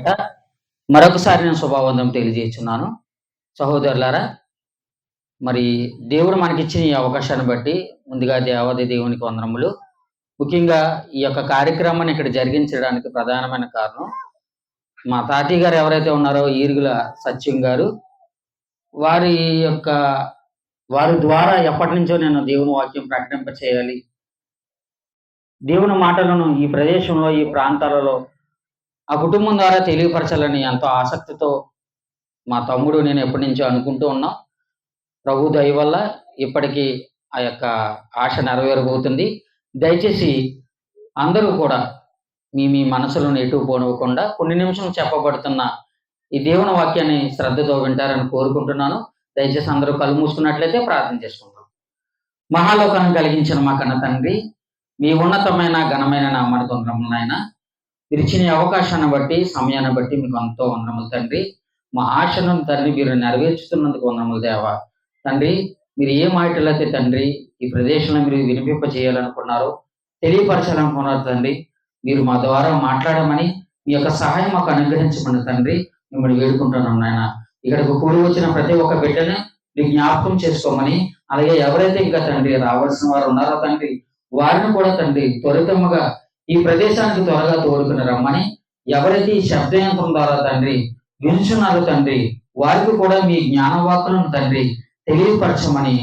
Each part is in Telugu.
పేరట మరొకసారి నేను శుభావందనం తెలియజేస్తున్నాను. సహోదరులారా, మరి దేవుడు మనకిచ్చిన ఈ అవకాశాన్ని బట్టి ముందుగా దేవాది దేవునికి వందనములు. ముఖ్యంగా ఈ యొక్క కార్యక్రమాన్ని ఇక్కడ జరిగించడానికి ప్రధానమైన కారణం మా తాతయ్య గారు ఎవరైతే ఉన్నారో ఈరుగుల సత్యం గారు, వారి యొక్క వారి ద్వారా ఎప్పటి నుంచో నేను దేవుని వాక్యం ప్రకటింప చేయాలి, దేవుని మాటలను ఈ ప్రదేశంలో ఈ ప్రాంతాలలో ఆ కుటుంబం ద్వారా తెలియపరచాలని ఎంతో ఆసక్తితో మా తమ్ముడు నేను ఎప్పటి నుంచో అనుకుంటూ ఉన్నాం. ప్రభు దయ వల్ల ఇప్పటికీ ఆ యొక్క ఆశ నెరవేరబోతుంది. దయచేసి అందరూ కూడా మీ మీ మనసులను ఎటు పోనివ్వకుండా కొన్ని నిమిషం చెప్పబడుతున్న ఈ దేవుని వాక్యాన్ని శ్రద్ధతో వింటారని కోరుకుంటున్నాను. దయచేసి అందరూ కళ్ళు మూసుకున్నట్లయితే ప్రార్థన చేసుకుంటాం. మహాలోకాన్ని కలిగించిన మా కన్న తండ్రి, మీ ఉన్నతమైన ఘనమైన నామానికి వందనములు నాయన. మీరు ఇచ్చిన అవకాశాన్ని బట్టి సమయాన్ని బట్టి మీకు ఎంతో వందనములు తండ్రి. మా ఆశను తండ్రి మీరు నెరవేర్చుతున్నందుకు వందనములు దేవా. తండ్రి, మీరు ఏ మాటలైతే తండ్రి ఈ ప్రదేశంలో మీరు వినిపింప చేయాలనుకున్నారో, తెలియపరచాలనుకున్నారు తండ్రి, మీరు మా ద్వారా మాట్లాడమని మీ యొక్క సహాయం మాకు అనుగ్రహించమని తండ్రి మిమ్మల్ని వేడుకుంటున్నాం నాయన. ఇక్కడికి కూడి వచ్చిన ప్రతి ఒక్క బిడ్డని మీరు జ్ఞాపకం చేసుకోమని, అలాగే ఎవరైతే ఇంకా తండ్రి రావాల్సిన వారు ఉన్నారో తండ్రి, వారిని కూడా తండ్రి త్వరితముగా ఈ ప్రదేశానికి త్వరగా తోడుకుని రమ్మని, ఎవరైతే ఈ శబ్దయంత్రం ద్వారా తండ్రి వింటున్నారో తండ్రి, వారికి కూడా మీ జ్ఞానవాకులను తండ్రి తెలియపరచమని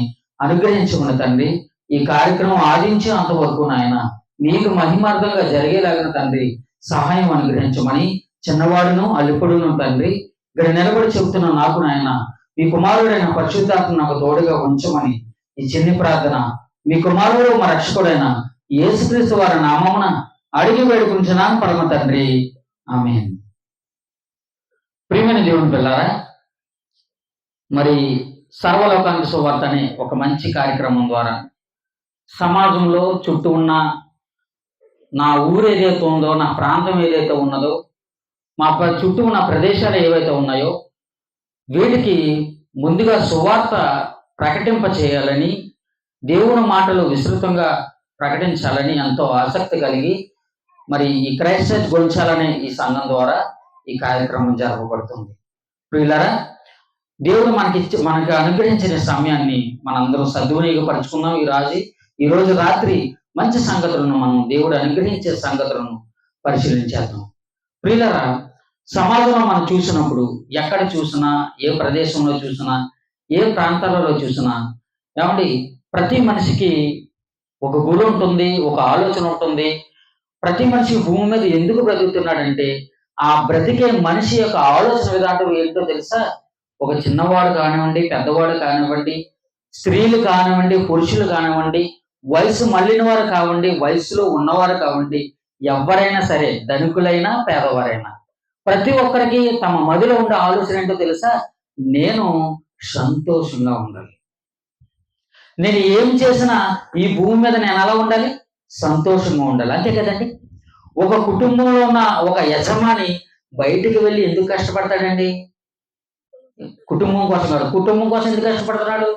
అనుగ్రహించమని తండ్రి. ఈ కార్యక్రమం ఆదించే అంతవరకు నాయన మీకు మహిమార్థంగా జరిగేలాగిన తండ్రి సహాయం అనుగ్రహించమని, చిన్నవాడును అల్లిపుడును తండ్రి ఇక్కడ నిలబడి చెబుతున్న నాకు నాయన మీ కుమారుడైన పరిశుద్ధాత్మ నాకు తోడుగా ఉంచమని ఈ చిన్ని ప్రార్థన మీ కుమారుడు మా రక్షకుడైన యేసుక్రీస్తు వారి నామమున అడిగి వేడుకుంటున్నాను పరమ తండ్రి, ఆమేన్. ప్రియమైన దేవుని పిల్లారా, మరి సర్వలోకానికి సువార్త అనే ఒక మంచి కార్యక్రమం ద్వారా సమాజంలో చుట్టూ ఉన్న నా ఊరు ఏదైతే ఉందో, నా ప్రాంతం ఏదైతే ఉన్నదో, మా చుట్టూ ఉన్న ప్రదేశాలు ఏవైతే ఉన్నాయో వీటికి ముందుగా సువార్త ప్రకటింప చేయాలని, దేవుని మాటలు విస్తృతంగా ప్రకటించాలని ఎంతో ఆసక్తి కలిగి మరి ఈ క్రైస్ట్ చర్చ్ గొంచాలనే ఈ సంఘం ద్వారా ఈ కార్యక్రమం జరపబడుతుంది. ప్రియులారా, దేవుడు మనకి అనుగ్రహించిన సమయాన్ని మనందరూ సద్వినియోగపరుచుకున్నాం. ఈ రోజు రాత్రి మంచి సంగతులను మనం దేవుడు అనుగ్రహించే సంగతులను పరిశీలించేద్దాం. ప్రియులారా, సమాజంలో మనం చూసినప్పుడు ఎక్కడ చూసినా, ఏ ప్రదేశంలో చూసినా, ఏ ప్రాంతాలలో చూసినా ఏమండి, ప్రతి మనిషికి ఒక గురి ఉంటుంది, ఒక ఆలోచన ఉంటుంది. ప్రతి మనిషి భూమి మీద ఎందుకు బ్రతుకుతున్నాడంటే ఆ బ్రతికే మనిషి యొక్క ఆలోచన విధానం ఏంటో తెలుసా? ఒక చిన్నవాడు కానివ్వండి, పెద్దవాడు కానివ్వండి, స్త్రీలు కానివ్వండి, పురుషులు కానివ్వండి, వయసు మళ్ళిన వారు కావండి, వయసులో ఉన్నవారు కావండి, ఎవరైనా సరే, ధనికులైనా పేదవారైనా, ప్రతి ఒక్కరికి తమ మదిలో ఉండే ఆలోచన ఏంటో తెలుసా? నేను సంతోషంగా ఉండాలి. నేను ఏం చేసినా ఈ భూమి మీద నేను ఎలా ఉండాలి? సంతోషంగా ఉండాలి. అంతే కదండి. ఒక కుటుంబంలో ఉన్న ఒక యజమాని బయటికి వెళ్ళి ఎందుకు కష్టపడతాడండి? కుటుంబం కోసం కాదు. కుటుంబం కోసం ఎందుకు కష్టపడుతున్నాడు?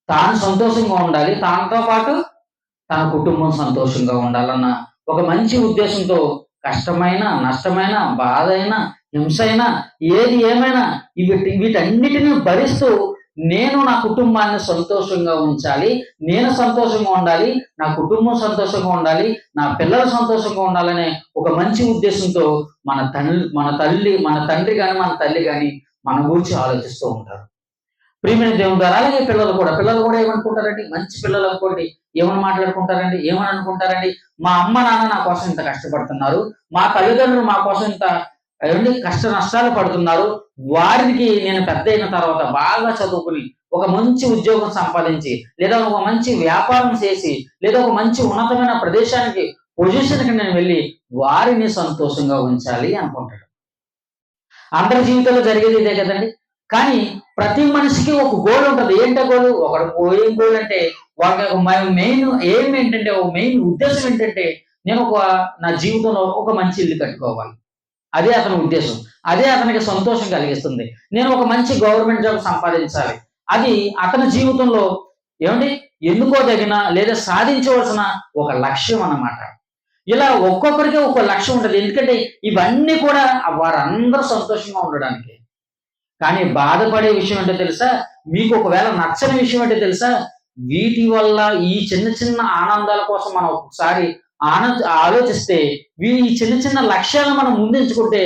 తాను సంతోషంగా ఉండాలి, తానుతో పాటు తన కుటుంబం సంతోషంగా ఉండాలన్న ఒక మంచి ఉద్దేశంతో కష్టమైన, నష్టమైన, బాధ అయినా, హింస అయినా, ఏది ఏమైనా వీటన్నిటిని భరిస్తూ నేను నా కుటుంబాన్ని సంతోషంగా ఉంచాలి, నేను సంతోషంగా ఉండాలి, నా కుటుంబం సంతోషంగా ఉండాలి, నా పిల్లలు సంతోషంగా ఉండాలనే ఒక మంచి ఉద్దేశంతో మన తండ్రి కానీ మన తల్లి కానీ మన గురించి ఆలోచిస్తూ ఉంటారు. ప్రియమైన దేవుని ద్వారా అలాగే పిల్లలు కూడా ఏమనుకుంటారండి? మంచి పిల్లలు అనుకోండి, ఏమని మాట్లాడుకుంటారండి? ఏమని అనుకుంటారండి? మా అమ్మ నాన్న నా కోసం ఇంత కష్టపడుతున్నారు, మా తల్లిదండ్రులు మా కోసం ఇంత కష్ట నష్టాలు పడుతున్నారు, వారికి నేను పెద్ద అయిన తర్వాత బాగా చదువుకుని ఒక మంచి ఉద్యోగం సంపాదించి, లేదా ఒక మంచి వ్యాపారం చేసి, లేదా ఒక మంచి ఉన్నతమైన ప్రదేశానికి పొజిషన్కి నేను వెళ్ళి వారిని సంతోషంగా ఉంచాలి అనుకుంటాడు. అందరి జీవితంలో జరిగేది ఇదే కదండి. కానీ ప్రతి మనిషికి ఒక గోల్ ఉంటుంది. ఏంటో గోల్? ఏం గోల్ అంటే వాళ్ళకి ఒక మెయిన్ ఎయిమ్ ఏంటంటే, ఒక మెయిన్ ఉద్దేశం ఏంటంటే, నేను నా జీవితంలో ఒక మంచి ఇల్లు కట్టుకోవాలి. అదే అతని ఉద్దేశం. అదే అతనికి సంతోషం కలిగిస్తుంది. నేను ఒక మంచి గవర్నమెంట్ జాబ్ సంపాదించాలి. అది అతని జీవితంలో ఏమండి ఎన్నుకోదగిన లేదా సాధించవలసిన ఒక లక్ష్యం అన్నమాట. ఇలా ఒక్కొక్కరికి ఒక్కో లక్ష్యం ఉంటుంది. ఎందుకంటే ఇవన్నీ కూడా వారందరూ సంతోషంగా ఉండడానికి. కానీ బాధపడే విషయం ఏంటో తెలుసా? మీకు ఒకవేళ నచ్చని విషయం ఏంటో తెలుసా? వీటి వల్ల ఈ చిన్న చిన్న ఆనందాల కోసం మనం ఒకసారి ఆలోచిస్తే ఈ చిన్న చిన్న లక్ష్యాలను మనం ముందుంచుకుంటే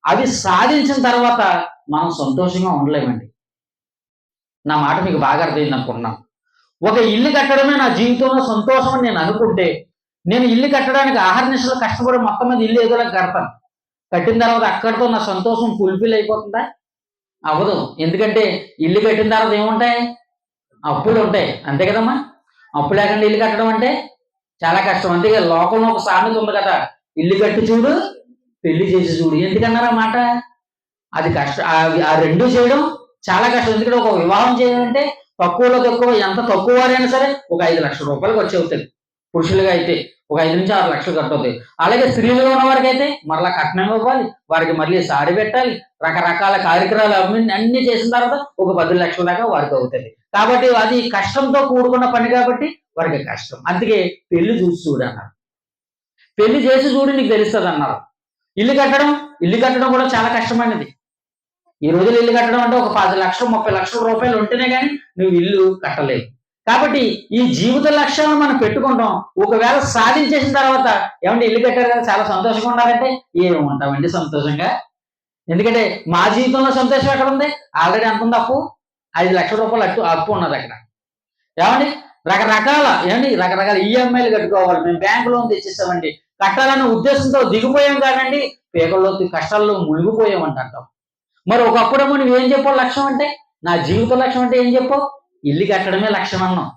అవి సాధించిన తర్వాత మనం సంతోషంగా ఉండలేమండి. నా మాట మీకు బాగా అర్థమైంది అనుకుంటున్నాను. ఒక ఇల్లు కట్టడమే నా జీవితంలో సంతోషం అని నేను అనుకుంటే నేను ఇల్లు కట్టడానికి ఆహర్నిశలు కష్టపడి మొత్తం మీద ఇల్లు ఏదోలా కడతాను. కట్టిన తర్వాత అక్కడితో నా సంతోషం ఫుల్ఫిల్ అయిపోతుందా? అవ్వదు. ఎందుకంటే ఇల్లు కట్టిన తర్వాత ఏముంటాయి? అప్పులు ఉంటాయి. అంతే కదమ్మా? అప్పు లేకుండా ఇల్లు కట్టడం అంటే చాలా కష్టం. అంతే లోకంలో ఒక సామెత ఉంది కదా, ఇల్లు కట్టి చూడు, పెళ్లి చేసి చూడు. ఎందుకన్నారా మాట? అది కష్టం. ఆ రెండు చేయడం చాలా కష్టం. ఎందుకంటే ఒక వివాహం చేయాలంటే తక్కువలో తక్కువ, ఎంత తక్కువ వారైనా సరే ఒక 5 లక్షల రూపాయలు ఖర్చు అవుతుంది. పురుషులుగా అయితే ఒక 5 నుంచి 6 లక్షలు కట్టవుతాయి. అలాగే స్త్రీలుగా ఉన్న వారికి అయితే మరలా కట్నం ఇవ్వాలి, వారికి మళ్ళీ సారి పెట్టాలి, రకరకాల కార్యక్రమాలు అన్ని చేసిన తర్వాత ఒక 10 లక్షల దాకా వారికి అవుతుంది. కాబట్టి అది కష్టంతో కూడుకున్న పని కాబట్టి వారికి కష్టం. అందుకే పెళ్లి చూసి చూడు అన్నారు. పెళ్లి చేసి చూడు నీకు తెలుస్తుంది అన్నారు. ఇల్లు కట్టడం కూడా చాలా కష్టమైనది. ఈ రోజులు ఇల్లు కట్టడం అంటే ఒక 10 లక్షలు 30 లక్షల రూపాయలు ఉంటేనే కానీ నువ్వు ఇల్లు కట్టలేవు. కాబట్టి ఈ జీవిత లక్ష్యాలను మనం పెట్టుకుంటాం. ఒకవేళ సాధించేసిన తర్వాత ఏమంటే ఇల్లు కట్టారు కదా చాలా సంతోషంగా ఉన్నారంటే ఏముంటామండి సంతోషంగా? ఎందుకంటే మా జీవితంలో సంతోషం ఎక్కడ ఉంది? ఆల్రెడీ ఎంత ఉంది అప్పు? 5 లక్షల రూపాయలు అప్పు ఉన్నది అక్కడ. ఏమండి రకరకాల ఈఎంఐలు కట్టుకోవాలి, మేము బ్యాంకు లోన్ తెచ్చిస్తామండి, కట్టాలనే ఉద్దేశంతో దిగిపోయాం కాదండి, పేకల్లో కష్టాల్లో మునిగిపోయామంటాం. మరి ఒకప్పుడేమో నువ్వేం చెప్పావు లక్ష్యం అంటే? నా జీవిత లక్ష్యం అంటే ఏం చెప్పావు? ఇల్లు కట్టడమే లక్ష్యం అన్నావు.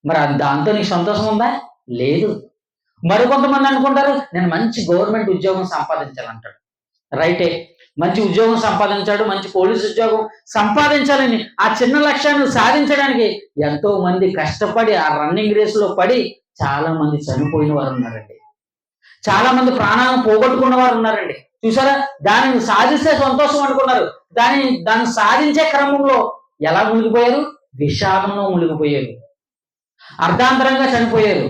మరి దాంతో నీకు సంతోషం ఉందా? లేదు. మరికొంతమంది అనుకుంటారు నేను మంచి గవర్నమెంట్ ఉద్యోగం సంపాదించాలంటాడు. రైటే, మంచి ఉద్యోగం సంపాదించాడు, మంచి పోలీసు ఉద్యోగం సంపాదించాలని ఆ చిన్న లక్ష్యాన్ని సాధించడానికి ఎంతో మంది కష్టపడి ఆ రన్నింగ్ రేస్ లో పడి చాలా మంది చనిపోయిన వారు ఉన్నారండి. చాలా మంది ప్రాణాలను పోగొట్టుకున్న వారు ఉన్నారండి. చూసారా? దానిని సాధిస్తే సంతోషం అనుకున్నారు, దాన్ని సాధించే క్రమంలో ఎలా మునిగిపోయారు? విషాదంలో మునిగిపోయారు, అర్ధాంతరంగా చనిపోయారు.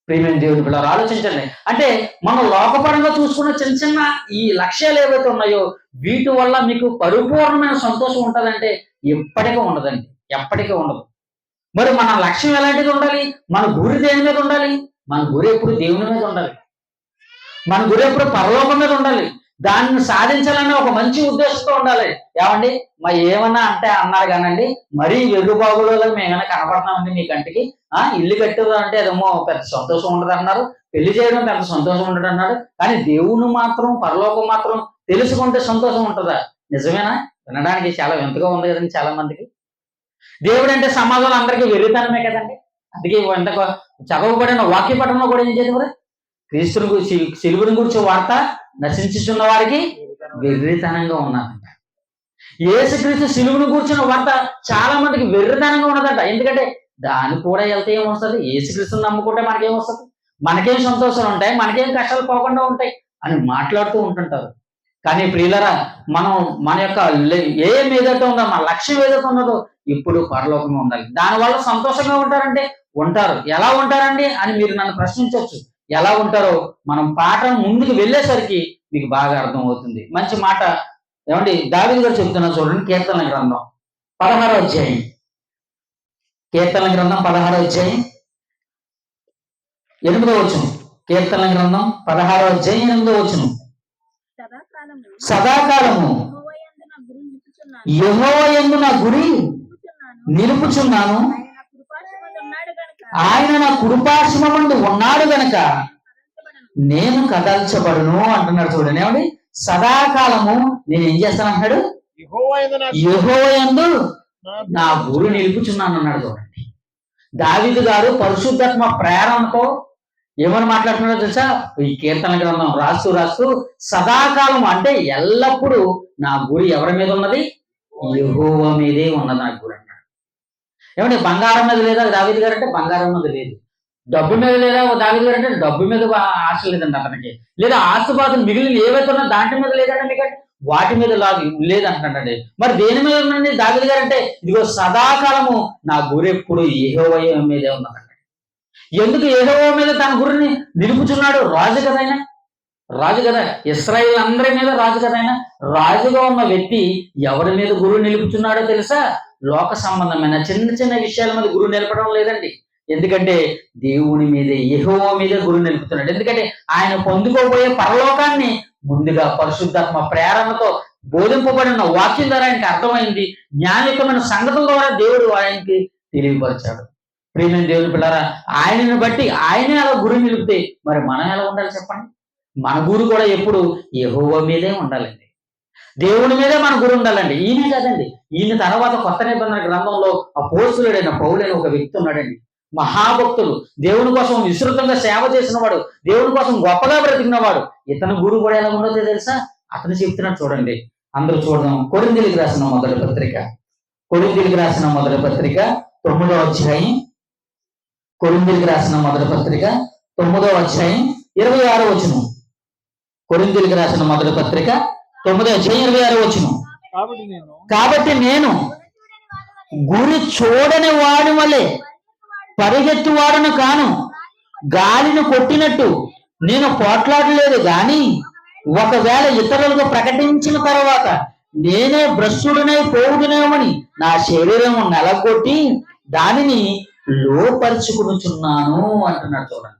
ప్రియమైన దేవుని పిల్లలు ఆలోచించండి. అంటే మనం లోకపరంగా చూసుకున్న చిన్న చిన్న ఈ లక్ష్యాలు ఏవైతే ఉన్నాయో వీటి వల్ల మీకు పరిపూర్ణమైన సంతోషం ఉంటుందంటే ఎప్పటికీ ఉండదండి, ఎప్పటికీ ఉండదు. మరి మన లక్ష్యం ఎలాంటిది ఉండాలి? మన గురి దేని మీద ఉండాలి? మన గురి ఎప్పుడు దేవుని మీద ఉండాలి, మన గురి ఎప్పుడు పరలోకం మీద ఉండాలి. దాన్ని సాధించాలనే ఒక మంచి ఉద్దేశంతో ఉండాలి. ఏమండి ఏమన్నా అంటే అన్నారు కానండి, మరీ వెర్రుబాబులో మేమైనా కనపడుతున్నామండి మీ కంటికి? ఇల్లు కట్టేది అంటే అదేమో పెద్ద సంతోషం ఉండదు అన్నారు, పెళ్లి చేయడం పెద్ద సంతోషం ఉండదు అన్నారు, కానీ దేవుని మాత్రం పరలోకం మాత్రం తెలుసుకుంటే సంతోషం ఉంటుందా? నిజమేనా? వినడానికి చాలా వింతగా ఉంది కదండి చాలా మందికి. దేవుడు అంటే సమాజంలో అందరికీ వెర్రితనమే కదండి. అందుకే ఎంత చదవబడిన వాక్య పఠంలో కూడా ఏం చేసేవారు? క్రీస్తుని గురించి, సిలువని గురించి వార్త నశించుచున్న వారికి వెర్రితనంగా ఉన్నారంట. యేసుక్రీస్తు సిలువను కూర్చున్న వార్త చాలా మందికి వెర్రితనంగా ఉన్నదంట. ఎందుకంటే దాని కూడా వెళ్తే ఏమొస్తుంది? యేసుక్రీస్తుని నమ్ముకుంటే మనకేమొస్తుంది? మనకేం సంతోషాలు ఉంటాయి, మనకేం కష్టాలు పోకుండా ఉంటాయి అని మాట్లాడుతూ ఉంటుంటారు. కానీ ప్రియులరా, మనం మన యొక్క ఏం ఏదైతే ఉందో, మన లక్ష్యం ఏదైతే ఉన్నదో ఇప్పుడు పరలోకంగా ఉండాలి. దానివల్ల సంతోషంగా ఉంటారంటే ఉంటారు. ఎలా ఉంటారండి అని మీరు నన్ను ప్రశ్నించవచ్చు. ఎలా ఉంటారో మనం పాఠం ముందుకు వెళ్ళేసరికి మీకు బాగా అర్థమవుతుంది. మంచి మాట ఏమండి దావీదు గారు చెప్తున్నా చూడండి. కీర్తనల గ్రంథం 16వ అధ్యాయం, కీర్తనల గ్రంథం 16వ అధ్యాయం 8వ వచనం. కీర్తనల గ్రంథం 16వ అధ్యాయం 8వ వచనం. సదాకాలము యెహోవా యందు నా గురి నిలుపుచున్నాను, ఆయన నా కుడిపార్శ్వమందు ఉన్నాడు గనక నేను కదల్చబడును అంటున్నాడు. చూడండి ఏమండి, సదాకాలము నేను ఏం చేస్తాను అంటున్నాడు? యెహోవా యందు నా గురి నిలుపుచున్నాను అన్నాడు. చూడండి, దావీదు గారు పరిశుద్ధాత్మ ప్రేరణతో ఏమని మాట్లాడుతున్నాడో తెలుసా? ఈ కీర్తన గ్రంథం రాస్తూ సదాకాలం అంటే ఎల్లప్పుడూ నా గురి ఎవరి మీద ఉన్నది? యెహోవా మీదే ఉన్నది నా గురి అన్నాడు. ఏమంటే బంగారం మీద లేదా దావీదు గారు అంటే? బంగారం మీద లేదు. డబ్బు మీద లేదా దావీదు గారు అంటే? డబ్బు మీద ఆశ లేదండి అతనికి. లేదా ఆస్తుపాతులు మిగిలిన ఏవైతే ఉన్నా దాంట్లో మీద లేదండి మీకంటే? వాటి మీద లేదంటాడండి. మరి దేని మీద ఉందండి దావీదు గారు అంటే? ఇదిగో సదాకాలము నా గురి ఎప్పుడు యెహోవా మీదే ఉన్నదండి. ఎందుకు యెహోవా మీద తన గురిని నిలుపుచున్నాడు? రాజు కదా ఆయన, రాజు కదా, ఇశ్రాయేల్ అందరి మీద రాజు కదా ఆయన. రాజుగా ఉన్న వ్యక్తి ఎవరి మీద గురువు నిలుపుతున్నాడో తెలుసా? లోక సంబంధమైన చిన్న చిన్న విషయాల మీద గురువు నిలపడం లేదండి. ఎందుకంటే దేవుని మీదే, యెహోవా మీదే గురువు నిలుపుతున్నాడు. ఎందుకంటే ఆయన పొందుకోబోయే పరలోకాన్ని ముందుగా పరిశుద్ధాత్మ ప్రేరణతో బోధింపబడిన వాక్యం ద్వారా ఆయనకి అర్థమైంది. జ్ఞానికమైన సంగతుల ద్వారా దేవుడు ఆయనకి తెలియపరిచాడు. ప్రియమైన దేవుని పిల్లరా, ఆయనను బట్టి ఆయనే అలా గురువు నిలిపితే మరి మనం ఎలా ఉండాలి చెప్పండి? మన గురు కూడా ఎప్పుడు యెహోవా మీదే ఉండాలండి. దేవుని మీదే మన గురు ఉండాలండి. ఈయనే కాదండి, ఈయన తర్వాత కొత్త నిబంధన గ్రంథంలో అపోస్తలుడైన పౌలైన ఒక వ్యక్తి ఉన్నాడండి. మహాభక్తుడు, దేవుని కోసం విస్తృతంగా సేవ చేసిన వాడు, దేవుని కోసం గొప్పగా బ్రతికిన వాడు. ఇతని గురువు కూడా ఎలా ఉండదో తెలుసా? అతను చెప్తున్నాడు చూడండి, అందరూ చూడదాం. కొరింథీయులకు రాసిన మొదటి పత్రిక, కొరింథీయులకు రాసిన మొదటి పత్రిక 9వ అధ్యాయం, కొరింథీయులకు రాసిన మొదటి పత్రిక 9వ అధ్యాయం 26వ వచనం. కొరింథీయులకు రాసిన మొదటి పత్రిక 9వ అధ్యాయం 26వ వచనం. కాబట్టి నేను గురి చూడని వాడి వలె పరిగెత్తు వాడను కాను, గాలిని కొట్టినట్టు నేను పోట్లాడలేదు గాని, ఒకవేళ ఇతరులకు ప్రకటించిన తర్వాత నేనే భ్రష్టుడనై పోవుదునేమని నా శరీరము నలగొట్టి దానిని లోపరుచుకునుచున్నాను అంటున్నాడు చూడండి.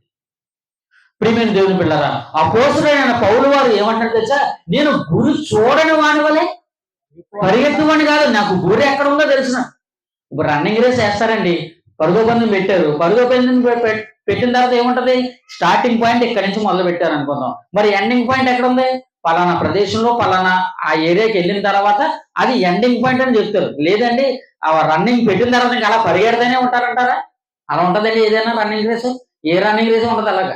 ప్రియమైన దేవుని పిల్లరా, అపోస్తలుడైన పౌలు వారు ఏమంటారు తెలుసా? నేను గురి చూడని వాడి వలె పరిగెత్తువాడిని కాదు, నాకు గురి ఎక్కడ ఉందో తెలిసిన. ఇప్పుడు రన్నింగ్ రేస్ వేస్తారండి, పరుగు పందెం పెట్టారు. పరుగు పందెం పెట్టిన తర్వాత ఏముంటది? స్టార్టింగ్ పాయింట్ ఇక్కడ నుంచి మొదలు పెట్టారు అనుకుందాం. మరి ఎండింగ్ పాయింట్ ఎక్కడ ఉంది? పలానా ప్రదేశంలో పలానా ఆ ఏరియాకి వెళ్ళిన తర్వాత అది ఎండింగ్ పాయింట్ అని చెప్తారు. లేదండి, ఆ రన్నింగ్ పెట్టిన తర్వాత ఇంకా అలా పరిగెడతానే ఉంటారంటారా? అలా ఉంటదండి ఏదైనా రన్నింగ్ రేసు? ఏ రన్నింగ్ రేస్ ఉండదు అలాగా.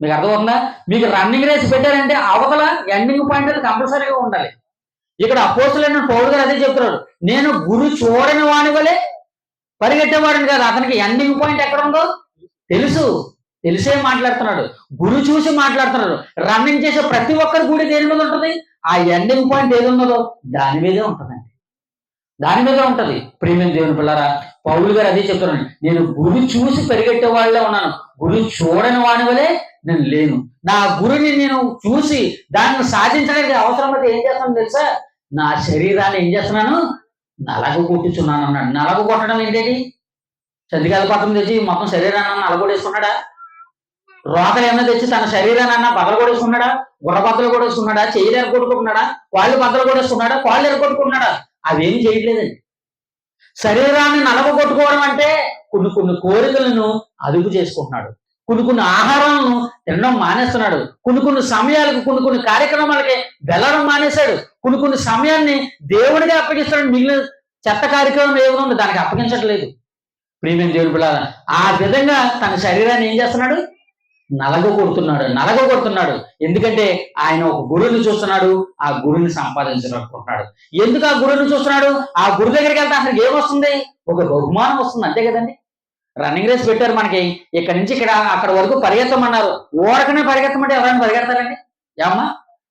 మీకు అర్థమవుతుందా? మీకు రన్నింగ్ రేస్ పెట్టారంటే అవతల ఎండింగ్ పాయింట్ అది కంపల్సరీగా ఉండాలి. ఇక్కడ అపోస్తలుడైన పౌలు గారు అదే చెప్తున్నాడు, నేను గురి చూడని వాని వలె పరిగెట్టేవాడిని కాదు. అతనికి ఎండింగ్ పాయింట్ ఎక్కడ ఉందో తెలుసు, తెలిసే మాట్లాడుతున్నాడు, గురి చూసి మాట్లాడుతున్నాడు. రన్నింగ్ చేసే ప్రతి ఒక్కరి గుడి దేని మీద ఉంటుంది? ఆ ఎండింగ్ పాయింట్ ఏది ఉన్నదో దాని మీదే ఉంటుందండి, దాని మీదే ఉంటది. ప్రియమైన దేవుని పిల్లరా, పౌలు గారు అదే చెప్తున్నాడు, నేను గురి చూసి పరిగెట్టే వాళ్ళే ఉన్నాను, గురి చూడని వాడి వలె నేను లేను. నా గురిని నేను చూసి దాన్ని సాధించడానికి అవసరమైతే ఏం చేస్తాను తెలుసా? నా శరీరాన్ని ఏం చేస్తున్నాను? నలగ కొట్టుచున్నాను అన్నాడు. నలగ కొట్టడం ఏంటండి? చంద్రికాల పత్రం తెచ్చి మొత్తం శరీరాన్ని నలగొడేసుకున్నాడా? రోకలు ఏమన్నా తెచ్చి తన శరీరాన్ని బద్దలు కొడేసుకున్నాడా? గుర్ర బద్దలు కొడేసుకున్నాడా? చెయ్యి ఎరగొట్టుకుంటున్నాడా? కాళ్ళు బద్దలు కొడేసుకున్నాడా? కాళ్ళు ఎరగొట్టుకున్నాడా? అవేం చేయట్లేదండి. శరీరాన్ని నలగ కొట్టుకోవడం అంటే కొన్ని కొన్ని కోరికలను అదుపు చేసుకుంటున్నాడు, కొన్ని కొన్ని ఆహారాలను తినడం మానేస్తున్నాడు, కొన్ని కొన్ని సమయాలకు కొన్ని కొన్ని కార్యక్రమాలకి వెళ్ళడం మానేశాడు, కొన్ని కొన్ని సమయాన్ని దేవుడిగా అప్పగిస్తున్నాడు. మిగిలిన చెత్త కార్యక్రమం ఏముంది దానికి అప్పగించట్లేదు. ప్రియమైన దేవుడి పిల్లల, ఆ విధంగా తన శరీరాన్ని ఏం చేస్తున్నాడు? నలగొడుతున్నాడు. ఎందుకంటే ఆయన ఒక గురువుని చూస్తున్నాడు, ఆ గురువుని సంపాదించాలనుకుంటున్నాడు. ఎందుకు ఆ గురువుని చూస్తున్నాడు? ఆ గురువు దగ్గరికి వెళ్తే అసలు ఏమొస్తుంది? ఒక బహుమానం వస్తుంది, అంతే కదండి. రన్నింగ్ రేస్ పెట్టారు మనకి, ఇక్కడ నుంచి అక్కడ వరకు పరిగెత్తమన్నారు. ఊరకనే పరిగెత్తమంటే ఎవరైనా పరిగెడతారండి? ఏమ్మా,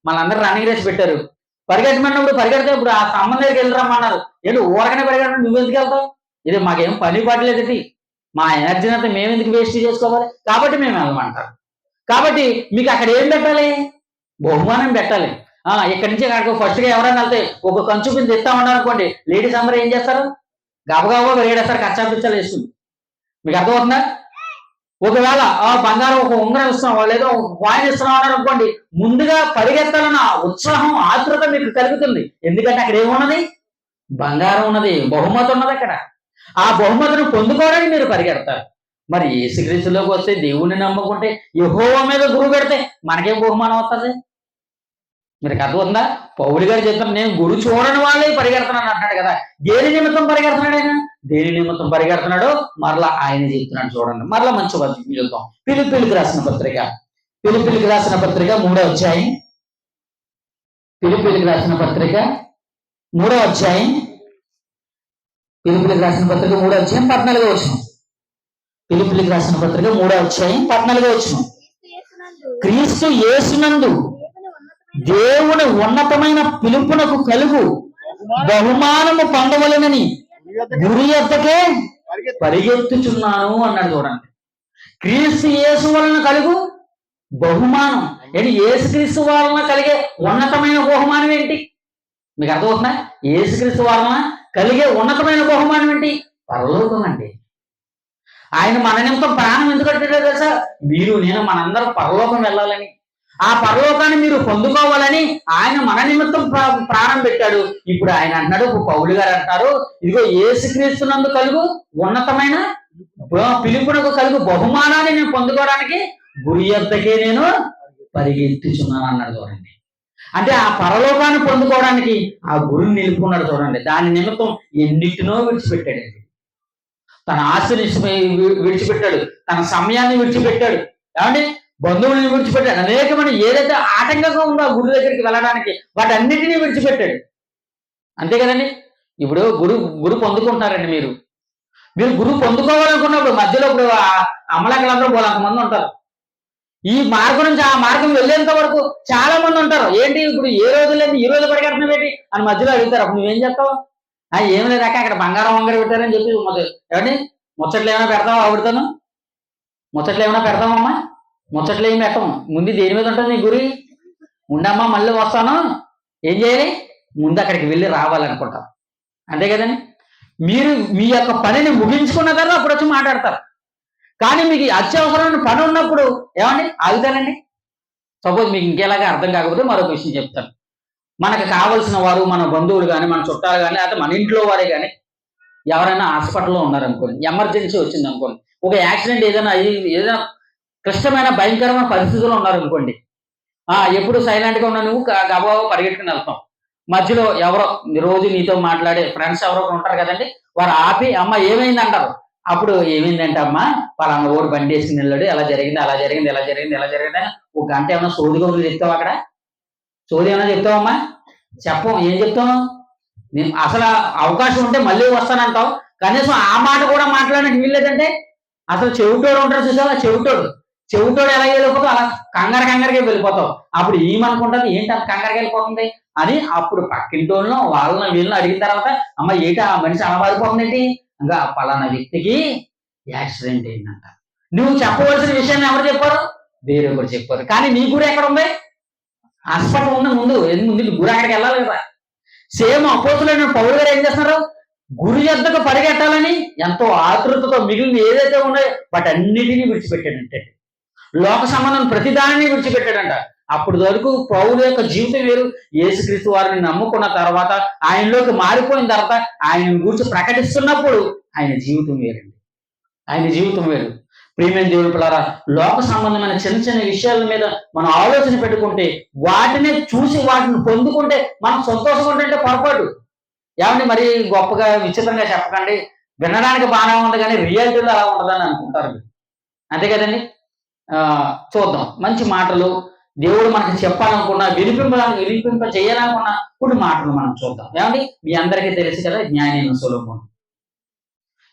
మనందరూ రన్నింగ్ రేస్ పెట్టారు, పరిగెత్తమన్నప్పుడు పరిగెడితే ఇప్పుడు ఆ స్తంభం దగ్గరికి వెళ్ళరమ్మన్నారు. ఏంటి ఊరకనే పరిగెడతాడు, నువ్వు ఎందుకు వెళ్తావు? ఇది మాకేం పని పడలేదండి, మా ఎనర్జీని అంతా మేము ఎందుకు వేస్ట్ చేసుకోవాలి, కాబట్టి మేము వెళ్ళమంటారు. కాబట్టి మీకు అక్కడ ఏం పెట్టాలి? బహుమానం పెట్టాలి. ఇక్కడి నుంచి అక్కడికి ఫస్ట్గా ఎవరైనా వెళ్తే ఒక కంచు కింద తెస్తా ఉన్నారనుకోండి, లేడీస్ అందరూ ఏం చేస్తారు? గబగబా పరిగెడేస్తారు, కచ్చా పిచ్చాలు వేసుకుని. మీకు అర్థమవుతుందా? ఒకవేళ బంగారం ఒక ఉంగరం ఇస్తున్నాం లేదా ఒక కాయిన్ ఇస్తున్నాం అన్నారు అనుకోండి, ముందుగా పరిగెత్తాలన్న ఉత్సాహం, ఆతృత మీకు కలుగుతుంది. ఎందుకంటే అక్కడ ఏమున్నది? బంగారం ఉన్నది, బహుమతి ఉన్నది. అక్కడ ఆ బహుమతిని పొందుకోవడానికి మీరు పరిగెడతారు. మరి యేసుక్రీస్తులోకి వస్తే, దేవుణ్ణి నమ్ముకుంటే, యెహోవా మీద గురువు పెడితే మనకేం బహుమానం వస్తుంది? మీరు అర్థమవుతుందా? పౌలు గారు చెప్తాను, నేను గురు చూడని వాళ్ళే పరిగెడుతున్నాను అంటున్నాడు కదా. దేని నిమిత్తం పరిగెడుతున్నాడు ఆయన? దేని నిమిత్తం పరిగెడుతున్నాడో మరలా ఆయన చెప్తున్నాడు చూడండి. మరలా మంచి వద్దు మిగులుతాం. ఫిలిప్పీయులకు రాసిన పత్రిక 3వ అధ్యాయం, ఫిలిప్పీయులకు రాసిన పత్రిక 3వ అధ్యాయం, ఫిలిప్పీయులకు రాసిన పత్రిక 3వ అధ్యాయం 14వ వచనం. ఫిలిప్పీయులకు రాసిన పత్రిక 3వ అధ్యాయం 14వ వచనం. క్రీస్తు యేసునందు దేవుని ఉన్నతమైన పిలుపునకు కలుగు బహుమానము పొందవలెనని గురి యొద్దకే పరిగెత్తుచున్నాను అన్నాడు చూడండి. క్రీస్తు యేసు వలన కలుగు బహుమానం ఏంటి? యేసుక్రీస్తు వలన కలిగే ఉన్నతమైన బహుమానం ఏంటి? మీకు అర్థమవుతుందా? యేసుక్రీస్తు వలన కలిగే ఉన్నతమైన బహుమానం ఏంటి? పరలోకం అండి. ఆయన మన నిమిత్తం ప్రాణం ఎందుకు కట్టాడో తెలుసా? మీరు నేను మనందరం పరలోకం వెళ్ళాలని, ఆ పరలోకాన్ని మీరు పొందుకోవాలని ఆయన మన నిమిత్తం ప్రాణం పెట్టాడు. ఇప్పుడు ఆయన అంటున్నాడు, పౌలు గారు అంటారు, ఇదిగో యేసుక్రీస్తునందు కలుగు ఉన్నతమైన పిలుపునకు కలుగు బహుమానాన్ని నేను పొందుకోవడానికి గురి యొద్దకే నేను పరిగెత్తుచున్నాను అన్నాడు. చూడండి, అంటే ఆ పరలోకాన్ని పొందుకోవడానికి ఆ గురిని నిలుపుకున్నాడు. చూడండి, దాని నిమిత్తం ఎన్నిటినో విడిచిపెట్టాడండి. తన ఆస్తిని విడిచిపెట్టాడు, తన సమయాన్ని విడిచిపెట్టాడు, ఏమండి బంధువుల్ని విడిచిపెట్టాడు, అనేకమైన ఏదైతే ఆటంకంగా ఉందో ఆ గురి దగ్గరికి వెళ్ళడానికి వాటన్నిటినీ విడిచిపెట్టాడు. అంతే కదండి. ఇప్పుడు గురు పొందుకుంటారండి. మీరు గురువు పొందుకోవాలనుకున్నప్పుడు మధ్యలో ఇప్పుడు అమలకలందరూ అంతమంది ఉంటారు. ఈ మార్గం నుంచి ఆ మార్గం వెళ్ళేంత వరకు చాలా మంది ఉంటారు. ఏంటి ఇప్పుడు ఏ రోజు లేదు, ఈ రోజు పరిగెడుతున్నావు ఏంటి అని మధ్యలో అడుగుతారు. అప్పుడు నువ్వేం చెప్తావు? ఏం లేదాక అక్కడ బంగారం వంగర పెట్టారని చెప్పి ఏమండి ముచ్చట్లు ఏమైనా పెడతావా? ఆవిడతాను ముచ్చట్లు ఏమైనా పెడతామమ్మా? ముచ్చట్లు ఏమి పెట్టము. ముందు దేని మీద ఉంటుంది నీ గురి? ఉండమ్మా మళ్ళీ వస్తాను, ఏం చేయాలి? ముందు అక్కడికి వెళ్ళి రావాలనుకుంటాం. అంతే కదండి. మీరు మీ యొక్క పనిని ముగించుకున్న తర్వాత అప్పుడు వచ్చి మాట్లాడతారు. కానీ మీకు అత్యవసరమైన పని ఉన్నప్పుడు ఏమండి ఆగుతానండి. సపోజ్ మీకు ఇంకేలాగా అర్థం కాకపోతే మరొక విషయం చెప్తాను. మనకు కావలసిన వారు, మన బంధువులు కానీ, మన చుట్టాలు కానీ, అయితే మన ఇంట్లో వారే కానీ ఎవరైనా హాస్పిటల్లో ఉన్నారనుకోండి, ఎమర్జెన్సీ వచ్చింది అనుకోండి, ఒక యాక్సిడెంట్ ఏదైనా క్లిష్టమైన భయంకరమైన పరిస్థితుల్లో ఉన్నారనుకోండి, ఎప్పుడు సైలెంట్గా ఉన్నా నువ్వు గబగబా పరిగెట్టుకుని వెళ్తాం. మధ్యలో ఎవరో రోజు నీతో మాట్లాడే ఫ్రెండ్స్ ఎవరో ఉంటారు కదండి, వారు ఆపి అమ్మ ఏమైంది అంటారు. అప్పుడు ఏమైందంటే అమ్మ పలానా ఓడి బండి వేసుకుని వెళ్ళాడు, ఎలా జరిగింది అలా జరిగింది ఎలా జరిగింది ఎలా జరిగింది అని ఒక గంట ఏమైనా సోదిగా చెప్తావు? అక్కడ సోది ఏమైనా చెప్తావమ్మా? చెప్పం. ఏం చెప్తావు? నేను అసలు అవకాశం ఉంటే మళ్ళీ వస్తానంటావు. కనీసం ఆ మాట కూడా మాట్లాడడానికి వీల్లేదంటే అసలు చెవిటోడు ఉంటాడు చూసావా? చెవిటోడు ఎలా వెళ్ళిపోతావు? అలా కంగారుగా వెళ్ళిపోతావు. అప్పుడు ఏమనుకుంటుంది, ఏంటి అంత కంగారుగా వెళ్ళిపోతుంది అని అప్పుడు పక్కింటోళ్ళను వాళ్ళని వీళ్ళని అడిగిన తర్వాత అమ్మ ఏంటి ఆ మనిషి అలా మారిపోతుంది ఏంటి, ఇంకా పలానా వ్యక్తికి యాక్సిడెంట్ అయిందంట. నువ్వు చెప్పవలసిన విషయాన్ని ఎవరు చెప్పారు? వేరొకరు చెప్పారు. కానీ నీ గురి ఎక్కడ ఉంది? హాస్పిటల్ ఉంది ముందు గురి అక్కడికి వెళ్ళాలి కదా. సేమ్ అపోస్తులైన పౌలు గారు ఏం చేస్తున్నారు? గురి యొద్దకు పరిగెట్టాలని ఎంతో ఆతృతతో మిగిలిన ఏదైతే ఉన్నాయో వాటన్నిటినీ విడిచిపెట్టాడంటే, లోక సంబంధం ప్రతిదానిని విడిచిపెట్టాడంట. అప్పుడు వరకు పౌలు యొక్క జీవితం వేరు. యేసుక్రీస్తు వారిని నమ్ముకున్న తర్వాత, ఆయనలోకి మారిపోయిన తర్వాత, ఆయన గురించి ప్రకటిస్తున్నప్పుడు ఆయన జీవితం వేరండి. ఆయన జీవితం వేరు. ప్రియమైన దేవుని పిల్లారా, లోక సంబంధమైన చిన్న చిన్న విషయాల మీద మనం ఆలోచన పెట్టుకుంటే, వాటిని చూసి వాటిని పొందుకుంటే మనం సంతోషంగా ఉంటే పొరపాటు. ఏమండి మరి గొప్పగా విచిత్రంగా చెప్పకండి, వినడానికి బాగానే ఉంది కానీ రియాలిటీలో అలా ఉండదని అనుకుంటారు. అంతే కదండి. చూద్దాం మంచి మాటలు దేవుడు మనకి చెప్పాలనుకున్నా, వినిపింప చేయాలనుకున్నా కొన్ని మాటలు మనం చూద్దాం. ఏమండి మీ అందరికీ తెలుసు కదా జ్ఞాని అయిన సొలొమోను.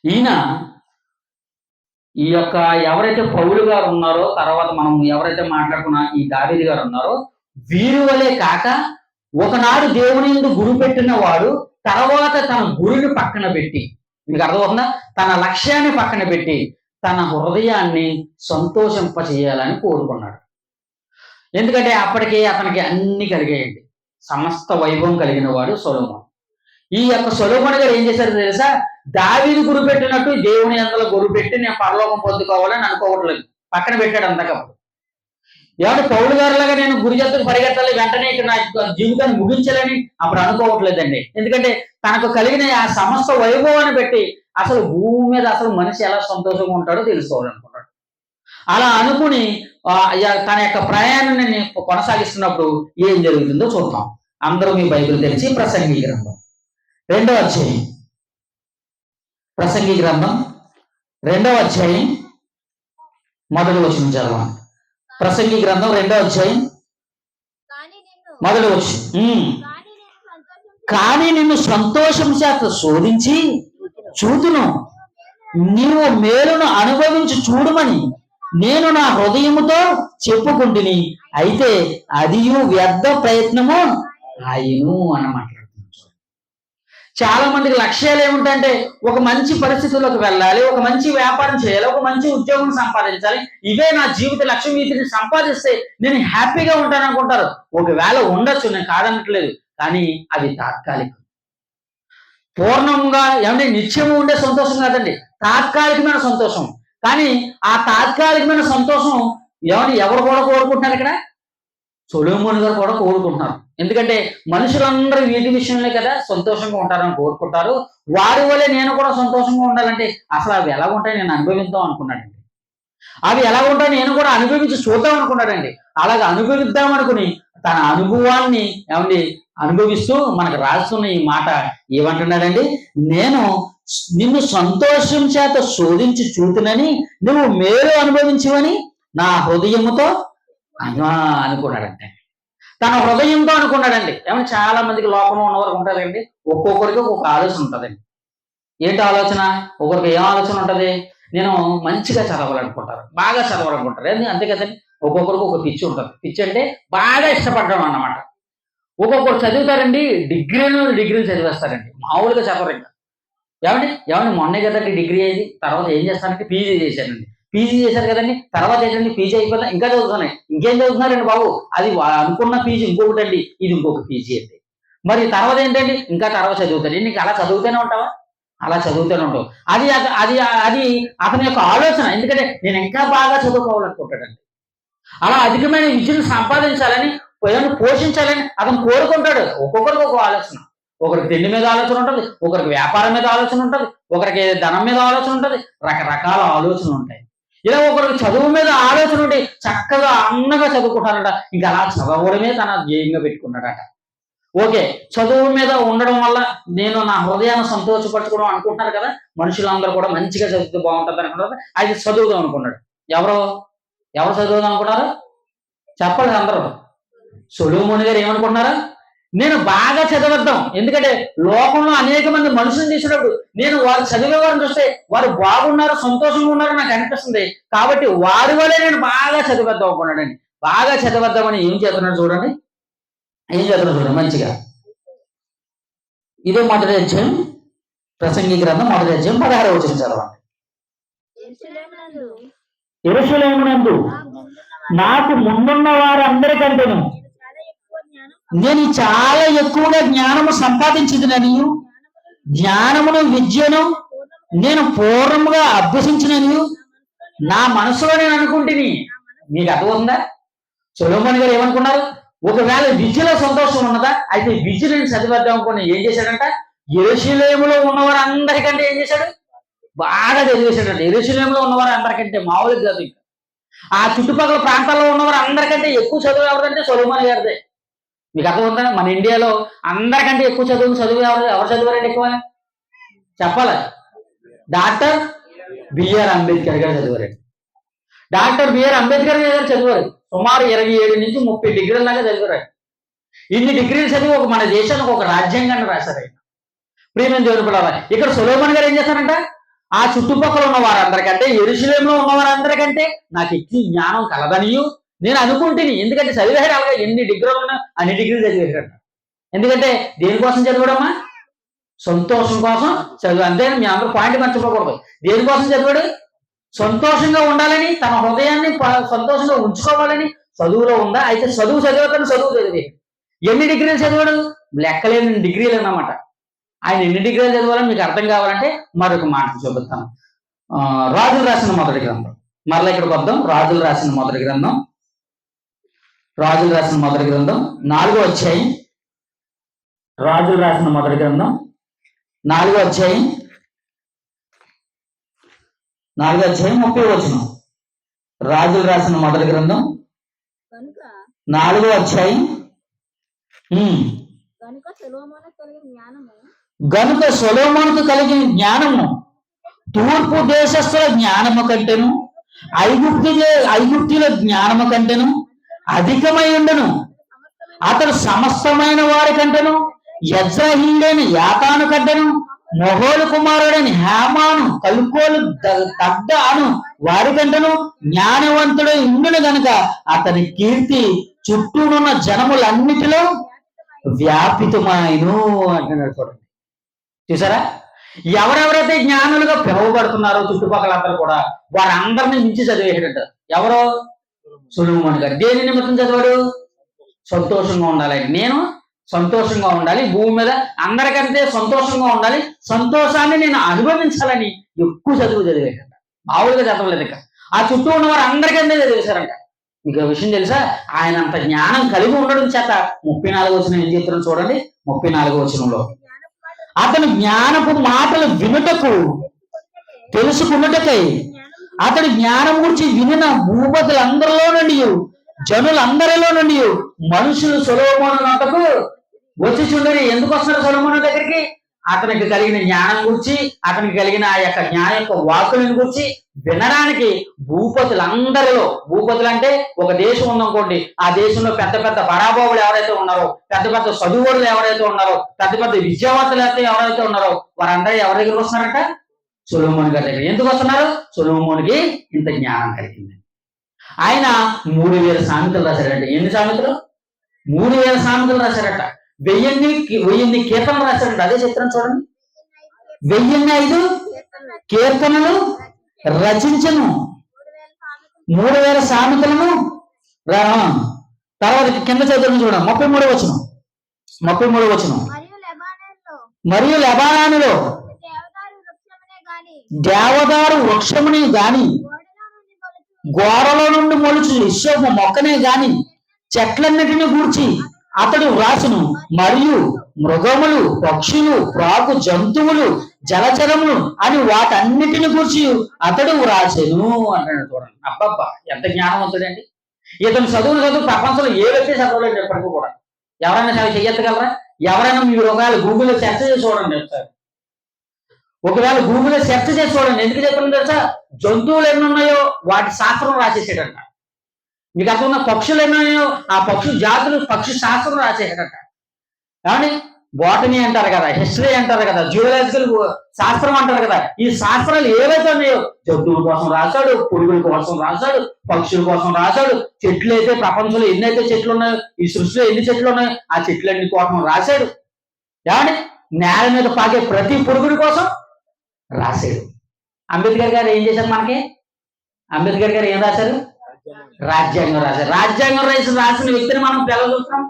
ఈయన ఈ యొక్క ఎవరైతే పౌలు గారు ఉన్నారో, తర్వాత మనం ఎవరైతే మాట్లాడుకున్నా ఈ దావీదు గారు ఉన్నారో, వీరు వలే కాక ఒకనాడు దేవుని యందు గురి పెట్టిన వాడు తర్వాత తన గురిని పక్కన పెట్టి, మీకు అర్థమవుతుందా, తన లక్ష్యాన్ని పక్కన పెట్టి తన హృదయాన్ని సంతోషింపచేయాలని కోరుకున్నాడు. ఎందుకంటే అప్పటికే అతనికి అన్ని కలిగాయండి. సమస్త వైభవం కలిగిన వాడు సొలొమోను. ఈ యొక్క సొలొమోను గారు ఏం చేశారో తెలుసా? దావీదు గురి పెట్టినట్టు దేవుని యందు గురి పెట్టి నేను పరలోకం పొందుకోవాలని అనుకోవట్లేదు, పక్కన పెట్టాడు అంతకప్పుడు. ఏమంటే పౌలు గారిలాగా నేను గురి యొద్దకు పరిగెత్తాలి, వెంటనే ఇక్కడ నా జీవితాన్ని ముగించాలని అప్పుడు అనుకోవట్లేదండి. ఎందుకంటే తనకు కలిగిన ఆ సమస్త వైభవాన్ని పెట్టి అసలు భూమి మీద అసలు మనిషి ఎలా సంతోషంగా ఉంటాడో తెలుసుకోవాలనుకున్నాడు. అలా అనుకుని తన యొక్క ప్రయాణాన్ని కొనసాగిస్తున్నప్పుడు ఏం జరుగుతుందో చూద్దాం. అందరూ మీ బైబిల్ తెరిచి ప్రసంగి గ్రంథం 2వ అధ్యాయం, ప్రసంగి గ్రంథం 2వ అధ్యాయం 1వ వచనం చదవండి. ప్రసంగి గ్రంథం 2వ అధ్యాయం 1వ వచనం. కానీ నిన్ను సంతోషం చేత శోధించి చూతును, నీవు మేలును అనుభవించి చూడమని నేను నా హృదయముతో చెప్పుకుంటుని, అయితే అది వ్యర్థ ప్రయత్నము అయ్యును అని మాట్లాడుతున్నాను. చాలా మందికి లక్ష్యాలు ఏమిటంటే ఒక మంచి పరిస్థితుల్లోకి వెళ్ళాలి, ఒక మంచి వ్యాపారం చేయాలి, ఒక మంచి ఉద్యోగం సంపాదించాలి, ఇవే నా జీవిత లక్ష్యం, వీటిని సంపాదిస్తే నేను హ్యాపీగా ఉంటాను అనుకుంటారు. ఒకవేళ ఉండొచ్చు, నేను కాదనట్లేదు, కానీ అది తాత్కాలికం. పూర్ణంగా ఏమంటే నిత్యము ఉండే సంతోషం కాదండి, తాత్కాలికమైన సంతోషం. కానీ ఆ తాత్కాలికమైన సంతోషం ఎవరు కూడా కోరుకుంటున్నారు ఇక్కడ? సొలొమోను గారు కూడా కోరుకుంటున్నారు. ఎందుకంటే మనుషులందరూ వీటి విషయంలో కదా సంతోషంగా ఉంటారని కోరుకుంటారు. వారి వల్లే నేను కూడా సంతోషంగా ఉండాలంటే అసలు అవి ఎలా ఉంటాయి నేను అనుభవిద్దాం అనుకున్నాడండి. అవి ఎలా ఉంటాయి నేను కూడా అనుభవించి చూద్దాం అనుకున్నాడండి. అలాగ అనుభవిద్దాం అనుకుని తన అనుభవాన్ని అనుభవిస్తూ మనకు రాస్తున్న ఈ మాట ఏమంటున్నాడండి? నేను నిన్ను సంతోషం చేత శోధించి చూతునని నువ్వు మేలు అనుభవించవని నా హృదయముతో అనుకున్నాడంటే. తన హృదయంతో అనుకున్నాడండి. ఏమంటే చాలా మందికి లోకంలో ఉన్నవారికి ఉంటుందండి, ఒక్కొక్కరికి ఒక్కొక్క ఆలోచన ఉంటుందండి. ఏంటి ఆలోచన? ఒకరికి ఏం ఆలోచన ఉంటుంది? నేను మంచిగా చదవాలనుకుంటారు, బాగా చదవాలనుకుంటారు, అంతే కదండి. ఒక్కొక్కరికి ఒక పిచ్చి ఉంటుంది. పిచ్చి అంటే బాగా ఇష్టపడడం అన్నమాట. ఒక్కొక్కరు చదువుతారండి, డిగ్రీలు చదివేస్తారండి, మామూలుగా చదవరు. ఇంకా ఏమండి మొన్నే కదండి డిగ్రీ అయింది, తర్వాత ఏం చేస్తానంటే పీజీ చేశానండి. పీజీ చేశారు కదండి, తర్వాత ఏంటండి పీజీ అయిపోయిందా, ఇంకా చదువుతున్నాయి, ఇంకేం చదువుతున్నారండి బాబు? అది అనుకున్న పీజీ ఇంకొకటి అండి, ఇది ఇంకొక పీజీ అండి. మరి తర్వాత ఏంటండి? ఇంకా తర్వాత చదువుతాడు. నీకు అలా చదువుతూనే ఉంటావా? అలా చదువుతూనే ఉంటావు. అది అది అది అతని యొక్క ఆలోచన. ఎందుకంటే నేను ఇంకా బాగా చదువుకోవాలనుకుంటాడండి. అలా అధికమైన విద్యను సంపాదించాలని, పోషించాలని అతను కోరుకుంటాడు. ఒక్కొక్కరికి ఒక ఆలోచన. ఒకరికి తిండి మీద ఆలోచన ఉంటుంది, ఒకరికి వ్యాపారం మీద ఆలోచన ఉంటుంది, ఒకరికి ధనం మీద ఆలోచన ఉంటుంది, రకరకాల ఆలోచనలు ఉంటాయి. ఇలా ఒకరికి చదువు మీద ఆలోచన ఉంటే చక్కగా అన్నగా చదువుకుంటారట. ఇంకా అలా చదవడమే తన ధ్యేయంగా పెట్టుకున్నాడట. ఓకే, చదువు మీద ఉండడం వల్ల నేను నా హృదయాన్ని సంతోషపరచుకోవడం అనుకుంటున్నారు కదా మనుషులందరూ కూడా, మంచిగా చదివితే బాగుంటుంది అనుకుంటారు. అయితే చదువుదాం అనుకున్నాడు. ఎవరు చదువుదాం అనుకున్నారు? చెప్పండి అందరూ. సొలొమోను గారు ఏమనుకుంటున్నారు? నేను బాగా చదవద్దాం. ఎందుకంటే లోకంలో అనేక మంది మనుషులను చూసినప్పుడు నేను వారు చదివేవారిని చూస్తే వారు బాగున్నారు, సంతోషంగా ఉన్నారు నాకు అనిపిస్తుంది. కాబట్టి వారి వల్లే నేను బాగా చదివేద్దాం అనుకున్నాడండి. బాగా చదివేద్దామని ఏం చేస్తున్నాడు చూడండి, మంచిగా. ఇదే మొదటి అధ్యాయం, ప్రసంగి గ్రంథం మొదటి అధ్యాయం 16వ వచనం చదవండి. యెరూషలేమునందు నాకు ముందున్న వారందరికంటేను నేను చాలా ఎక్కువగా జ్ఞానము సంపాదించిందని, జ్ఞానమును విద్యను నేను పూర్వముగా అభ్యసించినని నా మనసులో నేను అనుకుంటుని. మీకు అర్థమవుతుందా? సొలొమోను గారు ఏమనుకున్నారు? ఒకవేళ విద్యలో సంతోషం ఉన్నదా, అయితే విద్య నేను చదివేద్దాం అనుకుని ఏం చేశాడంట? యెరూషలేములో ఉన్నవారు అందరికంటే ఏం చేశాడు? బాగా చదివేశాడంట. యెరూషలేములో ఉన్నవారు అందరికంటే మామూలుగా చదువు. ఆ చుట్టుపక్కల ప్రాంతాల్లో ఉన్నవారు అందరికంటే ఎక్కువ చదువు ఎవరిదంటే సొలొమోను గారిదే. మీకు అర్థమవుతుందా? మన ఇండియాలో అందరికంటే ఎక్కువ చదువు ఎవరు చదివారండి? ఎక్కువ చెప్పాలి. డాక్టర్ బిఆర్ అంబేద్కర్ గారు చదివారండి. డాక్టర్ బిఆర్ అంబేద్కర్ గారు చదివారు. సుమారు 27 నుంచి 30 డిగ్రీల దాకా చదివారు. ఇన్ని డిగ్రీలు చదివి మన దేశానికి ఒక రాజ్యాంగాన్ని రాశారు ఆయన. ప్రియమైన దేవుని పిల్లలు, ఇక్కడ సొలొమోను గారు ఏం చేస్తారంట? ఆ చుట్టుపక్కల ఉన్న వారందరికంటే, యెరూషలేములో ఉన్న వారందరికంటే నాకు ఎక్కువ జ్ఞానం కలదనియు నేను అనుకుంటుని. ఎందుకంటే చదివేశాడు. అలాగే ఎన్ని డిగ్రీలు ఉన్నా అన్ని డిగ్రీలు చదివేశాడు. ఎందుకంటే దేనికోసం చదివాడమ్మా? సంతోషం కోసం చదువు. అంతే, మీ అందరూ పాయింట్ మర్చిపోకూడదు. దేనికోసం చదివాడు? సంతోషంగా ఉండాలని, తన హృదయాన్ని సంతోషంగా ఉంచుకోవాలని చదువులో ఉందా? అయితే చదువు చదివి ఎన్ని డిగ్రీలు చదివాడు? లెక్కలేని డిగ్రీలు అన్నమాట. ఆయన ఎన్ని డిగ్రీలు చదివాలని మీకు అర్థం కావాలంటే మరొక మాట చూపిస్తాను. రాజులు రాసిన మొదటి గ్రంథం, మరలా ఇక్కడికి వద్దాం. రాజులు రాసిన మొదటి గ్రంథం 4వ అధ్యాయం. రాజులు రాసిన మొదటి గ్రంథం 4వ అధ్యాయం 30వ వచనం. రాజులు రాసిన మొదటి గ్రంథం 4వ అధ్యాయం. గనుక సొలొమోనుకు కలిగిన జ్ఞానము తూర్పు దేశస్థుల జ్ఞానము కంటేను, ఐగుప్తుల జ్ఞానము కంటేను అధికమై ఉండను. అతడు సమస్తమైన వారి కంటేను, యజ్రహీయుడైన యాతాను కంటేను, మొహోలు కుమారుడైన హేమాను, కలుకోలు దగ్ధ అను వారి కంటేను జ్ఞానవంతుడు ఉండును. గనుక అతని కీర్తి చుట్టూనున్న జనములన్నిటిలో వ్యాపితమాయను అంటున్నాడు. చూడండి, చూసారా? ఎవరెవరైతే జ్ఞానులుగా పిలువబడుతున్నారో చుట్టుపక్కల అందరూ కూడా వారందరినీ మించి చదివేటట్టు ఎవరో సొలొమోను గారు. దేని నిమిత్తం చదివాడు? సంతోషంగా ఉండాలి. నేను సంతోషంగా ఉండాలి, భూమి మీద అందరికంటే సంతోషంగా ఉండాలి, సంతోషాన్ని నేను అనుభవించాలని ఎక్కువ చదివేటంట. మామూలుగా చదవలేదు. ఇక ఆ చుట్టూ ఉన్న వారు అందరికంటే చదివేశారంట. మీకు విషయం తెలుసా? ఆయన అంత జ్ఞానం కలిగి ఉండడం చేత 34వ వచనం ఏం చెప్తున్నాం చూడండి. 34వ వచనంలో అతను జ్ఞానపు మాటలు వినుటకు తెలుసుకున్నటకై అతడు జ్ఞానం గురించి వినిన భూపతులందరిలో నుండి జనులందరిలో నుండి మనుషులు సొలొమోను నొద్దకు వచ్చి చుండరి. ఎందుకు వస్తున్నారు సొలొమోను దగ్గరికి? అతనికి కలిగిన జ్ఞానం గురించి, అతనికి కలిగిన ఆ యొక్క జ్ఞాన యొక్క వాక్కులను గురించి వినడానికి భూపతులందరిలో, భూపతులు అంటే ఒక దేశం ఉందనుకోండి, ఆ దేశంలో పెద్ద పెద్ద బడాబాబులు ఎవరైతే ఉన్నారో, పెద్ద పెద్ద చదువులు ఎవరైతే ఉన్నారో, పెద్ద పెద్ద విద్యావంతులు ఎవరైతే ఉన్నారో వారందరూ ఎవరి దగ్గరికి వస్తున్నారంట? సొలొమోను గారి దగ్గర. ఎందుకు వస్తున్నారు? సొలొమోనుకి ఇంత జ్ఞానం కలిగింది. ఆయన 3000 సామెతలు రాశారట. ఎన్ని సామెతలు? 3000 సామెతలు రాశారట. 1000 కీర్తనలు రాశారంట. అదే చెప్తాను చూడండి. 1005 కీర్తనలు రచించను, 3000 సామెతలను తర్వాత కింద చదువును చూడండి. 33వ వచనం మరియు లెబానానులో దేవదారు వృక్షమునే గాని గోడలో నుండి మొలుచు ఇస్సోపు మొక్కనే గాని చెట్లన్నిటిని గూర్చి అతడు వ్రాసును, మరియు మృగములు, పక్షులు, ప్రాకు జంతువులు, జలచరములు అని వాటన్నిటిని గూర్చి అతడు వ్రాసెను అంటాడు. చూడండి, అబ్బబ్బా ఎంత జ్ఞానవంతుడండి. ఇతను చదువు ప్రపంచంలో ఏ వ్యక్తి చదవలేదు ఎప్పటికీ కూడా. ఎవరైనా చెయ్యగలరా? ఎవరైనా మీరు ఒకవేళ గూగుల్లో సెర్చ్ చేసి చూడండి ఒకసారి. ఒకవేళ గూగుల్లో సెర్చ్ చేసి చూడండి. ఎందుకు చెప్తాను తెలుసా? జంతువులు ఎన్ని ఉన్నాయో వాటి శాస్త్రం రాసేసాడంట. మీకు అర్థం ఉన్న పక్షులు ఎన్ని ఉన్నాయో ఆ పక్షు జాతులు పక్షి శాస్త్రం రాసేసాడంట. కానీ బాటనీ అంటారు కదా, హిస్టరీ అంటారు కదా, జియోలాజికల్ శాస్త్రం అంటారు కదా, ఈ శాస్త్రాలు ఏవైతే ఉన్నాయో జంతువుల కోసం రాశాడు, పురుగుల కోసం రాశాడు, పక్షుల కోసం రాశాడు. చెట్లు అయితే ప్రపంచంలో ఎన్నైతే చెట్లు ఉన్నాయో, ఈ సృష్టిలో ఎన్ని చెట్లు ఉన్నాయో ఆ చెట్లన్నీ కోసం రాశాడు. ఏమండి నేల మీద పాకే ప్రతి పురుగుల కోసం రాశాడు. అంబేద్కర్ గారు ఏం చేశారు? అంబేద్కర్ గారు ఏం రాశారు? రాజ్యాంగం రాశారు. రాజ్యాంగం రాసిన వ్యక్తిని మనం పిల్లలు చూస్తున్నాం,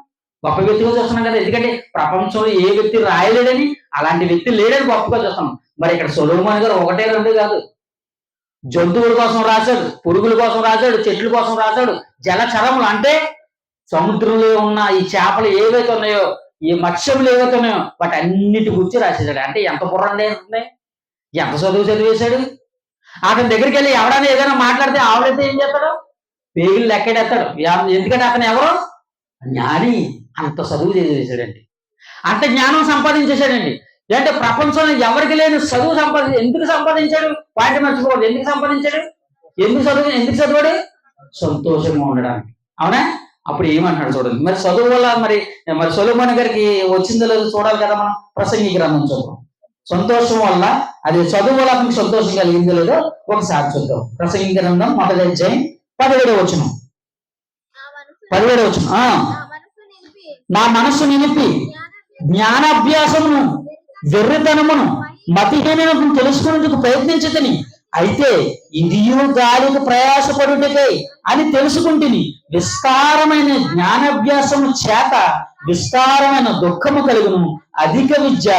గొప్ప వ్యక్తిగా చూస్తున్నాం కదా. ఎందుకంటే ప్రపంచంలో ఏ వ్యక్తి రాయలేడని, అలాంటి వ్యక్తి లేడని గొప్పగా చూస్తున్నాం. మరి ఇక్కడ సొలొమోను గారు 1, 2 కాదు, జంతువుల కోసం రాశాడు, పురుగుల కోసం రాశాడు, చెట్ల కోసం రాశాడు, జలచరములు అంటే సముద్రంలో ఉన్న ఈ చేపలు ఏవైతే ఉన్నాయో, ఈ మత్స్యములు ఏవైతే ఉన్నాయో వాటి అన్నిటి గురించి రాసేసాడు. అంటే ఎంత బుర్రండి, ఎంత చదివేశాడు. అతని దగ్గరికి వెళ్ళి ఎవరైనా ఏదైనా మాట్లాడితే ఆవిడైతే ఏం చేస్తాడు? పేగులు లెక్కడేస్తాడు. ఎందుకంటే అతను ఎవరో జ్ఞాని. అంత చదువు చేసేసాడండి, అంత జ్ఞానం సంపాదించేశాడండి. అంటే ప్రపంచంలో ఎవరికి లేని చదువు ఎందుకు సంపాదించాడు? వాటిని మర్చిపోకూడదు. ఎందుకు సంపాదించాడు? ఎందుకు చదివాడు? సంతోషంగా ఉండడానికి. అవునా? అప్పుడు ఏమంటాడు చూడండి. మరి చదువు వల్ల మరి సొలొమోను గారికి వచ్చిందో లేదో చూడాలి కదా. మనం ప్రసంగి గ్రంథం చదువు. సంతోషం వల్ల, అది చదువు వల్ల అతనికి సంతోషం కలిగిందో లేదో ఒకసారి చూద్దాం. ప్రసంగి గ్రంథం 1వ అధ్యాయం 17వ వచనం. నా మనస్సు నిలిపి జ్ఞానాభ్యాసమును వెర్రితనమును మతిహీనతను తెలుసుకునేందుకు ప్రయత్నించదని, అయితే ఇదియు గాలికి ప్రయాసపడుటకై అని తెలుసుకుంటుని, విస్తారమైన జ్ఞానాభ్యాసము చేత విస్తారమైన దుఃఖము కలుగును, అధిక విద్య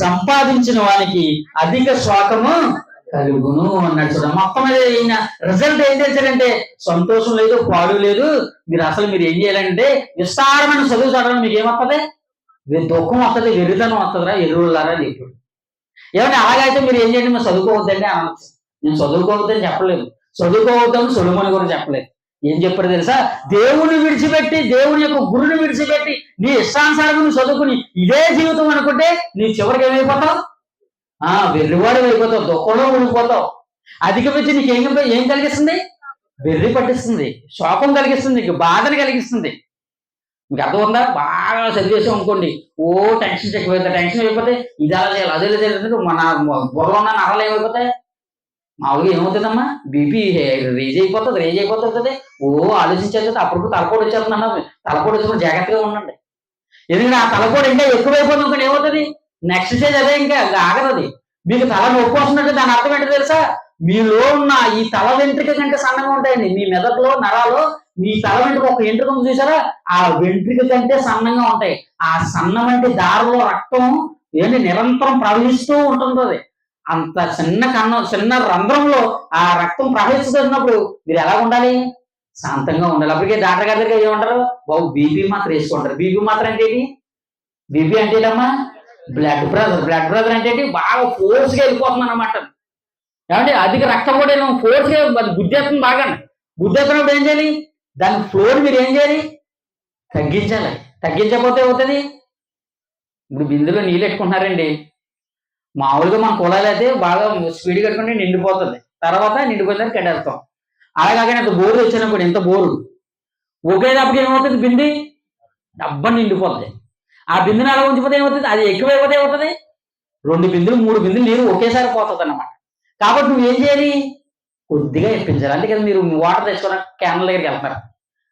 సంపాదించిన వానికి అధిక శోకము కలుగును అన్నాడు. చూడ మొత్తం మీద ఈయన రిజల్ట్ ఏం చేశాడంటే సంతోషం లేదు, పాడు లేదు. మీరు ఏం చేయాలంటే విస్తారమైన చదువు చదవడం మీకు ఏమొస్తుంది? దుఃఖం వస్తుంది, వెర్రితనం వస్తుందిరా ఎరువులారా అని చెప్పాడు. ఏమంటే అలాగైతే మీరు ఏం చేయండి? మీరు చదువుకోవద్దండి అనొచ్చు. నేను చదువుకోవద్దని చెప్పలేదు, చదువుకోవద్దని సొలొమోను కూడా చెప్పలేదు. ఏం చెప్పారు తెలుసా? దేవుని విడిచిపెట్టి, దేవుని యొక్క గురుని విడిచిపెట్టి నీ ఇష్టానుసారం చదువుకుని ఇదే జీవితం అనుకుంటే నీ చివరికి ఏమైపోతావు? వెర్రివాడు అయిపోతావు, దుఃఖంలో ఉండిపోతావు. అధిక విద్య నీకు ఏం కలిగిస్తుంది? వెర్రి పట్టిస్తుంది, శోకం కలిగిస్తుంది, నీకు బాధను కలిగిస్తుంది. మీకు అర్థం ఉందా? బాగా చదివేసాం అనుకోండి, టెన్షన్ ఎక్కువైతే, టెన్షన్ అయిపోతే ఇది అలా చేయాలి, అదే చేయాలి, మన బుర్రలో ఉన్న నరాలు ఏమైపోతాయి? మామూలుగా ఏమవుతుందమ్మా? బీపీ రేజ్ అయిపోతుంది. ఆలోచించేది అప్పటికి తలపోటు వచ్చేస్తుంది అన్నది. తలపోటు వచ్చినప్పుడు జాగ్రత్తగా ఉండండి. ఎందుకంటే ఆ తలపోటు ఇంకా ఎక్కువైపోతుంది అనుకోండి ఏమవుతుంది? నెక్స్ట్ స్టేజ్ అదే, ఇంకా ఆగదు అది. మీకు తల నొప్పి వస్తున్నట్టు దాని అర్థం ఏంటో తెలుసా? మీలో ఉన్న ఈ తల వెంట్రుక కంటే సన్నగా ఉంటాయండి మీ మెదడులో నరాలు. మీ తల వెంట్రుక ఒక వెంట్రుక చూసారా, ఆ వెంట్రుక కంటే సన్నంగా ఉంటాయి. ఆ సన్నమంటి దారిలో రక్తం ఏంటి నిరంతరం ప్రవహిస్తూ ఉంటుంది. అంత చిన్న కన్నం, చిన్న రంధ్రంలో ఆ రక్తం ప్రవహిస్తున్నప్పుడు మీరు ఎలా ఉండాలి? శాంతంగా ఉండాలి. అప్పటికే డాక్టర్ గారి దగ్గర ఏమంటారు? బాబు బీపీ మాత్రం వేసుకుంటారు. బీపీ మాత్రం అంటే ఏంటి? బీపీ అంటే ఏంటమ్మా? Blood pressure. బ్లడ్ ప్రెషర్ అంటే ఏంటి? బాగా ఫోర్స్గా వెళ్ళిపోతుంది అన్నమాట. ఏమంటే అధిక రక్తం కూడా ఫోర్స్గా గుద్దేస్తుంది బాగా. గుద్దేస్తున్నప్పుడు ఏం చేయాలి? దాని ఫ్లోర్ మీరు ఏం చేయాలి? తగ్గించాలి. తగ్గించకపోతే అవుతుంది. ఇప్పుడు బిందులో నీళ్ళు పెట్టుకుంటున్నారండి, మామూలుగా మన కుళాయిలు అయితే బాగా స్పీడ్ కట్టుకుంటే నిండిపోతుంది, తర్వాత నిండిపోయిందని కట్టేస్తాం. అలాగే అంత బోరు వచ్చినప్పుడు ఇంత బోరు ఒకేటప్పుడు ఏమవుతుంది? బింది డబ్బా నిండిపోతుంది. ఆ బిందుని అలా ఉంచిపోతే ఏమవుతుంది? అది ఎక్కువైపోతే ఏమవుతుంది? 2 బిందులు 3 బిందులు నీరు ఒకేసారి పోతుంది అన్నమాట. కాబట్టి నువ్వు ఏం చేయాలి? కొద్దిగా ఇప్పించాలి. అందుకని మీరు వాటర్ తెచ్చుకున్న క్యాన్ల దగ్గరికి వెళ్తారు,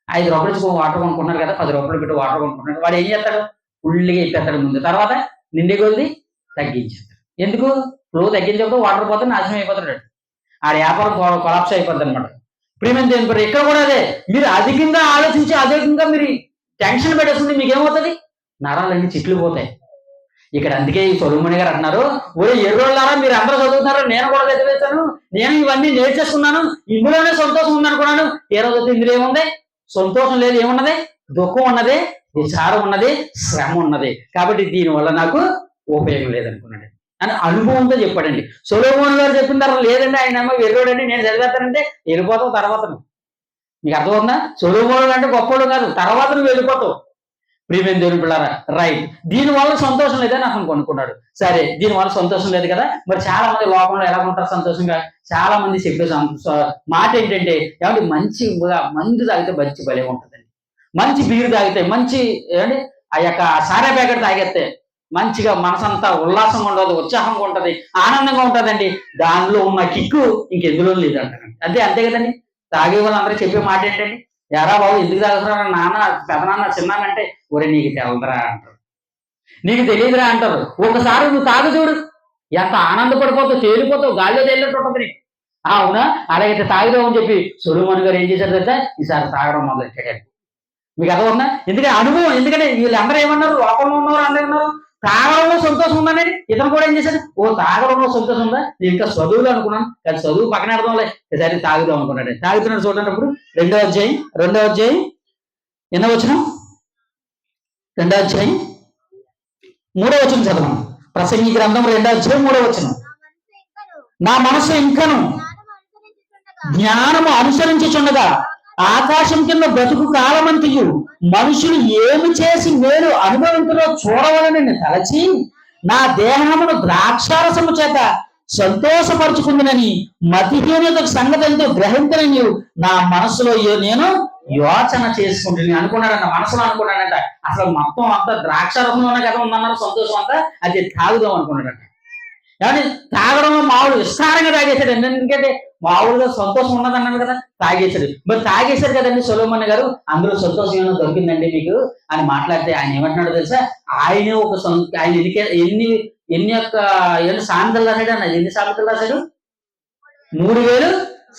5 రూపాయలు ఇచ్చి వాటర్ కొనుక్కుంటున్నారు కదా, 10 రూపాయలు పెట్టి వాటర్ కొనుక్కుంటున్నారు. వాడు ఏం చేస్తాడు? ఫుల్గా ఇప్పేస్తాడు ముందు, తర్వాత నిండి కొద్ది తగ్గించేస్తాడు. ఎందుకు? ఫ్లో తగ్గించకపోతే వాటర్ పోతే నాశనం అయిపోతాడు. ఆ వ్యాపారం కొలాప్స్ అయిపోద్ది అనమాట. ప్రీమియం దేని ఇక్కడ కూడా అదే. మీరు అధికంగా ఆలోచించి అధికంగా మీరు టెన్షన్ పెట్టేస్తుంది, మీకు ఏమవుతుంది? నరాలన్నీ చిట్లు పోతాయి ఇక్కడ. అందుకే ఈ సొలొమోను గారు అంటున్నారు, ఒరే ఎర్రోళ్ళారా మీరు అందరూ చదువుతున్నారు, నేను కూడా చదివేశాను, నేను ఇవన్నీ నేర్చేసుకున్నాను, ఇందులోనే సంతోషం ఉందనుకున్నాను. ఏ రోజు ఇందులో ఏముంది? సంతోషం లేదు. ఏమున్నది? దుఃఖం ఉన్నది, విచారం ఉన్నది, శ్రమ ఉన్నది. కాబట్టి దీనివల్ల నాకు ఉపయోగం లేదనుకున్నాడు అని అనుభవంతో చెప్పాడండి. సొలొమోను గారు చెప్పిన తర్వాత లేదండి ఆయన అమ్మ వెర్రోడండి నేను చదివేస్తానంటే వెళ్ళిపోతావు తర్వాత. మీకు అర్థమవుతుందా? సొలొమోను అంటే గొప్పవాడు కాదు, తర్వాత నువ్వు వెళ్ళిపోతావు. ప్రియమైన దేవుని పిల్లారా, రైట్. దీనివల్ల సంతోషం లేదని అతను కొనుక్కున్నాడు. సరే, దీనివల్ల సంతోషం లేదు కదా, మరి చాలా మంది లోకంలో ఎలా ఉంటారు సంతోషంగా? చాలా మంది చెప్పే మాట ఏంటంటే, ఏమంటే మంచిగా మందు తాగితే మంచి భలే ఉంటుందండి, మంచి బీరు తాగితే, మంచి ఏమంటే ఆ యొక్క సారా ప్యాకెట్ తాగేస్తే మంచిగా మనసంతా ఉల్లాసంగా ఉండదు, ఉత్సాహంగా ఉంటది, ఆనందంగా ఉంటుందండి. దానిలో ఉన్న కిక్కు ఇంకెందులో లేదంటారండి. అంతే కదండి. తాగే వాళ్ళందరూ చెప్పే మాట ఏంటండి? ఎరా బాబు ఎందుకు తాగుతున్నా నాన్న, పెదనాన్న, చిన్నానంటే ఒరే నీకు తెలదరా అంటారు, నీకు తెలియదురా అంటారు. ఒకసారి నువ్వు తాగు చూడు, ఎంత ఆనందపడిపోతావు, తేలిపోతావు, గాల్లో తేలినట్టు ఉంటుంది నీకు. అవునా? అలాగైతే తాగుదాం అని చెప్పి సొలొమోను గారు ఏం చేశారు తెలుసా? ఈసారి తాగడం మొదలెట్టాడు. మీకు అర్థమవుతుందా? ఎందుకంటే అనుభవం. ఎందుకంటే వీళ్ళందరూ ఏమన్నారు? లోకంలో ఉన్నవారు అందరూ ఉన్నారు తాగడంలో సంతోషం ఉందని. ఇతను కూడా ఏం చేశాడు? ఓ తాగడంలో సంతోషం ఉందా, నేను ఇంకా చదువులు అనుకున్నాను, కానీ చదువు పక్కన అర్థంలే, సరే తాగుదాం అనుకున్నాడు. తాగుతున్నాడు. చూడండి అప్పుడు 2వ అధ్యాయం ఎన్నో వచనం? 2వ అధ్యాయం 3వ వచనం చదవండి. ప్రసంగి గ్రంథం 2వ అధ్యాయం 3వ వచనం. నా మనసు ఇంకను జ్ఞానము అనుసరించుచుండగా ఆకాశం కింద బ్రతుకు కాలమంతయు మనుషులు ఏమి చేసి మేలు అనుభవించులో చూడవాలని తలచి నా దేహమును ద్రాక్షారసము చేత సంతోషపరుచుకుందునని మతిహీనత సంగతి ఎంతో గ్రహించని నా మనసులో నేను యోచన చేసుకుంటుంది అనుకున్నాడంట. మనసులో అనుకున్నాడంట, అసలు మొత్తం అంతా ద్రాక్షారసంలోనే కదా ఉందన్నారు సంతోషం అంతా, అది తాగుదాం అనుకున్నాడంట. ఏమంటే తాగడంలో మామూలు విస్తారంగా తాగేశాడు. ఎందుకంటే మామూలుగా సంతోషం ఉన్నదన్నాడు కదా, తాగేశాడు. మరి తాగేశారు కదండి సొలొమోను గారు, అందులో సంతోషం ఏమైనా దొరికిందండి మీకు అని మాట్లాడితే ఆయన ఏమంటున్నాడు తెలుసా? ఆయనే ఆయన ఎన్ని సామెతలు రాశాడు అన్నది. ఎన్ని సామెతలు రాశాడు? 3000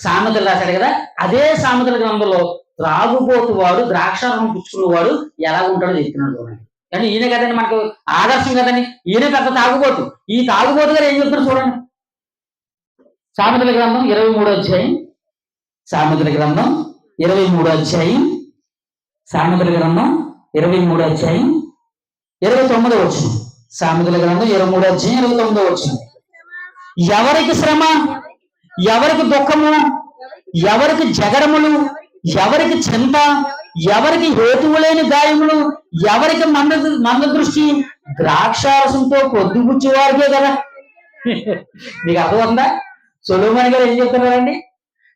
సామెతలు రాశాడు కదా. అదే సామెతల గ్రంథంలో త్రాగుబోతు వాడు, ద్రాక్షారసం పుచ్చుకున్నవాడు ఎలా ఉంటాడో చెప్తున్నాడు చూడండి. కానీ ఈయన కదండి మనకు ఆదర్శం కదండి, ఈయన పెద్ద తాగుబోతు. ఈ తాగుబోతు గారు ఏం చెప్తున్నారు చూడండి. సామెతల గ్రంథం 23వ అధ్యాయం, సామెతల గ్రంథం 23వ అధ్యాయం, సామెతల గ్రంథం 23వ అధ్యాయం 29వ వచనం. సామెతల గ్రంథం 23వ అధ్యాయం 29వ వచనం. ఎవరికి శ్రమ, ఎవరికి దుఃఖము, ఎవరికి జగడములు, ఎవరికి చింత, ఎవరికి హేతువు లేని గాయములు, ఎవరికి మంద దృష్టి, ద్రాక్షారసంతో పొద్దుపుచ్చి వారికే కదా. మీకు అర్థమవుతుందా? సొలొమోను గారు ఏం చెప్తున్నారండి?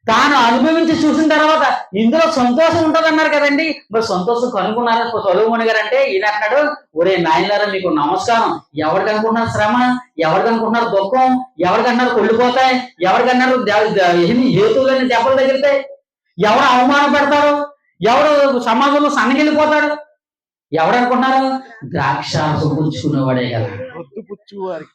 తాను అనుభవించి చూసిన తర్వాత ఇందులో సంతోషం ఉంటుంది అన్నారు కదండి. మరి సంతోషం కనుక్కున్నారు సొలొమోను గారు. అంటే ఈయన అంటున్నాడు, ఒరే నాయనలారా మీకు నమస్కారం. ఎవరికి అనుకుంటున్నారు శ్రమ, ఎవరికి అనుకుంటున్నారు దుఃఖం, ఎవరికన్నారు కొళ్ళిపోతాయి, ఎవరికన్నారు హేతువులని దెబ్బలు తగిలితాయి, ఎవరు అవమానం పెడతారు, ఎవరు సమాజంలో సన్నగిల్లిపోతాడు, ఎవరనుకుంటున్నారు? ద్రాక్షారసం పుచ్చుకునేవాడే కదా.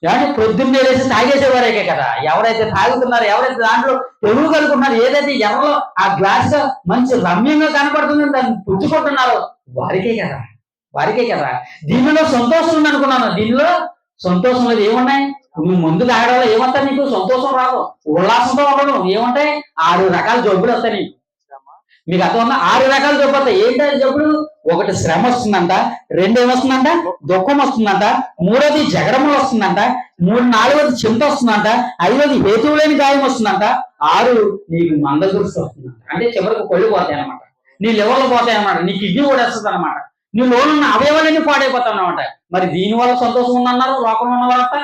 ఏమంటే పొద్దున్నే లేసి తాగేసేవారే కదా. ఎవరైతే తాగుతున్నారో, ఎవరైతే దాంట్లో తెలుగు కలుగుతున్నారో, ఏదైతే ఎవరో ఆ గ్లాస్ మంచి రమ్యంగా కనపడుతుందని దాన్ని పుచ్చుకుంటున్నారో వారికే కదా. దీనిలో సంతోషం ఉంది అనుకున్నాను. దీనిలో సంతోషం లేదు. ఏమున్నాయి? నువ్వు ముందు తాగడం వల్ల ఏమంటారు? నీకు సంతోషం రాదు, ఉల్లాసంతో ఉండదు. ఏముంటాయి? 6 రకాల జబ్బులు వస్తాయి నీకు. మీకు అర్థం ఉందా? 6 రకాల జబ్బులు వస్తాయి. ఏంటంటే జబ్బులు? ఒకటి శ్రమ వస్తుందంట, 2 ఏమొస్తుందంట? దుఃఖం వస్తుందంట, 3వది జగడములు వస్తుందంట, 4వది చింత వస్తుందంట, 5వది హేతువు లేని గాయం వస్తుందంట, 6 నీకు మందదురుసు వస్తుందంట. అంటే చివరికి కొళ్ళు పోతాయి అనమాట, నీ లెవెల్లో పోతాయి అనమాట, నీ కిడ్నీ కూడా వస్తుంది అనమాట, నీ లోనున్న అవయవాలన్నీ పాడైపోతాయి అనమాట. మరి దీనివల్ల సంతోషం ఉందన్నారు లోకంలో ఉన్న వాళ్ళంతా.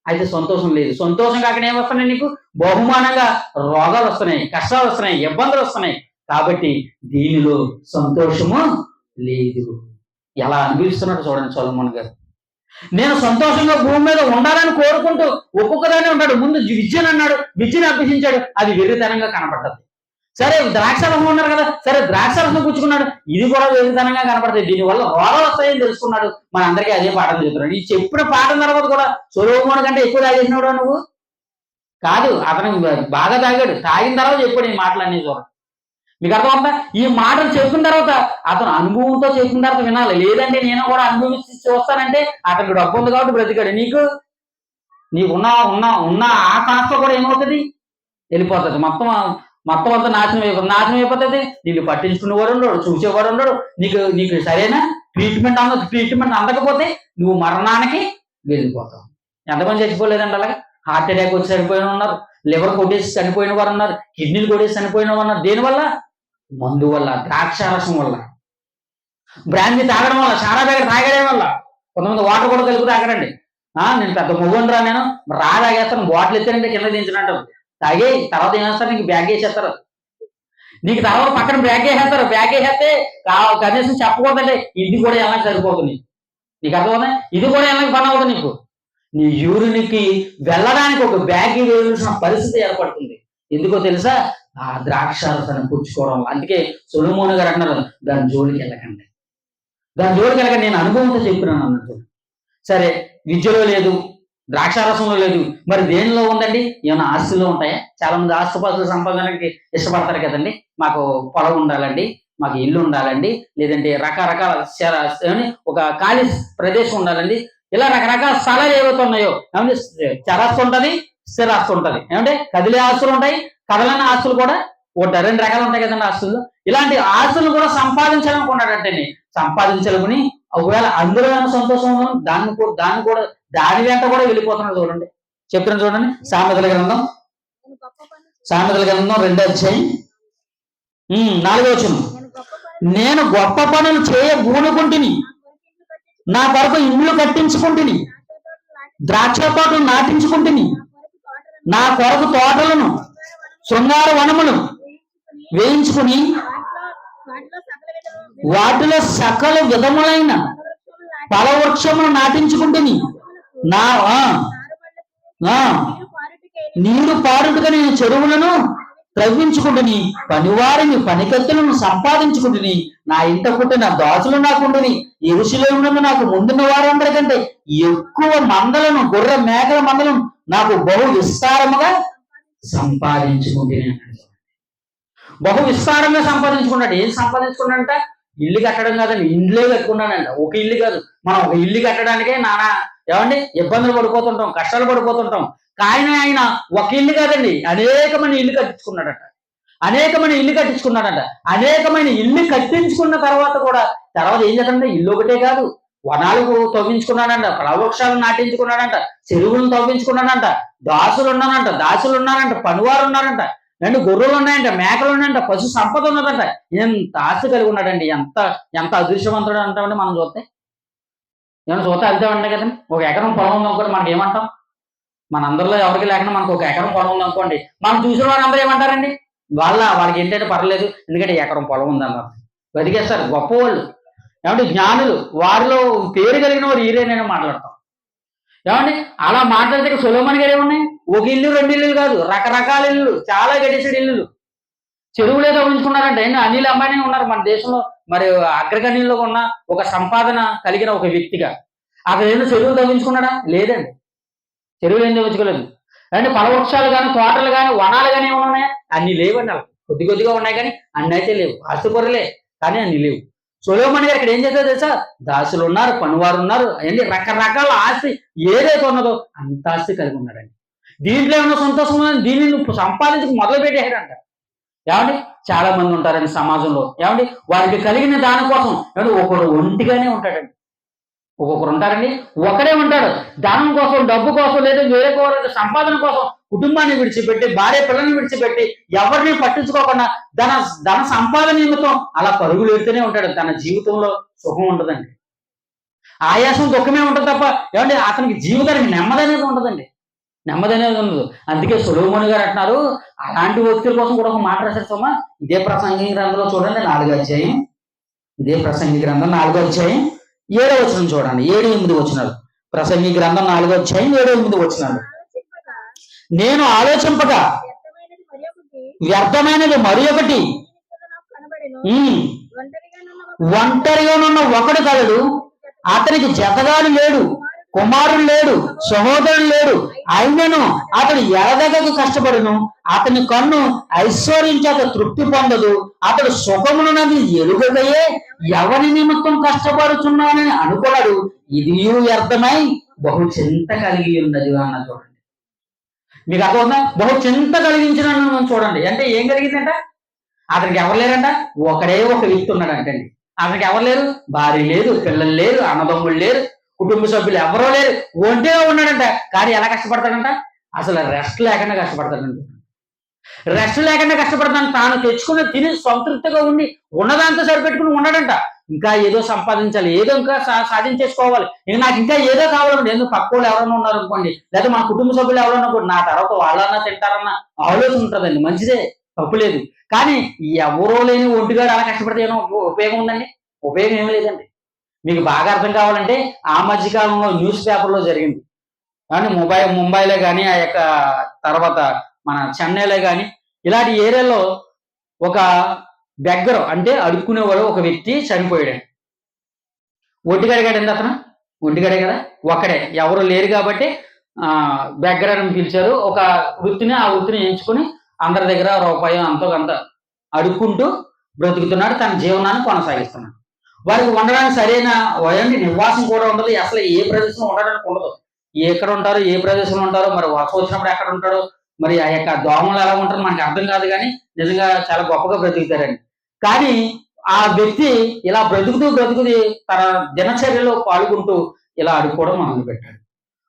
అయితే సంతోషం లేదు. సంతోషం కాకుండా ఏమొస్తున్నాయి నీకు? బహుమానంగా రోగాలు వస్తున్నాయి, కష్టాలు వస్తున్నాయి, ఇబ్బందులు వస్తున్నాయి. కాబట్టి దీనిలో సంతోషము లేదు. ఎలా అనుభవిస్తున్నాడు చూడండి సొలొమోను గారు. నేను సంతోషంగా భూమి మీద ఉండాలని కోరుకుంటూ ఒక్కొక్కదానే ఉంటాడు. ముందు విద్యను అన్నాడు, విద్యను అభ్యసించాడు, అది వెర్రితనంగా కనపడ్డది. సరే ద్రాక్షారసం ఉన్నారు కదా, సరే ద్రాక్షారసం పుచ్చుకున్నాడు, ఇది కూడా వెర్రితనంగా కనపడుతుంది. దీనివల్ల రోగాలు వస్తాయని తెలుసుకున్నాడు. మన అందరికీ అదే పాఠం చెప్తున్నాడు. ఈ చెప్పిన పాఠం తర్వాత కూడా సొలొమోను కంటే ఎక్కువ తాగేసినాడు నువ్వు కాదు. అతను బాగా తాగాడు. తాగిన తర్వాత చెప్పాడు ఈ మాటలన్నీ. చూడండి, మీకు అర్థమవుతుందా? ఈ మాటలు చెప్పిన తర్వాత అతను అనుభవంతో చెప్పిన తర్వాత వినాలి. లేదంటే నేను కూడా అనుభవించి చూస్తానంటే అతనికి డబ్బు ఉంది కాబట్టి బ్రతికాడు. నీకు ఉన్న ఆ కాస్త కూడా ఏమవుతుంది? వెళ్ళిపోతుంది. మొత్తం అంతా నాశనం అయిపోతుంది. నీకు పట్టించుకునేవాడు ఉండడు, చూసేవాడు ఉండడు. నీకు సరైన ట్రీట్మెంట్ అందకపోతే నువ్వు మరణానికి వెళ్ళిపోతావు. ఎంతమంది చచ్చిపోలేదండి అలాగే? హార్ట్ అటాక్ వచ్చి చనిపోయిన ఉన్నారు, లివర్ కొట్టేసి చనిపోయిన వారు ఉన్నారు, కిడ్నీలు కొట్టేసి చనిపోయిన వారు ఉన్నారు. దేనివల్ల? మందు వల్ల, ద్రాక్షారసం వల్ల, బ్రాండీ తాగడం వల్ల, సారా బ్యాగ్ తాగడం వల్ల. కొంతమంది వాటర్ కూడా కలిపి తాగరండి. నేను పెద్ద మొగ్గుండ్రా, నేను తాగేస్తాను, బాటిల్ ఎత్తానంటే కింద దించినట్టు తాగే తర్వాత ఏమేస్తారు? నీకు బ్యాగ్ వేసేస్తారు. నీకు తర్వాత పక్కన బ్యాగ్ వేసేస్తారు. బ్యాగ్ వేసేస్తే కనీసం చెప్పకూడదంటే ఇది కూడా ఎలా సరిపోతుంది. నీకు అర్థమవుతుంది? ఇది కూడా ఎలా పని అవుతుంది. నీకు నీ యూరిన్కి వెళ్ళడానికి ఒక బ్యాగ్ వేయాల్సిన పరిస్థితి ఏర్పడుతుంది. ఎందుకో తెలుసా? ఆ ద్రాక్షారసాన్ని పుచ్చుకోవడం. అందుకే సొలొమోను గారు అంటున్నారు, దాని జోలికి వెళ్ళకండి. నేను అనుభవంతో చెప్పినాను అన్నట్టు. సరే, విద్యలో లేదు, ద్రాక్షారసంలో లేదు, మరి దేనిలో ఉందండి? ఏమైనా ఆస్తులు ఉంటాయా? చాలా మంది ఆస్తుపాస్తులు సంపాదనకి ఇష్టపడతారు కదండి. మాకు పొలం ఉండాలండి, మాకు ఇల్లు ఉండాలండి, లేదంటే రకరకాల ఒక ఖాళీ ప్రదేశం ఉండాలండి. ఇలా రకరకాల స్థలాలు ఏవైతే ఉన్నాయో, ఏమంటే చరాస్తు ఉంటుంది, స్థిరాస్తు ఉంటుంది. ఏమంటే కదిలే ఆస్తులు ఉంటాయి, కదలని ఆస్తులు కూడా ఉంటాయి. 2 రకాలు ఉంటాయి కదండి ఆస్తులు. ఇలాంటి ఆస్తులు కూడా సంపాదించాలనుకున్నాడంటే, సంపాదించాలని ఒకవేళ అందులో సంతోషం దాని వెంట కూడా వెళ్ళిపోతున్నాడు. చూడండి, చెప్పిన చూడండి, సామెతల గ్రంథం 2వ అధ్యాయం 4వ వచనం. నేను గొప్ప పనులు చేయ పూనుకుంటుని, నా కొరకు ఇల్లు కట్టించుకుంటుని, ద్రాక్ష తోటలు నాటించుకుంటుని, నా కొరకు తోటలను శృంగార వనములు వేయించుకుని, వాటిలో సకల విధములైన ఫలవృక్షములు నాటించుకుంటుని, నీరు పారుటగా నేను చెరువులను త్రవ్వించుకుంటుని, పనివారిని పనికత్తులను సంపాదించుకుంటుని, నా ఇంట పుట్టిన దాసులు నాకుండుని, యెరూషలేమునందు నాకు ముందున్న వారందరికంటే ఎక్కువ మందలను, గొర్రె మేకల మందలను నాకు బహు విస్తారముగా సంపాదించుకుంటుని. బహు విస్తారంగా సంపాదించుకున్నాడు. ఏం సంపాదించుకున్నాడంట? ఇల్లు కట్టడం కాదండి, ఇండ్లే కట్టుకున్నాడంట. ఒక ఇల్లు కాదు. మనం ఒక ఇల్లు కట్టడానికే నానా ఇబ్బందులు పడిపోతుంటాం, కష్టాలు పడిపోతుంటాం. కానీ ఆయన ఒక ఇల్లు కాదండి, అనేకమైన ఇల్లు కట్టించుకున్నాడట. అనేకమైన ఇల్లు కట్టించుకున్న తర్వాత ఏం చేద్దంటే, ఇల్లు ఒకటే కాదు, వనాలకు తవ్వించుకున్నాడంట, ఫలవృక్షాలు నాటించుకున్నాడంట, చెరువులను తవ్వించుకున్నాడంట, దాసులు ఉన్నారంట, పనివారు ఉన్నారంట, గొర్రెలు ఉన్నాయంట, మేకలు ఉన్నాయంట, పశు సంపద ఉన్నదంట. ఎంత ఆస్తి కలిగి ఉన్నాడండి. ఎంత అదృష్టవంతుడు అంటామంటే మనం చూస్తే వెళ్తామంటే కదండి. 1 ఎకరం పొలం ఉందనుకోండి, మనకి ఏమంటాం? మనందరిలో ఎవరికి లేకుండా మనకు 1 ఎకరం పొలం ఉందనుకోండి, మనం చూసిన వారందరూ ఏమంటారండి? వాళ్ళకి ఏంటంటే పర్లేదు, ఎందుకంటే ఎకరం పొలం ఉందన్నారు, బతికేస్తారు. గొప్పవాళ్ళు, జ్ఞానులు, వారిలో పేరు కలిగిన వారు ఈరేనని మాట్లాడతాం. అలా మాట్లాడితే సొలొమోను గారు ఏమున్నాయి? 1 ఇల్లు 2 ఇల్లులు కాదు, రకరకాల ఇల్లు, చాలా గడిచిన ఇల్లులు. చెరువులే తవ్వించుకున్నారంటే అనిల్ అంబానీ ఉన్నారు మన దేశంలో, మరి అగ్రగణ్యంలో ఉన్న ఒక సంపాదన కలిగిన ఒక వ్యక్తిగా. అక్కడ ఏదో చెరువులు తవ్వించుకున్నాడా? లేదండి. చెరువులు ఏం తవ్వించుకోలేదు. అంటే ఫలవృక్షాలు కానీ, తోటలు కానీ, వనాలు కానీ ఏమైనా ఉన్నాయా? అన్ని లేవండి. అలా కొద్ది కొద్దిగా ఉన్నాయి కానీ అన్ని అయితే లేవు. ఆస్తిపరులే కానీ అన్ని లేవు. సొలొమోన్ గారు ఇక్కడ ఏం చేశారు తెలుసా? దాసులు ఉన్నారు, పనివారు ఉన్నారు, అన్ని రకరకాల ఆస్తి ఏదైతే ఉన్నదో అంత ఆస్తి కలిగి ఉన్నాడండి. దీంట్లో ఏమన్నా సంతోషం ఉందని దీన్ని నువ్వు సంపాదించి మొదలు పెట్టేశాడంట. ఏమండి? చాలా మంది ఉంటారండి సమాజంలో. ఏమండి? వారికి కలిగిన దానికోసం ఏమంటే ఒకడు ఒంటిగానే ఉంటాడండి. ఒక్కొక్కరు ఉంటారండి, ఒకడే ఉంటాడు. ధనం కోసం, డబ్బు కోసం, లేదా వేరే సంపాదన కోసం కుటుంబాన్ని విడిచిపెట్టి, భార్య పిల్లల్ని విడిచిపెట్టి, ఎవరిని పట్టించుకోకుండా ధన ధన సంపాదన నిమిత్తం అలా పరుగులు వెళ్తూనే ఉంటాడు. తన జీవితంలో సుఖం ఉండదండి. ఆయాసం, దుఃఖమే ఉంటుంది తప్ప ఏమంటే అతనికి జీవితానికి నెమ్మది అనేది ఉండదండి. నెమ్మది అనేది ఉండదు. అందుకే సొలొమోన్ గారు అంటున్నారు, అలాంటి వ్యక్తుల కోసం కూడా ఒక మాట రాశారు సోమా. ఇదే ప్రసంగి గ్రంథంలో చూడండి 4వ అధ్యాయం. ఇదే ప్రసంగి గ్రంథం 4వ అధ్యాయం 7వ వచనం చూడండి. 7, 8 వచనాలు. ప్రసంగి గ్రంథం 4వ అధ్యాయం 7, 8 వచనాలు. నేను ఆలోచింపగా వ్యర్థమైనది మరి ఒకటి ఒంటరిగానున్న ఒకడు కలడు, అతనికి జతగాడు లేడు, కుమారుడు లేడు, సహోదరుడు లేడు. అయినను అతడు ఎడదగకు కష్టపడును. అతని కన్ను ఐశ్వర్యం చేత తృప్తి పొందదు. అతడు సుఖమునది ఎరుగగయే ఎవరి నిమిత్తం కష్టపడుతున్నానని అనుకోడు. ఇది వ్యర్థమై బహు చింత కలిగి ఉన్నది అన్న చూడండి. మీకు అర్థమవుతుందా? బహు చింత కలిగించిన చూడండి. అంటే ఏం కలిగిందంట? అతనికి ఎవరు లేరంట? ఒకడే ఒక వ్యక్తి ఉన్నాడంటండి. అతనికి ఎవరు లేరు? భార్య లేదు, పిల్లలు లేరు, అన్నదమ్ముళ్ళు లేరు, కుటుంబ సభ్యులు ఎవరో లేరు. ఒంటిగా ఉన్నాడంట. కానీ ఎలా కష్టపడతాడంట? అసలు రెస్ట్ లేకుండా కష్టపడతాడంట. రెస్ట్ లేకుండా కష్టపడతాను. తాను తెచ్చుకుని తిని సంతృప్తిగా ఉండి ఉన్నదాంతో సరిపెట్టుకుని ఉన్నాడంట. ఇంకా ఏదో సంపాదించాలి, ఏదో ఇంకా సాధించేసుకోవాలి, నాకు ఇంకా ఏదో కావాలండి. ఎందుకు పక్క వాళ్ళు ఎవరైనా ఉన్నారు అనుకోండి, లేదా మన కుటుంబ సభ్యులు ఎవరైనా అనుకోండి, నా తర్వాత వాళ్ళన్నా తింటారన్న ఆలోచన ఉంటుందండి. మంచిదే, తప్పులేదు. కానీ ఎవరో లేని ఒంటిగాడు అలా కష్టపడితే ఏమో ఉపయోగం ఉందండి? ఉపయోగం ఏమీ లేదండి. మీకు బాగా అర్థం కావాలంటే ఆ మధ్యకాలంలో న్యూస్ పేపర్లో జరిగింది. కానీ ముంబైలో కానీ, ఆ యొక్క తర్వాత మన చెన్నైలో కానీ, ఇలాంటి ఏరియాలో ఒక బెగ్గరు అంటే అడుక్కునేవాడు ఒక వ్యక్తి చనిపోయాడు. ఒంటిగడిగాడు అతను, ఒంటిగడే కదా, ఒక్కడే, ఎవరు లేరు కాబట్టి బెగ్గర్ అని పిలిచారు. ఒక వృత్తిని, ఆ వృత్తిని ఎంచుకుని అందరి దగ్గర రూపాయి అంతో కొంత అడుక్కుంటూ బ్రతుకుతున్నాడు. తన జీవనాన్ని కొనసాగిస్తున్నాడు. వారికి ఉండడానికి సరైన నివాసం కూడా ఉండదు. అసలు ఏ ప్రదేశంలో ఉండడానికి ఉండదు. ఎక్కడ ఉంటారు, ఏ ప్రదేశంలో ఉంటారో, మరి వర్షం వచ్చినప్పుడు ఎక్కడ ఉంటాడో, మరి ఆ యొక్క దోమలు ఎలా ఉంటారో మనకి అర్థం కాదు. కానీ నిజంగా చాలా గొప్పగా బ్రతుకుతారండి. కానీ ఆ వ్యక్తి ఇలా బ్రతుకుతూ తన దినచర్యలో పాల్గొంటూ ఇలా అడుక్కోవడం మొదలు పెట్టాడు.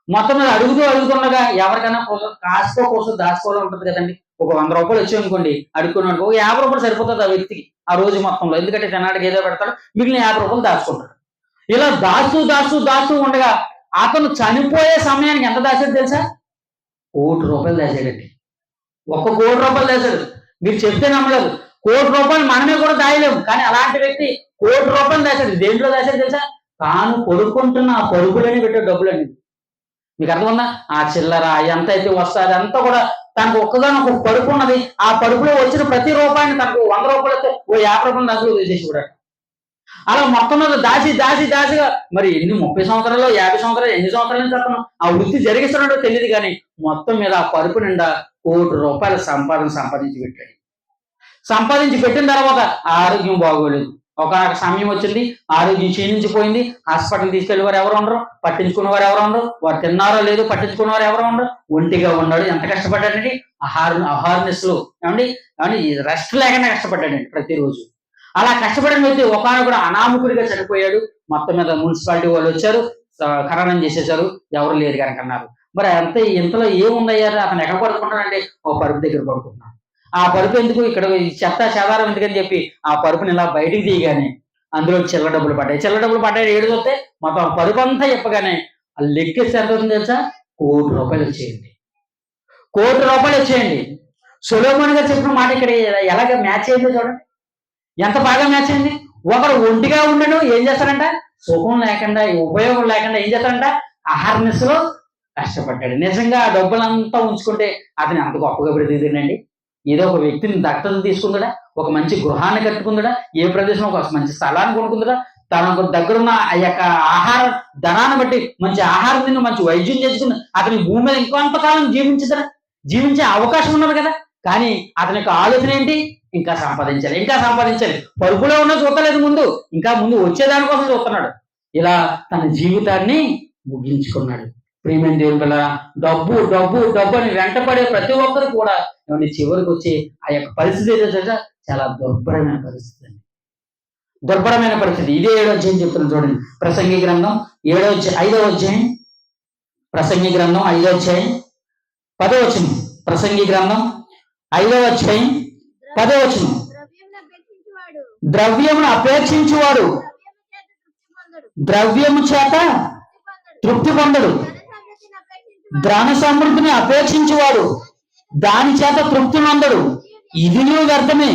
మొత్తం మీద అడుగుతుండగా ఎవరికైనా కాసుకో కోసం దాచుకోవడం ఉంటుంది కదండి. ఒక 100 రూపాయలు వచ్చి అనుకోండి, అడుక్కున్నాడు, ఒక 50 రూపాయలు సరిపోతుంది ఆ వ్యక్తికి ఆ రోజు మొత్తంలో. ఎందుకంటే తినాడికి ఏదో పెడతాడు, మిగిలిన 50 రూపాయలు దాచుకుంటాడు. ఇలా దాస్తూ ఉండగా అతను చనిపోయే సమయానికి ఎంత దాచాడు తెలుసా? 1 కోటి రూపాయలు దాచాడండి. 1 కోటి రూపాయలు దాచాడు. మీరు చెప్తే నమ్మలేదు. 1 కోటి రూపాయలు మనమే కూడా దాయలేము. కానీ అలాంటి వ్యక్తి 1 కోటి రూపాయలు దాచాడు. దేంట్లో దాచాడు తెలుసా? తాను కొడుకుంటున్న ఆ పరుగులని పెట్టే డబ్బులండి. మీకు అర్థమన్నా? ఆ చిల్లర ఎంత అయితే వస్తుంది అంతా కూడా తనకు ఒక్కగానొక పరుపు ఉన్నది. ఆ పరుపులో వచ్చిన ప్రతి రూపాయిని తనకు 100 రూపాయలు అయితే 50 రూపాయలు దాచులో వేసేసి కూడా అలా మొత్తం మీద దాచిగా మరి ఎన్ని 30 సంవత్సరాలు, 50 సంవత్సరాలు, ఎన్ని సంవత్సరాల నుంచి అతను ఆ వృత్తి జరిగిస్తున్నాడో తెలియదు. కానీ మొత్తం మీద ఆ పరుపు నిండా 1 కోటి రూపాయల సంపాదించి పెట్టిన తర్వాత ఆరోగ్యం బాగోలేదు. ఒక సమయం వచ్చింది, ఆరోగ్యం క్షీణించిపోయింది. హాస్పిటల్ తీసుకెళ్ళేవారు ఎవరు ఉండరు, పట్టించుకునేవారు ఎవరు ఉండరు, వారు తిన్నారో లేదో పట్టించుకునేవారు ఎవరు ఉండరు. ఒంటిగా ఉన్నాడు. ఎంత కష్టపడ్డాడండి? అహార్నెస్ లో ఏమండి రెస్ట్ లేకుండా కష్టపడ్డాడండి ప్రతిరోజు. అలా కష్టపడిన వ్యక్తి ఒకనొకడు అనామకుడిగా చనిపోయాడు. మొత్తం మీద మున్సిపాలిటీ వాళ్ళు వచ్చారు, ఖననం చేసేసారు, ఎవరు లేరు కనుక అన్నారు. మరి అంతే, ఇంతలో ఏముందయ్యారు? అతను ఎక్కడ పడుకుంటాడంటే ఒక పరుపు దగ్గర పడుకుంటున్నాడు. ఆ పరుపు ఎందుకు, ఇక్కడ చెత్త చెదారం ఎందుకని చెప్పి ఆ పరుపుని ఇలా బయటికి తీయగానే అందులో చిల్లర డబ్బులు పడ్డాయి. 7 చూస్తే మొత్తం పరుపు అంతా చెప్పగానే లెక్కేస్తే ఎంత అవుతుంది తెలుసా? 1 కోటి రూపాయలు వచ్చేయండి. 1 కోటి రూపాయలు వచ్చేయండి. సొలొమోన్ గారు చెప్పిన మాట ఇక్కడ ఎలాగ మ్యాచ్ అయిందో చూడండి. ఎంత బాగా మ్యాచ్ అయింది. ఒకరు ఒంటిగా ఉండను ఏం చేస్తారంట? సుఖం లేకుండా, ఉపయోగం లేకుండా ఏం చేస్తారంట? అహార్నెస్ లో కష్టపడ్డాడు. నిజంగా ఆ డబ్బులంతా ఉంచుకుంటే అతను అంత గొప్పగా బ్రతికిందండి. ఏదో ఒక వ్యక్తిని దత్తత తీసుకుందడా, ఒక మంచి గృహాన్ని కట్టుకుందడా, ఏ ప్రదేశంలో ఒక మంచి స్థలాన్ని కొనుక్కుందడా, తనకు దగ్గరున్న ఆ యొక్క ఆహార ధనాన్ని బట్టి మంచి ఆహారం తిని మంచి వైద్యం చేసుకుని అతని భూమి మీద ఇంకొంతకాలం జీవించదరా, జీవించే అవకాశం ఉన్నది కదా. కానీ అతని యొక్క ఆలోచన ఏంటి? ఇంకా సంపాదించాలి, ఇంకా సంపాదించాలి. పరుపులో ఉన్న చూడలేదు, ముందు ఇంకా ముందు వచ్చేదానికోసం చూస్తున్నాడు. ఇలా తన జీవితాన్ని ముగించుకున్నాడు. ప్రియమైన దేవుని పిల్ల, డబ్బు డబ్బు డబ్బు అని వెంటపడే ప్రతి ఒక్కరు కూడా చివరికి వచ్చి ఆ యొక్క పరిస్థితి ఏదో చాలా దుర్భరమైన పరిస్థితి అండి, దుర్భరమైన పరిస్థితి. ఇదే 7వ అధ్యాయం చెప్తున్నాను చూడండి. ప్రసంగి గ్రంథం 5వ అధ్యాయం, ప్రసంగి గ్రంథం 5వ అధ్యాయం 10వ వచనం. ప్రసంగి గ్రంథం 5వ అధ్యాయం 10వ వచనం. ద్రవ్యమును అపేక్షించువాడు ద్రవ్యము చేత తృప్తి పొందడు, ధన సమృద్ధిని అపేక్షించువాడు దాని చేత తృప్తి పొందడు. ఇది వ్యర్థమే.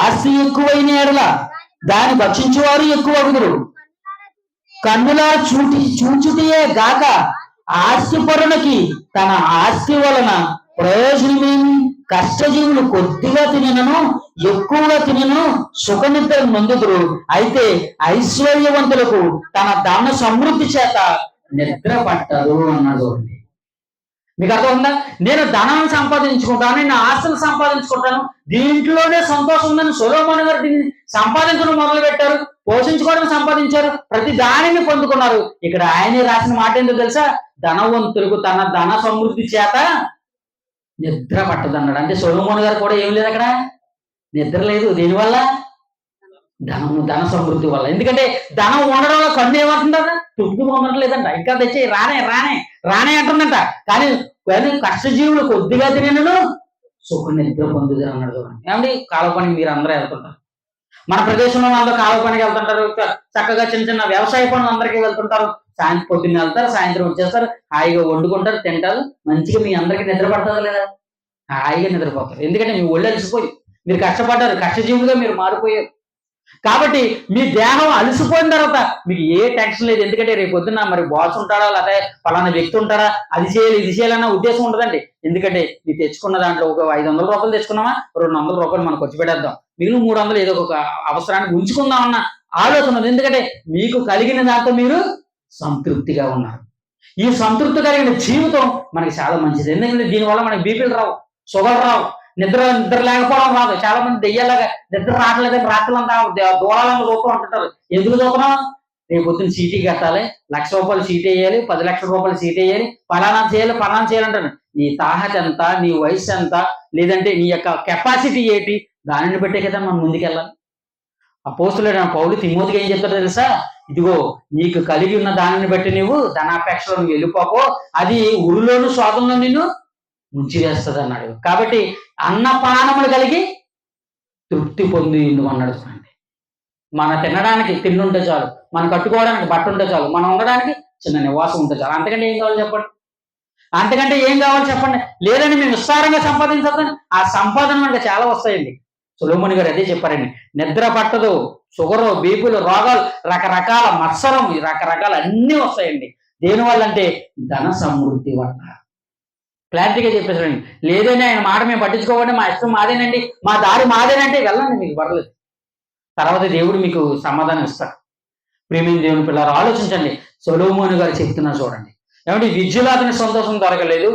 ఆస్తి ఎక్కువైన ఎడల దాన్ని భక్షించువారు ఎక్కువ అగుదురు. కన్నులా చూచుటియే గాక ఆస్తి పరునికి తన ఆస్తి వలన ప్రయోజనమేమి? కష్టజీవులు కొద్దిగా తినను ఎక్కువగా తినను సుఖ నిద్ర నొందుదురు. అయితే ఐశ్వర్యవంతులకు తన ధన సమృద్ధి చేత నిద్ర పట్టదు అన్నాడు. మీకు అర్థం ఉందా? నేను ధనాన్ని సంపాదించుకుంటాను, నేను ఆస్తులు సంపాదించుకుంటాను, దీంట్లోనే సంతోషం ఉందని సొలొమోను గారు దీన్ని సంపాదించడం మొదలు పెట్టారు, పోషించుకోవడం సంపాదించారు, ప్రతి దానిని పొందుకున్నారు. ఇక్కడ ఆయనే రాసిన మాట ఏంటో తెలుసా? ధనవంతులకు తన ధన సమృద్ధి చేత నిద్ర పట్టదు అన్నాడు. అంటే సొలొమోను గారు కూడా ఏం లేదు అక్కడ, నిద్ర లేదు. దీనివల్ల ధన సమృద్ధి వల్ల. ఎందుకంటే ధనం ఉండడం వల్ల కన్ను ఏమంటుందా? తృప్తి పొందట్లేదంట. ఇంకా తెచ్చి రానే రానే రానే అంటుందంట. కానీ కష్టజీవులు కొద్దిగా తినను సుఖ నిద్ర పొందుదు అన్నాడు. ఏమండి, కాలువ పనికి మీరు అందరూ వెళ్తుంటారు, మన ప్రదేశంలో అందరూ కాలువ పనికి వెళ్తుంటారు, చక్కగా చిన్న చిన్న వ్యవసాయ పనులు అందరికీ వెళ్తుంటారు. పొద్దున్న వెళ్తారు, సాయంత్రం వచ్చేస్తారు, హాయిగా వండుకుంటారు, తింటారు, మంచిగా మీ అందరికీ నిద్ర పడుతుందా లేదా? హాయిగా నిద్రపోతారు. ఎందుకంటే మీ ఒళ్ళు అలసిపోయి మీరు కష్టపడ్డారు, కష్టజీవులుగా మీరు మారిపోయారు. కాబట్టి మీ దేహం అలసిపోయిన తర్వాత మీకు ఏ టెన్షన్ లేదు. ఎందుకంటే రేపు పొద్దున్న మరి బాస్ ఉంటాడా, లేకపోతే పలానా వ్యక్తి ఉంటాడా, అది చేయాలి ఇది చేయాలన్న ఉద్దేశం ఉండదండి. ఎందుకంటే మీరు తెచ్చుకున్న దాంట్లో ఒక 500 రూపాయలు తెచ్చుకున్నామా, 200 రూపాయలు మనం ఖర్చు పెట్టేద్దాం, మిగిలిన 300 ఏదో ఒక అవసరానికి ఉంచుకుందాం అన్న ఆలోచన ఉంది. ఎందుకంటే మీకు కలిగిన దాంతో మీరు సంతృప్తిగా ఉన్నారు. ఈ సంతృప్తి కలిగిన జీవితం మనకి చాలా మంచిది. ఎందుకంటే దీనివల్ల మనకి బీపీలు రావు, షుగర్ రావు, నిద్ర లేకపోవడం రాదు. చాలా మంది దెయ్యాలాగా నిద్ర రావట్లేదని రాత్రులంతా దూరాలను చూస్తూ ఉంటుంటారు. ఎందుకు చూస్తున్నాం? రేపు పొద్దున్న సీటీ కట్టాలి, 1,00,000 రూపాయలు సీట్ వేయాలి, 10 లక్షల రూపాయలు సీట్ వేయాలి, పలానా చేయాలంటాను. నీ తాహత ఎంత, నీ వయసు ఎంత, లేదంటే నీ యొక్క కెపాసిటీ ఏంటి, దానిని బట్టే కదా మనం ముందుకెళ్ళాలి. అపోస్తలుడైన పౌలు తిమోతికి ఏం చెప్తారో తెలుసా? ఇదిగో నీకు కలిగి ఉన్న దానిని బట్టి నువ్వు ధనాపేక్షలో నువ్వు వెళ్ళిపోకో, అది ఉరిలోను శోధంలో నిన్ను ముంచివేస్తుంది అన్నాడు. కాబట్టి అన్నపానములు కలిగి తృప్తి పొంది అన్నాడు. మన తినడానికి తిండి ఉంటే చాలు, మనం కట్టుకోవడానికి బట్ట ఉంటే చాలు, మనం ఉండడానికి చిన్న నివాసం ఉంటే చాలు. అంతకంటే ఏం కావాలి చెప్పండి? అంతకంటే ఏం కావాలి చెప్పండి? లేదని మేము విస్తారంగా సంపాదించాలని ఆ సంపాదన మనకి చాలా వస్తాయండి. సొలొమోను గారు అదే చెప్పారండి. నిద్ర పట్టదు, షుగరు, బీపీలు, రోగాలు, రకరకాల మత్సరం, రకరకాల అన్నీ వస్తాయండి. దేనివల్ల అంటే ధన సమృద్ధి వల్ల. క్లారిటీగా చెప్పేసాడండి. లేదని ఆయన మాట మేము పట్టించుకోవాలి, మా ఇష్టం మాదేనండి, మా దారి మాదేనంటే వెళ్ళండి, మీకు పర్లేదు, తర్వాత దేవుడు మీకు సమాధానం ఇస్తాడు. ప్రియమైన దేవుని పిల్లలు ఆలోచించండి. సొలొమోను గారు చెప్తున్నా చూడండి. ఏమంటే విద్యలో అతనికి సంతోషం దొరకలేదు,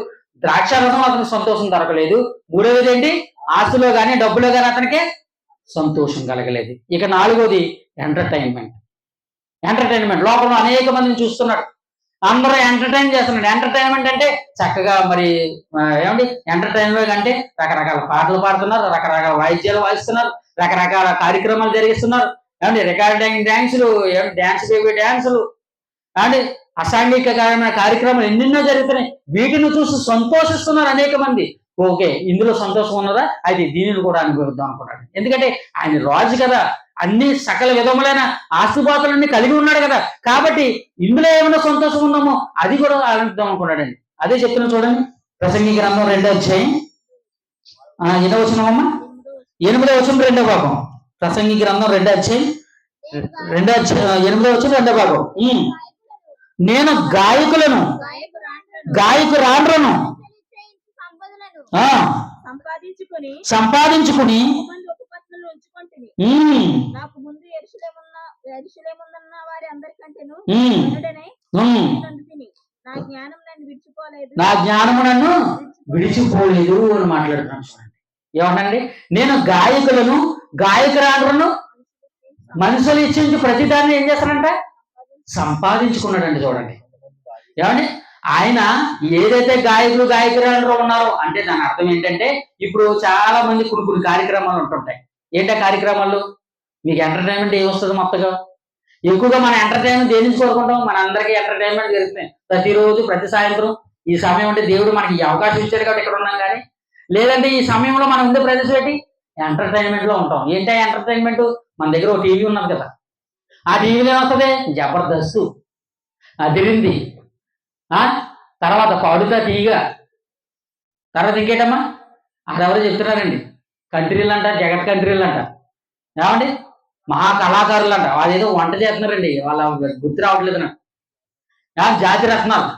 ద్రాక్షారసం అతనికి సంతోషం దొరకలేదు, మూడవది ఏంటి, ఆస్తిలో కానీ డబ్బులో కానీ అతనికి సంతోషం కలగలేదు. ఇక 4వది ఎంటర్టైన్మెంట్. లోపల అనేక మందిని చూస్తున్నాడు, అందరూ ఎంటర్టైన్ చేస్తున్నాడు. ఎంటర్టైన్మెంట్ అంటే చక్కగా మరి ఏమండి, ఎంటర్టైన్మెంట్ అంటే రకరకాల పాటలు పాడుతున్నారు, రకరకాల వాయిద్యాలు వాయిస్తున్నారు, రకరకాల కార్యక్రమాలు జరిగిస్తున్నారు. ఏమండి, రికార్డింగ్ డ్యాన్సులు, డ్యాన్స్ బేబీ డ్యాన్సులు, అంటే అసాంఘికమైన కార్యక్రమాలు ఎన్నెన్నో జరుగుతున్నాయి. వీటిని చూసి సంతోషిస్తున్నారు అనేక మంది. ఓకే, ఇందులో సంతోషం ఉన్నదా, అయితే దీనిని కూడా అనుభవిద్దాం అనుకున్నాడు. ఎందుకంటే ఆయన రాజు కదా, అన్ని సకల విధములైన ఆస్తిపాతులన్నీ కలిగి ఉన్నాడు కదా. కాబట్టి ఇందులో ఏమైనా సంతోషం ఉన్నామో అది కూడా ఆనందిద్దాం అనుకున్నాడండి. అదే చెప్తున్నా చూడండి. ప్రసంగి గ్రంథం 2వ అధ్యాయం 8వ వచనమమ్మా, 8వ వచనం 2వ భాగం. ప్రసంగి గ్రంథం 2వ అధ్యాయం 8వ వచనం 2వ భాగం. నేను గాయకురాండ్రను సంపాదించుకుని నాకు ముందు యెరూషలేమున్న వారి అందరికంటేను నా జ్ఞానము నన్ను విడిచిపోలేదు అని మాట్లాడుతున్నాను. చూడండి ఏమనండి, నేను గాయకురాలను మనుషులు ఇచ్చించి ప్రతిదాన్ని ఏం చేస్తానంట సంపాదించుకున్నాడండి. చూడండి ఏమండి, ఆయన ఏదైతే గాయకురాలు ఉన్నారో అంటే దాని అర్థం ఏంటంటే, ఇప్పుడు చాలా మంది కొన్ని కార్యక్రమాలు ఉంటుంటాయి. ఏంటో కార్యక్రమాలు మీకు ఎంటర్టైన్మెంట్ ఏమొస్తుంది మొత్తగా ఎక్కువగా మన ఎంటర్టైన్మెంట్ దేని నుంచి కోరుకుంటాం? మన అందరికీ ఎంటర్టైన్మెంట్ జరుగుతుంది ప్రతిరోజు ప్రతి సాయంత్రం. ఈ సమయం అంటే దేవుడు మనకి ఈ అవకాశం ఇచ్చాడు కాబట్టి ఇక్కడ ఉన్నాం. కానీ లేదంటే ఈ సమయంలో మనం ఉండే ప్రదేశం ఏంటి? ఎంటర్టైన్మెంట్ లో ఉంటాం. ఏంటో ఎంటర్టైన్మెంట్, మన దగ్గర ఒక టీవీ ఉన్నది కదా, ఆ టీవీలో ఏమొస్తుంది? జబర్దస్త్, అదిరింది, తర్వాత పాడుతా తీగ, తర్వాత ఇంకేటమ్మా అదెవరో చెప్తున్నారండి, కంట్రీలు అంట, జగత్ కంట్రీలు అంట, ఏమండి మహా కళాకారులు అంట. అదేదో వంట చేస్తున్నారండి, వాళ్ళ గుర్తు రావట్లేదు నాకు. జాతి రత్నాలు,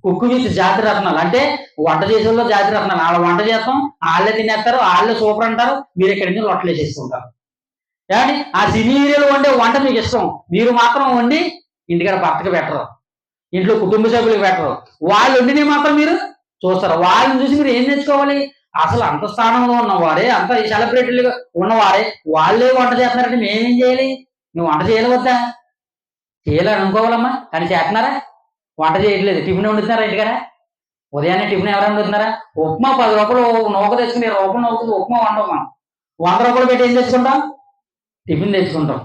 కుక్కు విత్ జాతి రత్నాలు అంటే వంట చేసేలో జాతి రత్నాలు. వాళ్ళ వంట చేస్తాం, వాళ్ళే తినేస్తారు, వాళ్ళే సూపర్ అంటారు, మీరు ఇక్కడి నుంచి లొట్టలు వేసేసుకుంటారు. ఏమండి ఆ సినీ హీరోలు వండే వంట మీకు ఇష్టం, మీరు మాత్రం వండి ఇంటికాడ భర్తకు పెట్టరు, ఇంట్లో కుటుంబ సభ్యులకు పెట్టరు. వాళ్ళు వండిని మాత్రం మీరు చూస్తారు. వాళ్ళని చూసి మీరు ఏం నేర్చుకోవాలి? అసలు అంత స్థానంలో ఉన్నవారే, అంత సెలబ్రిటీలుగా ఉన్నవారే వాళ్ళే వంట చేస్తున్నారంటే మేమేం చేయాలి? నువ్వు వంట చేయలేవద్దా? చేయాలని అనుకోవాలమ్మా, కానీ చేస్తున్నారా? వంట చేయట్లేదు, టిఫిన్ వండుతున్నారా ఇంటికాడ? ఉదయాన్నే టిఫిన్ ఎవరైనా వండుతున్నారా? ఉప్మా 10 రూపాయలు నౌక తెచ్చుకుని 20 రూపాయలు నౌకుతుంది ఉప్మా వంటాం. మనం 100 రూపాయలు పెట్టి ఏం తెచ్చుకుంటాం? టిఫిన్ తెచ్చుకుంటాం.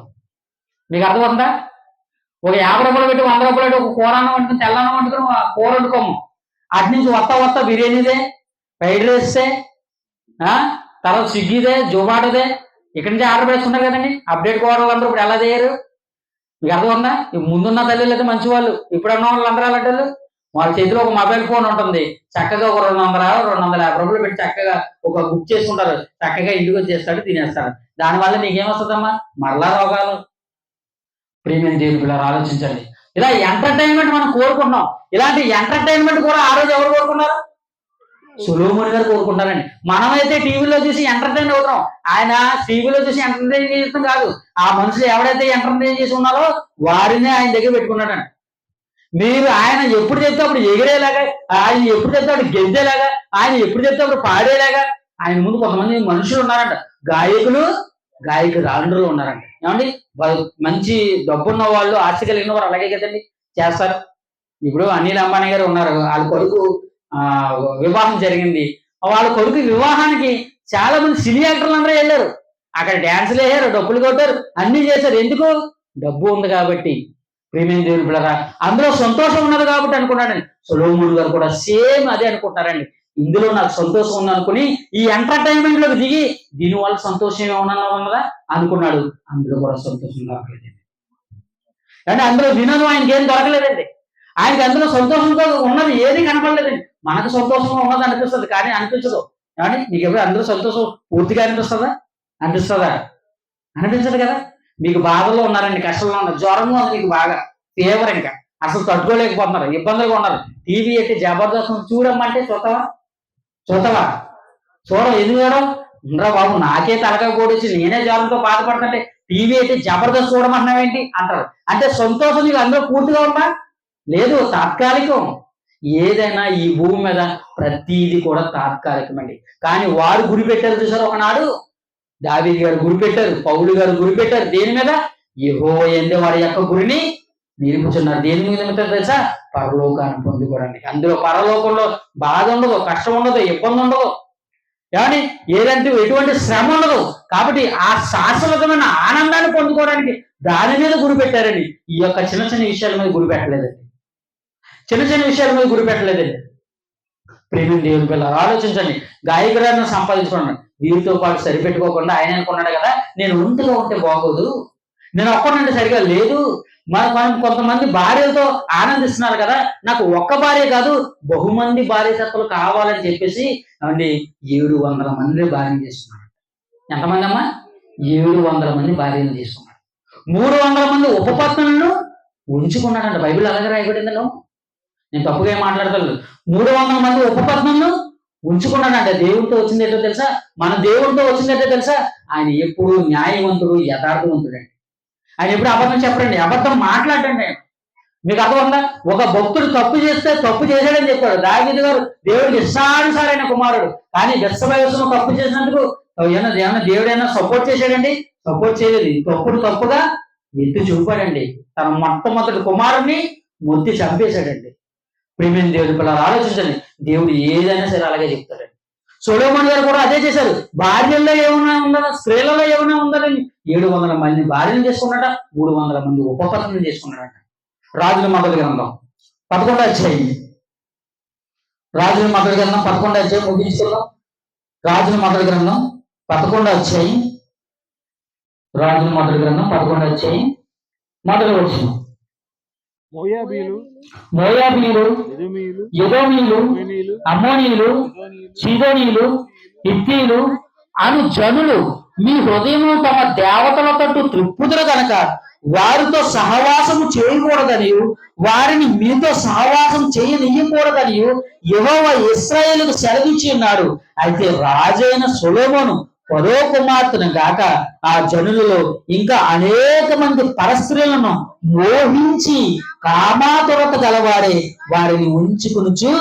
మీకు అర్థమవుతుందా? ఒక 50 రూపాయలు పెట్టి 100 రూపాయలు పెట్టి ఒక కూర అన్నం వండుకుని, తెల్లన్నం వండుకుని కూర వండుకోము. అటు నుంచి వస్తా బిర్యానీదే, ఫ్రైడ్ రైస్దే, తర్వాత స్విగ్గీదే, జొమాటోదే, ఇక్కడి నుంచి ఆర్డర్ పెట్టుకుంటారు కదండి. అప్డేట్ కూరలు అందరూ ఇప్పుడు ఎలా చేయరు? మీకు అర్థమవుతుందా? ముందున్న తల్లి లేదా మంచి వాళ్ళు, ఇప్పుడున్న వాళ్ళు అందరూ అలాంటి వాళ్ళు. వాళ్ళ చేతిలో ఒక మొబైల్ ఫోన్ ఉంటుంది, చక్కగా ఒక 250 రూపాయలు పెట్టి చక్కగా ఒక బుక్ చేసుకుంటారు, చక్కగా ఇంటికి వచ్చేస్తాడు, తినేస్తాడు. దానివల్ల నీకేమొస్తుందమ్మా? మరలా రోగాలు. ప్రియమైన దేవుని పిల్లలు ఆలోచించండి. ఇలా ఎంటర్టైన్మెంట్ మనం కోరుకుంటున్నాం. ఇలాంటి ఎంటర్టైన్మెంట్ కూడా ఆ రోజు ఎవరు కోరుకున్నారు? సొలొమోను గారు కోరుకుంటారండి. మనమైతే టీవీలో చూసి ఎంటర్టైన్ అవుతాం, ఆయన టీవీలో చూసి ఎంటర్టైన్ చేయడం కాదు. ఆ మనుషులు ఎవరైతే ఎంటర్టైన్ చేసి ఉన్నారో వారినే ఆయన దగ్గర పెట్టుకున్నాడండి. మీరు ఆయన ఎప్పుడు చెప్తే అప్పుడు ఎగిరేలాగా, ఆయన ఎప్పుడు చెప్తే అప్పుడు గెంతేలాగా, ఆయన ఎప్పుడు చెప్తే అప్పుడు పాడేలాగా ఆయన ముందు కొంతమంది మనుషులు ఉన్నారంట, గాయకురాండ్రులు ఉన్నారంట. ఏమండి మంచి డబ్బున్న వాళ్ళు, ఆశ కలిగిన వారు అలాగే కదండి చేస్తారు. ఇప్పుడు అనిల్ అంబానీ గారు ఉన్నారు, వాళ్ళ కొడుకు వివాహం జరిగింది. వాళ్ళ కొడుకు వివాహానికి చాలా మంది సినీ యాక్టర్లు అందరూ వెళ్ళారు. అక్కడ డ్యాన్సులు వేసారు, డబ్బులు కొట్టారు, అన్ని చేశారు. ఎందుకు? డబ్బు ఉంది కాబట్టి. ప్రియమైన దేవుని పిల్లరా, అందులో సంతోషం ఉన్నది కాబట్టి అనుకున్నాడండి. సొలొమోను గారు కూడా సేమ్ అదే అనుకుంటారండి. ఇందులో నాకు సంతోషం ఉంది అనుకుని ఈ ఎంటర్టైన్మెంట్ లోకి దిగి దీనివల్ల సంతోషం ఏమన్నా ఉన్నదా అనుకున్నాడు. అందులో కూడా సంతోషం దొరకలేదండి. అంటే అందులో వినోదం ఆయనకి ఏం దొరకలేదండి. ఆయనకి అందులో సంతోషంతో ఉన్నది ఏది కనపడలేదండి. మనకు సంతోషంగా ఉన్నది అనిపిస్తుంది, కానీ అనిపించదు. కానీ నీకు ఎప్పుడు అందులో సంతోషం పూర్తిగా అనిపిస్తుందా? అనిపించదు కదా. మీకు బాధలో ఉన్నారండి, కష్టంలో ఉన్నారు, జ్వరంగా ఉంది మీకు బాగా, ఫీవర్, ఇంకా అసలు తట్టుకోలేకపోతున్నారు, ఇబ్బందులుగా ఉన్నారు. టీవీ ఎట్టి జబర్దస్త్ చూడమంటే చూడవా? ఎందుకు చూడడం? ఉండరా బాబు, నాకే తలకాయ పోడొచ్చి నేనే జ్వరంతో బాధపడుతుంటే టీవీ అయితే జబర్దస్త్ చూడమన్నావేంటి అంటారు. అంటే సంతోషం నీకు అందులో పూర్తిగా ఉందా? లేదు, తాత్కాలికం. ఏదైనా ఈ భూమి మీద ప్రతిదీ కూడా తాత్కాలికమండి. కానీ వారు గురి పెట్టారు చూసారు, ఒకనాడు దావీదు గారు గురి పెట్టారు, పౌలు గారు గురి పెట్టారు. దేని మీద? యెహోవా యందు వారి యొక్క గురిని నిలుపుచున్నారు. దేని మీద తెలుసా? పరలోకాన్ని పొందుకోవడానికి. అందులో పరలోకంలో బాధ ఉండదు, కష్టం ఉండదు, ఇబ్బంది ఉండదు, ఏమండి ఏదంటే ఎటువంటి శ్రమ ఉండదు. కాబట్టి ఆ శాశ్వతమైన ఆనందాన్ని పొందుకోవడానికి దాని మీద గురి పెట్టారండి. ఈ యొక్క చిన్న చిన్న విషయాల మీద గురి పెట్టలేదండి. ప్రేమ దేవుని పిల్లలు ఆలోచించండి. గాయకురాలను సంపాదించుకున్నాడు, వీరితో పాటు సరిపెట్టుకోకుండా ఆయన అనుకున్నాడు కదా, నేను ఒంటిగా ఉంటే బాగోదు, నేను ఒక్కడంటే సరిగా లేదు, మనం కొంతమంది భార్యలతో ఆనందిస్తున్నారు కదా, నాకు ఒక్క భార్య కాదు బహుమంది భార్యతత్వాలు కావాలని చెప్పేసి అండి 700 మంది భార్యను చేసుకున్నాడు. ఎంతమంది అమ్మా? 700 మంది భార్యను చేసుకున్నాడు. 300 మంది ఉపపత్నులను ఉంచుకున్నాడంట. బైబిల్ అలాగే రాయబడిందను, నేను తప్పుగా మాట్లాడతాను. 300 మంది ఉపపత్నులను ఉంచుకున్నాడంటే దేవుడితో వచ్చింది ఏంటో తెలుసా? మన దేవుడితో వచ్చిందంటే తెలుసా? ఆయన ఎప్పుడు న్యాయవంతుడు, యథార్థవంతుడండి. ఆయన ఎప్పుడు అబద్ధం చెప్పడండి, అబద్ధం మాట్లాడండి. మీకు అర్థమవుతుందా? ఒక భక్తుడు తప్పు చేస్తే తప్పు చేశాడని చెప్పాడు దావీదు గారు, దేవుడికి ఇష్టానుసారైన కుమారుడు. కానీ విశ్వవయసును తప్పు చేసినందుకు ఏమన్నా దేవుడైనా సపోర్ట్ చేశాడండి? సపోర్ట్ చేయలేదు. తప్పుగా ఎత్తి చూపాడండి. తన మొట్టమొదటి కుమారుడిని మొత్తి చంపేశాడండి. ప్రియమైన దేవుడి పిల్లలు ఆలోచించండి, దేవుడు ఏదైనా సరే అలాగే చెప్తాడండి. సొలొమోను గారు కూడా అదే చేశారు. భార్యల్లో ఏమైనా ఉందా, స్త్రీలలో ఏమైనా ఉందని 700 మంది భార్యను చేసుకున్నాడ, 300 మంది ఉపపత్నులు చేసుకున్నాడట. రాజుల మొదటి గ్రంథం 11వ అధ్యాయం. రాజుల మొదటి గ్రంథం 11వ అధ్యాయం ముగించుకుందాం. రాజుల మొదటి గ్రంథం 11వ అధ్యాయం. రాజుల మొదటి గ్రంథం 11వ అధ్యాయం మొదటి వచనం. మోయాబీలు, ఎదోమీయులు, అమ్మోనీయులు, సీదోనీయులు, హిత్తీయులు అను జనులు మీ హృదయము తమ దేవతల తట్టు త్రిప్పుదురు గనక వారితో సహవాసము చేయకూడదని, వారిని మీతో సహవాసం చేయనీయకూడదని యెహోవా ఇశ్రాయేలుకు సెలవిచ్చి ఉన్నాడు. అయితే రాజైన సొలొమోను 10వ కుమార్తెను గాక ఆ జనులలో ఇంకా అనేక మంది పరస్త్రీలను మోహించి కామాతురత గలవాడే వారిని ఉంచుకునుచు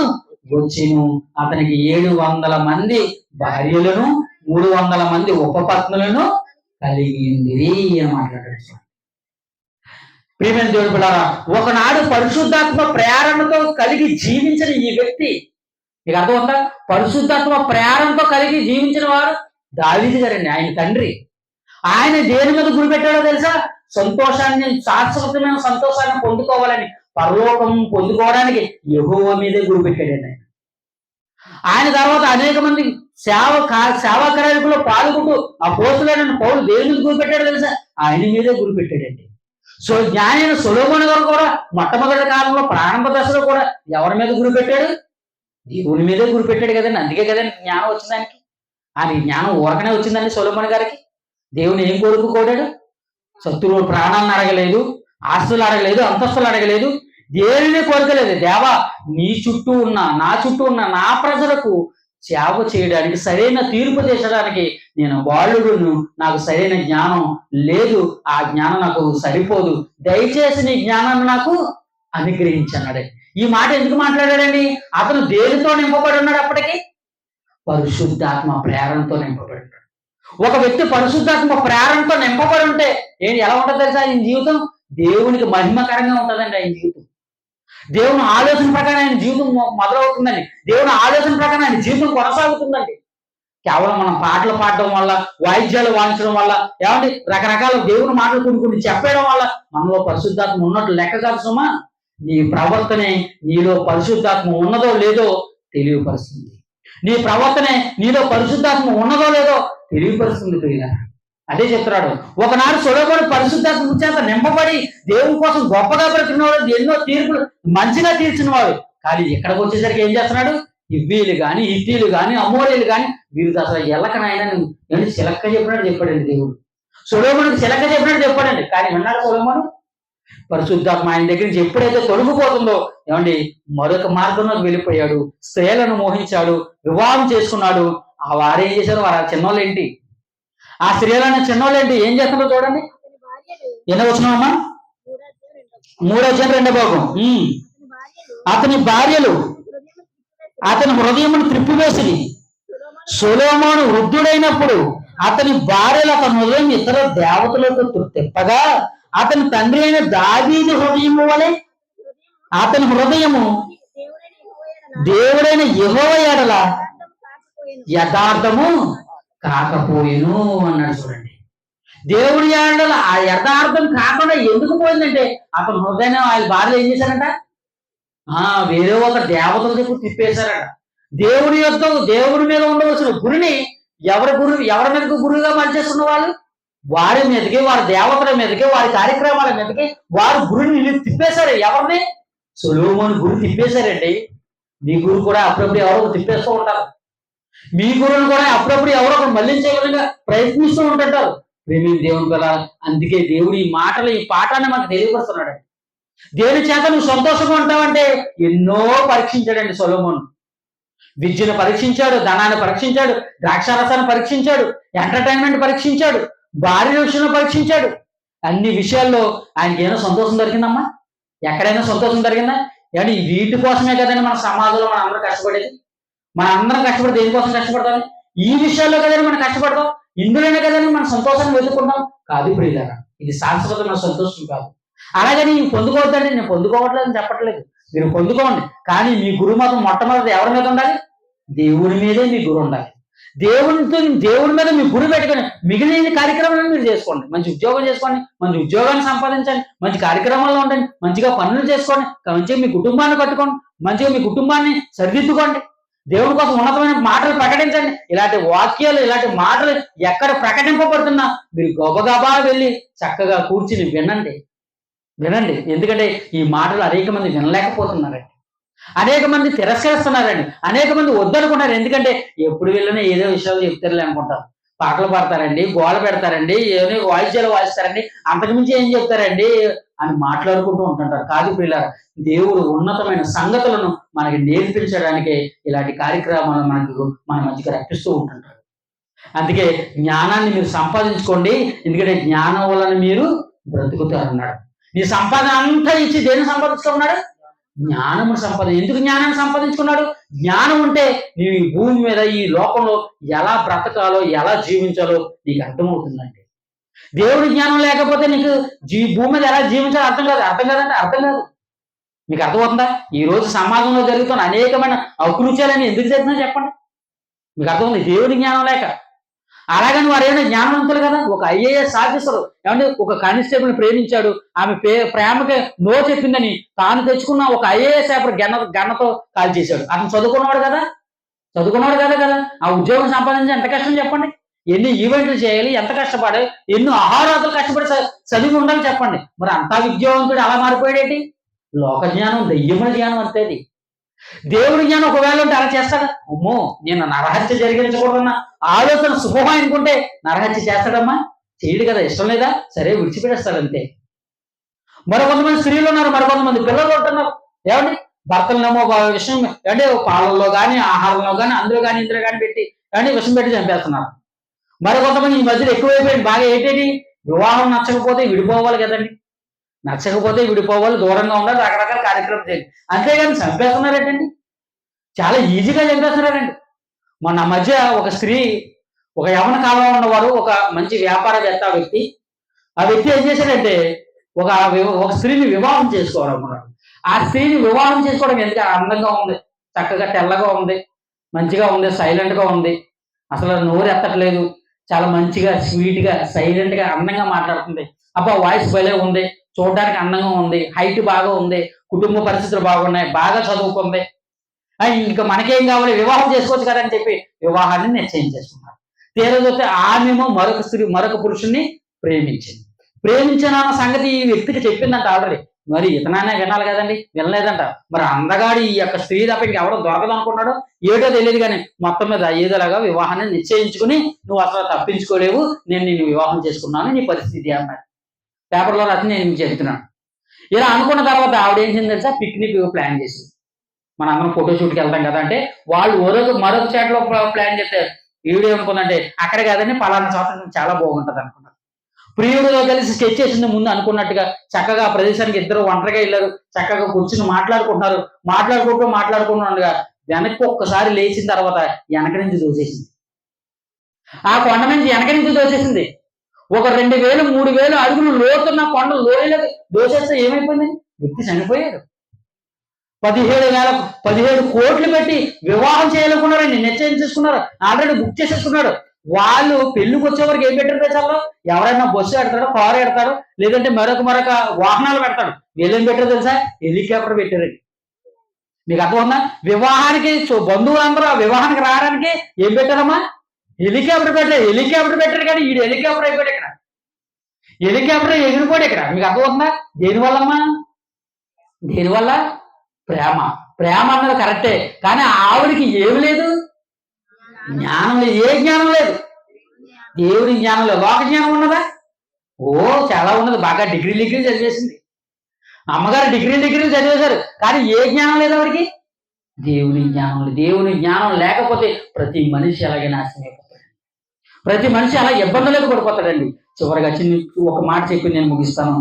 వచ్చెను. అతనికి 700 మంది భార్యలను, 300 మంది ఉపపత్నులను కలిగి ఉంది అని మాట్లాడాడు. ప్రియమైన దేవుడి పిల్లరా, ఒకనాడు పరిశుద్ధాత్మ ప్రేరణతో కలిగి జీవించిన ఈ వ్యక్తి, మీకు అర్థమవుతుందా? పరిశుద్ధాత్మ ప్రేరణతో కలిగి జీవించిన వారు దావీదు గారండి, ఆయన తండ్రి. ఆయన దేని మీద గురి పెట్టాడో తెలుసా? సంతోషాన్ని, శాశ్వతమైన సంతోషాన్ని పొందుకోవాలని, పరలోకం పొందుకోవడానికి యెహోవా మీదే గురి పెట్టాడండి ఆయన. తర్వాత అనేక మంది సేవా కార్యక్రమంలో పాల్గొంటూ అపోస్తులైన పౌలు దేని మీద గురి పెట్టాడో తెలుసా? ఆయన మీదే గురి పెట్టాడండి. జ్ఞానైన సొలొమోను గారు కూడా మొట్టమొదటి కాలంలో ప్రారంభ దశలో కూడా ఎవరి మీద గురి పెట్టాడు? దేవుని మీదే గురి పెట్టాడు కదండి. అందుకే కదండి జ్ఞానం వచ్చిందానికి. ఆయన జ్ఞానం ఊరకనే వచ్చిందండి సొలొమోను గారికి. దేవుని ఏం కోరుకోడాడు? శత్రువులు ప్రాణాలను అడగలేదు, ఆస్తులు అడగలేదు, అంతస్తులు అడగలేదు, దేనిని కోరుకోలేదు. దేవా, నీ చుట్టూ ఉన్న, నా చుట్టూ ఉన్న నా ప్రజలకు సేవ చేయడానికి, సరైన తీర్పు చేసడానికి నేను బాలుడును, నాకు సరైన జ్ఞానం లేదు, ఆ జ్ఞానం నాకు సరిపోదు, దయచేసి నీ జ్ఞానాన్ని నాకు అనుగ్రహించన్నాడే. ఈ మాట ఎందుకు మాట్లాడాడండి? అతను దేనితో నింపబడి ఉన్నాడు? అప్పటికి పరిశుద్ధాత్మ ప్రేరణతో నింపబడి ఉన్నాడు. ఒక వ్యక్తి పరిశుద్ధాత్మ ప్రేరణతో నింపబడి ఉంటే ఎలా ఉంటుంది తెలుసా? ఆయన జీవితం దేవునికి మహిమకరంగా ఉంటుందండి. ఆయన జీవితం దేవుని ఆలోచన ప్రకారం ఆయన జీవితం మొదలవుతుందండి. దేవుని ఆలోచన ప్రకారం ఆయన జీవితం కొనసాగుతుందండి. కేవలం మనం పాటలు పాడడం వల్ల, వాయిద్యాలు వాయించడం వల్ల, ఏమంటే రకరకాల దేవుని మాటలు కొన్ని చెప్పడం వల్ల మనలో పరిశుద్ధాత్మ ఉన్నట్లు లెక్క కాదు సుమా. నీ ప్రవర్తనే నీలో పరిశుద్ధాత్మ ఉన్నదో లేదో తెలియపరుస్తుంది. నీ ప్రవర్తనే నీలో పరిశుద్ధాత్మ ఉన్నదో లేదో తెలియపరుస్తుంది ప్రియులారా. అదే చెప్తున్నాడు. ఒకనాడు సొలొమోను పరిశుద్ధాత్మ చేత నింపబడి దేవుని కోసం గొప్పగా బ్రతికినవాడు, ఎన్నో తీర్పులు మంచిగా తీర్చిన వాడు. కానీ ఇక్కడికి వచ్చేసరికి ఏం చేస్తున్నాడు? హివ్వీలు కానీ, హిత్తీలు కానీ, అమోరీలు కానీ వీరికి అసలు ఎల్లకనైనా నేను చిలక్క చెప్పినట్టు చెప్పాడండి దేవుడు. సొలొమోనుకి చిలక్క చెప్పినట్టు చెప్పాడండి. కానీ విన్నాడు సొలొమోను? పరిశుద్ధాత్మ ఆయన దగ్గర నుంచి ఎప్పుడైతే తొలగిపోతుందో ఏమండి మరొక మార్గంలోకి వెళ్ళిపోయాడు, స్త్రీలను మోహించాడు, వివాహం చేసుకున్నాడు. ఆ వారేం చేశారు? వారు చిన్నోళ్ళు ఏంటి, ఆ స్త్రీలైన చిన్నోళ్ళు ఏంటి ఏం చేస్తున్నారో చూడండి. ఎన్నో వచ్చినామా? 3వ అధ్యాయం 2వ భాగం. అతని భార్యలు అతని హృదయమును త్రిప్పివేసి, సొలొమోను వృద్ధుడైనప్పుడు అతని భార్యలు అతని హృదయం ఇతర దేవతలకు తిప్పగా, అతని తండ్రి అయిన దావీదు హృదయము వలె అతని హృదయము దేవుడైన యెహోవా ఎడల యథార్థము కాకపోయేను అన్నాడు. చూడండి, దేవుడి ఎడల ఆ యథార్థం కాకుండా ఎందుకు పోయిందంటే అతని హృదయం ఆయన భార్యలు ఏం చేశారంట? వేరే ఒక దేవతల దగ్గర తిప్పేశారట. దేవుడి మీద ఉండవలసిన గురిని ఎవరి మీదకి గురువుగా పనిచేస్తున్న వాళ్ళు వారి మీదకి, వారి దేవతల మీదకి, వారి కార్యక్రమాల మీదకి వారు గురిని తిప్పేశారు. ఎవరిని? సొలొమోను గురి తిప్పేశారండి. మీ గురు కూడా అప్పుడప్పుడు ఎవరో తిప్పేస్తూ ఉంటారు. మీ గురువును కూడా అప్పుడప్పుడు ఎవరో మళ్లించే విధంగా ప్రయత్నిస్తూ ఉంటుంటారు. ప్రేమిని దేవుని కదా. అందుకే దేవుడు ఈ మాటలు, ఈ పాఠాన్ని మనకు తెలియపరుస్తున్నాడు. దేని చేత నువ్వు సంతోషంగా ఉంటావంటే ఎన్నో పరీక్షించాడండి సొలొమోను. విద్యను పరీక్షించాడు, ధనాన్ని పరీక్షించాడు, ద్రాక్షారసాన్ని పరీక్షించాడు, ఎంటర్టైన్మెంట్ పరీక్షించాడు, భార్య విషయంలో పరీక్షించాడు. అన్ని విషయాల్లో ఆయనకి ఏమైనా సంతోషం దొరికిందమ్మా? ఎక్కడైనా సంతోషం దొరికిందా? అంటే వీటి కోసమే కదండి మన సమాజంలో మనం అందరం కష్టపడేది. మన అందరం కష్టపడి దేనికోసం కష్టపడతాం? ఈ విషయాల్లో కదండి మనం కష్టపడతాం. ఇందులోనే కదండి మన సంతోషాన్ని వెతుకుంటాం. కాదు ప్రియులారా, ఇది శాశ్వతమైన సంతోషం కాదు. అలాగని నేను పొందుకోవద్దండి, నేను పొందుకోవట్లేదని చెప్పట్లేదు, మీరు పొందుకోండి. కానీ మీ గురు మాత్రం మొట్టమొదటి ఎవరి మీద ఉండాలి? దేవుడి మీదే మీ గురు ఉండాలి. దేవుడి మీద మీ గురి పెట్టుకొని మిగిలిన కార్యక్రమాలను మీరు చేసుకోండి. మంచి ఉద్యోగం చేసుకోండి, మంచి ఉద్యోగాన్ని సంపాదించండి, మంచి కార్యక్రమాల్లో ఉండండి, మంచిగా పనులు చేసుకోండి, మంచిగా మీ కుటుంబాన్ని కట్టుకోండి, మంచిగా మీ కుటుంబాన్ని సరిదిద్దుకోండి, దేవుడి కోసం ఉన్నతమైన మాటలు ప్రకటించండి. ఇలాంటి వాక్యాలు, ఇలాంటి మాటలు ఎక్కడ ప్రకటింపబడుతున్నా మీరు గబగబా వెళ్ళి చక్కగా కూర్చుని వినండి. ఎందుకంటే ఈ మాటలు అనేక మంది వినలేకపోతున్నారండి, అనేక మంది తిరస్కరిస్తున్నారండి, అనేక మంది వద్దనుకున్నారు. ఎందుకంటే ఎప్పుడు వెళ్ళినా ఏదో విషయాలు చెప్తారులే అనుకుంటారు. పాటలు పాడతారండి, గోల పెడతారండి, ఏదో వాయిద్యాలు వాయిస్తారండి, అంతకుమించి ఏం చెప్తారండి అని మాట్లాడుకుంటూ ఉంటుంటారు. కాదు పిల్లలు, దేవుడు ఉన్నతమైన సంగతులను మనకి నేర్పించడానికే ఇలాంటి కార్యక్రమాలు మన మధ్యకి రప్పిస్తూ ఉంటుంటారు. అందుకే జ్ఞానాన్ని మీరు సంపాదించుకోండి, ఎందుకంటే జ్ఞానం వలన మీరు బ్రతుకుతారన్నాడు. నీ సంపాదన అంతా ఇచ్చి దేన్ని సంపాదించుకున్నాడు? జ్ఞానము ఎందుకు జ్ఞానాన్ని సంపాదించుకున్నాడు? జ్ఞానం ఉంటే నీవు ఈ భూమి మీద, ఈ లోకంలో ఎలా బ్రతకాలో, ఎలా జీవించాలో నీకు అర్థమవుతుందండి. దేవుడి జ్ఞానం లేకపోతే నీకు భూమి మీద ఎలా జీవించాలో అర్థం కాదు. మీకు అర్థమవుతుందా? ఈ రోజు సమాజంలో జరుగుతున్న అనేకమైన అకృత్యాలని ఎందుకు జరిగినా చెప్పండి, మీకు అర్థమవుతుంది. దేవుడి జ్ఞానం లేక. అలాగని వారు ఏమైనా జ్ఞానవంతులు కదా? ఒక IAS ఆఫీసర్ ఏమంటే ఒక కానిస్టేబుల్ ప్రేమించాడు, ఆమె ప్రేమకి నో చెప్పిందని తాను తెచ్చుకున్న ఒక IAS పేపర్ గన్నతో కాల్ చేశాడు. అతను చదువుకున్నవాడు కదా. ఆ ఉద్యోగం సంపాదించి ఎంత కష్టం చెప్పండి, ఎన్ని ఈవెంట్లు చేయాలి, ఎంత కష్టపడాలి, ఎన్నో ఆహారాలు కష్టపడి చదివి ఉండాలి చెప్పండి. మరి అంతా విద్యావంతుడు అలా మారిపోయాడేంటి? లోక జ్ఞానం, దెయ్యముల జ్ఞానం అంతేది. దేవుడి జ్ఞానం ఒకవేళ ఉంటే అలా చేస్తాడా? అమ్మో, నేను నరహత్య జరిగించకూడదన్న ఆలోచన సుఖం అనుకుంటే నరహత్య చేస్తాడమ్మా? చేయడు కదా, ఇష్టం లేదా, సరే విడిచిపెట్టేస్తాడు అంతే. మరికొంతమంది స్త్రీలు ఉన్నారు, మరికొంతమంది పిల్లలు ఉంటున్నారు. ఏమండి, భర్తలనేమో ఒక విషయం అంటే పాలల్లో కానీ, ఆహారంలో కానీ, అందులో కానీ, ఇందులో కానీ పెట్టి విషం పెట్టి చంపేస్తున్నారు. మరికొంతమంది ఈ మధ్యలో ఎక్కువైపోయింది బాగా. ఏంటంటే వివాహం నచ్చకపోతే విడిపోవాలి కదండి, నచ్చకపోతే విడిపోవాలి, దూరంగా ఉండాలి, రకరకాల కార్యక్రమం చేయాలి. అంతేగాని చంపేస్తున్నారేటండి, చాలా ఈజీగా చంపేస్తున్నారండి. మొన్న మధ్య ఒక స్త్రీ, ఒక యవన కాలంలో ఉన్నవారు, ఒక మంచి వ్యాపారవేత్త వ్యక్తి, ఆ వ్యక్తి ఏం చేశాడంటే ఒక స్త్రీని వివాహం చేసుకోవాలనుకున్నాడు. ఆ స్త్రీని వివాహం చేసుకోవడం ఎందుకు? అందంగా ఉంది, చక్కగా తెల్లగా ఉంది, మంచిగా ఉంది, సైలెంట్ గా ఉంది, అసలు నోరు ఎత్తట్లేదు, చాలా మంచిగా స్వీట్ గా సైలెంట్ గా అందంగా మాట్లాడుతుంది, అబ్బా వాయిస్ భలే ఉంది, చూడడానికి అందంగా ఉంది, హైట్ బాగా ఉంది, కుటుంబ పరిస్థితులు బాగున్నాయి, బాగా చదువుకుంది, ఇంకా మనకేం కావాలి, వివాహం చేసుకోవచ్చు కదా అని చెప్పి వివాహాన్ని నిశ్చయం చేసుకున్నారు. తీరా చూస్తే ఆమెమో మరొక పురుషుణ్ణి ప్రేమించిన సంగతి ఈ వ్యక్తికి చెప్పిందంట ఆల్రెడీ. మరి ఇతనానే వినాలి కదండి, వినలేదంట. మరి అందగాడు ఈ యొక్క స్త్రీ తప్ప ఇంకెవరో దొరకదు అనుకున్నాడు, ఏటో తెలియదు. కానీ మొత్తం మీద ఏదోలాగా వివాహాన్ని నిశ్చయించుకుని, నువ్వు అసలు తప్పించుకోలేవు, నేను నిన్ను వివాహం చేసుకున్నాను, నీ పరిస్థితి అన్నాడు. పేపర్లో రాసి నేను మీకు చెప్తున్నాను. ఇలా అనుకున్న తర్వాత ఆవిడ ఏం చేసింది తెలుసా? పిక్నిక్ ప్లాన్ చేసింది. మన అందరం ఫోటోషూట్కి వెళ్తాం కదా అంటే, వాళ్ళు మరొక చాట్లో ప్లాన్ చేస్తే ఈవిడ ఏమనుకుందంటే, అక్కడ కాదని పలానా చోట చాలా బాగుంటది అనుకున్నారు. ప్రియుడితో కలిసి స్కెచ్ చేసింది ముందు అనుకున్నట్టుగా. చక్కగా ఆ ప్రదేశానికి ఇద్దరు ఒంటరిగా వెళ్ళారు, చక్కగా కూర్చుని మాట్లాడుకుంటుండగా వెనక్కి ఒక్కసారి లేచిన తర్వాత వెనక నుంచి దోసేసింది. ఆ కొండ నుంచి వెనక నుంచి దోసేసింది. ఒక 2000 3000 అడుగులు లోతున్న కొండ లోయలోకి దోసేస్తే ఏమైపోయింది? వ్యక్తి చనిపోయాడు. 17 కోట్లు పెట్టి వివాహం చేయాలనుకున్నారండి, నిశ్చయం చేసుకున్నారు, ఆల్రెడీ బుక్ చేసేసుకున్నాడు. వాళ్ళు పెళ్లికి వచ్చే వరకు ఏం పెట్టారు దేశాల్లో? ఎవరైనా బస్సు పెడతాడు, కారు పెడతాడు, లేదంటే మరొక వాహనాలు పెడతాడు. వీళ్ళేం పెట్టారు తెలుసా? హెలికాప్టర్ పెట్టారండి. మీకు అర్థమవుతుందా? వివాహానికి బంధువులందరూ వివాహానికి రావడానికి ఏం పెట్టారమ్మా? హెలికాప్టర్ పెట్టారు. కానీ ఈ హెలికాప్టర్ అయిపోయాడు ఇక్కడ, హెలికాప్టర్ ఎగిరిపోయాడు ఇక్కడ. మీకు అర్థమవుతుందా? దేనివల్లమ్మా? దేనివల్ల? ప్రేమ అన్నది కరెక్టే, కానీ ఆవిడికి ఏమి లేదు, జ్ఞానం లేదు. ఏ జ్ఞానం లేదు? దేవుడి జ్ఞానం లేదు. లోక జ్ఞానం ఉన్నదా? చాలా ఉన్నది. బాగా డిగ్రీలు చదివేసింది. అమ్మగారు డిగ్రీలు చదివేశారు, కానీ ఏ జ్ఞానం లేదు ఆవిడికి. దేవుని జ్ఞానం లేకపోతే ప్రతి మనిషి అలాగే నాశనం అయిపోతాడు. ప్రతి మనిషి అలా ఇబ్బందులకు పడిపోతాడండి. చివరిగా ఒక మాట చెప్పి నేను ముగిస్తాను.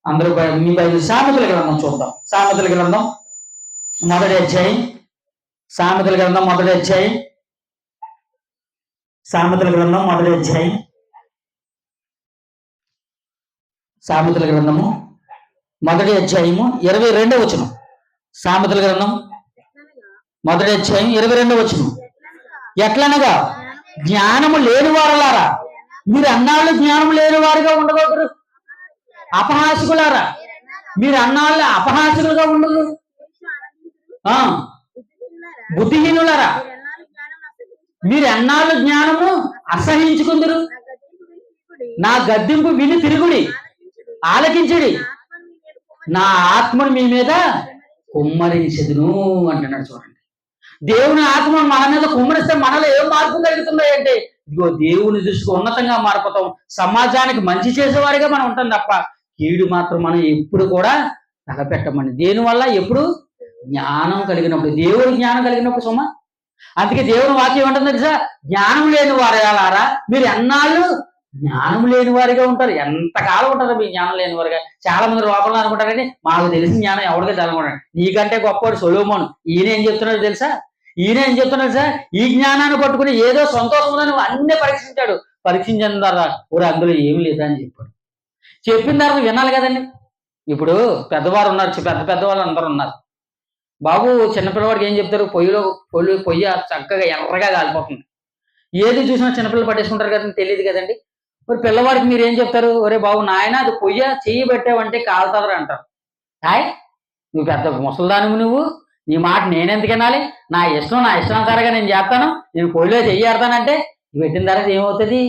అందరూ మీ బైబిల్ సామెతల గ్రంథం చూద్దాం. సామెతల గ్రంథం మొదటి అధ్యాయం. సామెతల గ్రంథం మొదటి అధ్యాయం. సామెతల గ్రంథం మొదటి అధ్యాయం. సామెతల గ్రంథము మొదటి అధ్యాయము 22వ వచనం. సామెతల గ్రంథం మొదటి అధ్యాయం 22వ వచనం. ఎట్లనగా జ్ఞానము లేని వారలారా, మీరు అన్నాళ్ళు జ్ఞానం లేని వారుగా ఉండకూడదు. అపహాసకులారా, మీరు అన్నాళ్ళు అపహాసకులుగా ఉండదు. బుద్ధిహీనులారా, మీరు ఎన్నాళ్ళు జ్ఞానము అసహించుకుందరు. నా గద్దింపు విని తిరుగుడి, ఆలకించుడి, నా ఆత్మను మీ మీద కుమ్మరించెదను అంటున్నాడు. చూడండి, దేవుని ఆత్మను మన మీద కుమ్మరిస్తే మనలో ఏం మార్పు కలుగుతున్నాయి అంటే, ఇదిగో దేవుని దృష్టికి ఉన్నతంగా మారిపోతాం. సమాజానికి మంచి చేసేవారిగా మనం ఉంటాం తప్ప కీడు మాత్రం మనం ఎప్పుడు కూడా తలపెట్టమండి. దేనివల్ల? ఎప్పుడు జ్ఞానం కలిగినప్పుడు, దేవుడి జ్ఞానం కలిగినప్పుడు సుమ. అందుకే దేవుని వాక్యం ఏమంటుంది తెలుసా? జ్ఞానం లేని వారారా, మీరు ఎన్నాళ్ళు జ్ఞానం లేని వారిగా ఉంటారు. ఎంతకాలం ఉంటారు మీ జ్ఞానం లేని వారిగా? చాలా మంది లోపల అనుకుంటారండి, మాకు తెలిసిన జ్ఞానం ఎవరికీ తెలనుకుంటాడు. నీకంటే గొప్పవాడు సొలొమోను. ఈయన ఏం చెప్తున్నాడు తెలుసా? సార్, ఈ జ్ఞానాన్ని పట్టుకుని ఏదో సంతోషం ఉందని అన్ని పరీక్షించాడు. పరీక్షించిన తర్వాత ఊరు అందులో ఏమి లేదా అని చెప్పాడు. చెప్పిన తర్వాత వినాలి కదండి. ఇప్పుడు పెద్దవారు ఉన్నారు, పెద్దవాళ్ళు అందరూ ఉన్నారు. బాబు చిన్నపిల్లవాడికి ఏం చెప్తారు? పొయ్యి చక్కగా ఎర్రగా కాలిపోతుంది. ఏది చూసినా చిన్నపిల్లలు పట్టేసుకుంటారు కదండి, తెలియదు కదండి. మరి పిల్లవాడికి మీరు ఏం చెప్తారు? ఒరే బాబు నాయన, అది పొయ్య చెయ్యి పెట్టావంటే కాలుతుంది అంటారు. హాయ్, నువ్వు పెద్ద ముసలిదానివి, నువ్వు నీ మాట నేనెందుకు వినాలి? నా ఇష్టానుసారంగా నేను చేస్తాను, నేను పొయ్యిలో చెయ్యి ఆడతానంటే పెట్టిన తర్వాత ఏమవుతుంది?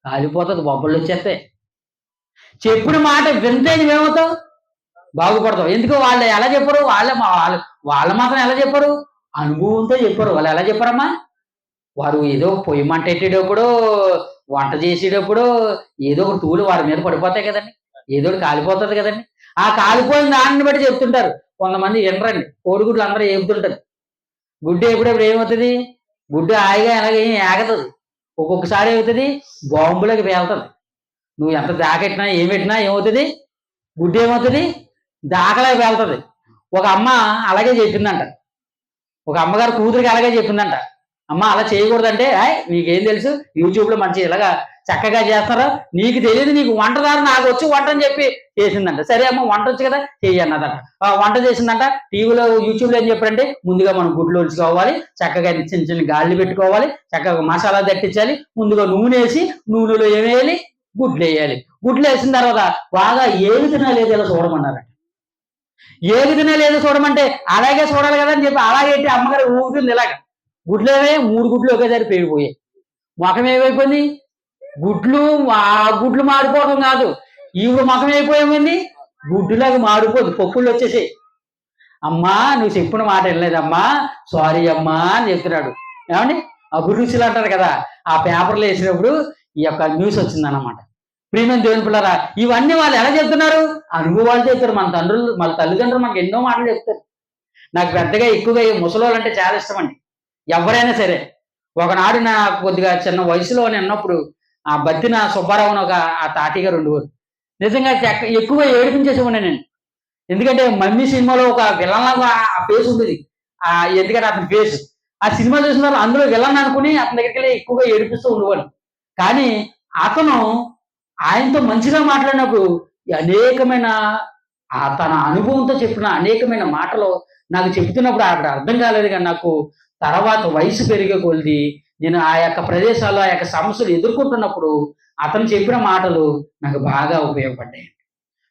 కాలిపోతుంది, బొబ్బళ్ళు వచ్చేస్తాయి. చెప్పిన మాట వింటే నువ్వేమవుతావు? బాగుపడతావు. ఎందుకు? వాళ్ళు ఎలా చెప్పరు? వాళ్ళ మాత్రం ఎలా చెప్పరు? అనుభవంతో చెప్పరు. వాళ్ళు ఎలా చెప్పారమ్మా? వారు ఏదో పొయ్యి మంట ఎట్టేటప్పుడు, వంట చేసేటప్పుడు ఏదో ఒక తూలు వారి మీద పడిపోతాయి కదండి, ఏదో కాలిపోతుంది కదండి. ఆ కాలిపోయిన దాన్ని బట్టి చెప్తుంటారు. కొంతమంది వినరండి, కోడిగుడ్లు అందరూ ఏపుతుంటారు. గుడ్డు ఎప్పుడెప్పుడు ఏమవుతుంది? గుడ్డు హాయిగా ఎలాగ ఏగతుంది. ఒక్కొక్కసారి ఏమవుతుంది? బాంబులకి పేలుతుంది. నువ్వు ఎంత దాకెట్టినా ఏమెట్టినా ఏమవుతుంది? గుడ్డు ఏమవుతుంది? దాకలా పేలుతుంది. ఒక అమ్మ అలాగే చెప్పిందంట. ఒక అమ్మగారు కూతురికి అలాగే చెప్పిందంట. అమ్మ అలా చేయకూడదంటే, మీకేం తెలుసు, యూట్యూబ్లో మంచి ఇలాగా చక్కగా చేస్తారా, నీకు తెలియదు, నీకు వంటదారు నాకు వచ్చి వంట అని చెప్పి చేసిందంట. సరే అమ్మ, వంట వచ్చు కదా చెయ్యి అన్నదంట. వంట చేసిందంట. టీవీలో యూట్యూబ్లో ఏం చెప్పారంటే, ముందుగా మనం గుడ్లు ఒలుచుకోవాలి, చక్కగా చిన్న చిన్న గాళ్ళు పెట్టుకోవాలి, చక్కగా మసాలా దట్టించాలి, ముందుగా నూనె వేసి నూనెలో ఏమేయాలి? గుడ్లు వేయాలి. గుడ్లు వేసిన తర్వాత బాగా ఏది తినాలేదు ఇలా చూడమన్నారంట. ఏది తినాలేదో చూడమంటే అలాగే చూడాలి కదా అని చెప్పి అలాగే అమ్మగారు ఊగుతుంది. ఇలాగ గుడ్లేమే 3 గుడ్లు ఒకేసారి పేరిపోయాయి. ముఖం ఏమైపోయింది? గుడ్లు మాడిపోవడం కాదు, ఈవిడ ముఖం అయిపోయింది, గుడ్డులాగా మాడిపోదు, పొక్కుళ్ళు వచ్చేసాయి. అమ్మా, నువ్వు చెప్పిన మాట వినలేదమ్మా, సారీ అమ్మా అని చెప్తున్నాడు. ఏమండి, అభిరుచులు అంటారు కదా, ఆ పేపర్లో వేసినప్పుడు ఈ యొక్క న్యూస్ వచ్చిందన్నమాట. ప్రియమైన దేవుని పిల్లరా, ఇవన్నీ వాళ్ళు ఎలా చెప్తున్నారు? అనుభవాలు చెప్తారు. మన తల్లిదండ్రులు మనకు ఎన్నో మాటలు చెప్తారు. నాకు పెద్దగా ఎక్కువగా ముసలోళ్ళు అంటే చాలా ఇష్టం అండి. ఎవరైనా సరే. ఒకనాడు నా కొద్దిగా చిన్న వయసులో ఉన్నప్పుడు ఆ బత్తిన సుబ్బారావు అని ఆ తాటి గారు ఉండేవారు. నిజంగా ఎక్కువ ఏడిపించేసేవాడిని నేను. ఎందుకంటే మమ్మీ సినిమాలో ఒక విలన్లాగా ఆ ఫేస్ ఉండేది. ఎందుకంటే అతని ఫేస్ ఆ సినిమా చూసిన అందులో విలన్ అనుకుని అతని దగ్గరికి వెళ్ళి ఎక్కువగా ఏడిపిస్తూ ఉండేవాడు. కానీ అతను ఆయనతో మంచిగా మాట్లాడినప్పుడు అనేకమైన తన అనుభవంతో చెప్పిన అనేకమైన మాటలు నాకు చెప్తున్నప్పుడు అక్కడ అర్థం కాలేదు. కానీ నాకు తర్వాత వయసు పెరిగే కొలిది నేను ఆ యొక్క ప్రదేశాల్లో ఆ యొక్క సమస్యలు ఎదుర్కొంటున్నప్పుడు అతను చెప్పిన మాటలు నాకు బాగా ఉపయోగపడ్డాయి.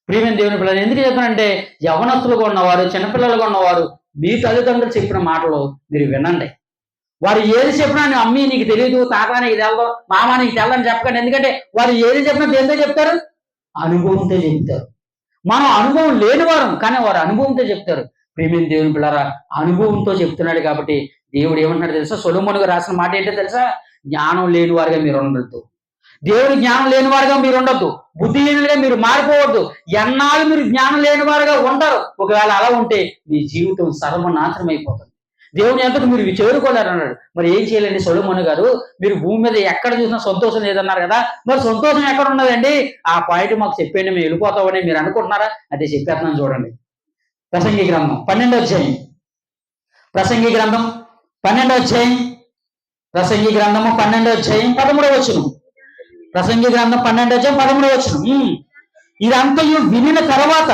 ప్రియమైన దేవుని పిల్లలు ఎందుకు చెప్పానంటే, యవనస్తులుగా ఉన్నవారు, చిన్నపిల్లలుగా ఉన్నవారు, మీ తల్లిదండ్రులు చెప్పిన మాటలు మీరు వినండి. వారు ఏది చెప్పినా అమ్మి నీకు తెలియదు, తాత నీకు తెలదు, మామ నీకు తెల్లని చెప్పకండి. ఎందుకంటే వారు ఏది చెప్పినా దేంతో చెప్తారు? అనుభవంతో చెప్తారు. మనం అనుభవం లేని వారం, కానీ వారు అనుభవంతో చెప్తారు. ప్రియమైన దేవుని పిల్లరా, అనుభవంతో చెప్తున్నాడు కాబట్టి దేవుడు ఏమంటున్నాడు తెలుసా? సొలొమోనుగా రాసిన మాట ఏంటో తెలుసా? జ్ఞానం లేని వారుగా మీరు ఉండొద్దు. దేవుడి జ్ఞానం లేని వారుగా మీరు ఉండొద్దు. బుద్ధిహీనులుగా మీరు మారిపోవద్దు. ఎన్నాళ్ళు మీరు జ్ఞానం లేని వారుగా ఉంటారు. ఒకవేళ అలా ఉంటే మీ జీవితం సర్వనాశనం అయిపోతుంది. దేవుని ఎంతకు మీరు చేరుకోలేరు అన్నాడు. మరి ఏం చేయాలండి సొలొమోను గారు? మీరు భూమి మీద ఎక్కడ చూసినా సంతోషం లేదన్నారు కదా, మరి సంతోషం ఎక్కడ ఉన్నదండి? ఆ పాయింట్ మాకు చెప్పండి, మేము వెళ్ళిపోతామని మీరు అనుకుంటున్నారా? అదే చెప్పేస్తున్నాను చూడండి. ప్రసంగి గ్రంథం 12వ అధ్యాయం, ప్రసంగి గ్రంథం 12వ అధ్యాయం, ప్రసంగి గ్రంథము 12వ అధ్యాయం 13వ వచనం. ప్రసంగి గ్రంథం 12వ అధ్యాయం 13వ వచనం. ఇదంతయు వినిన తర్వాత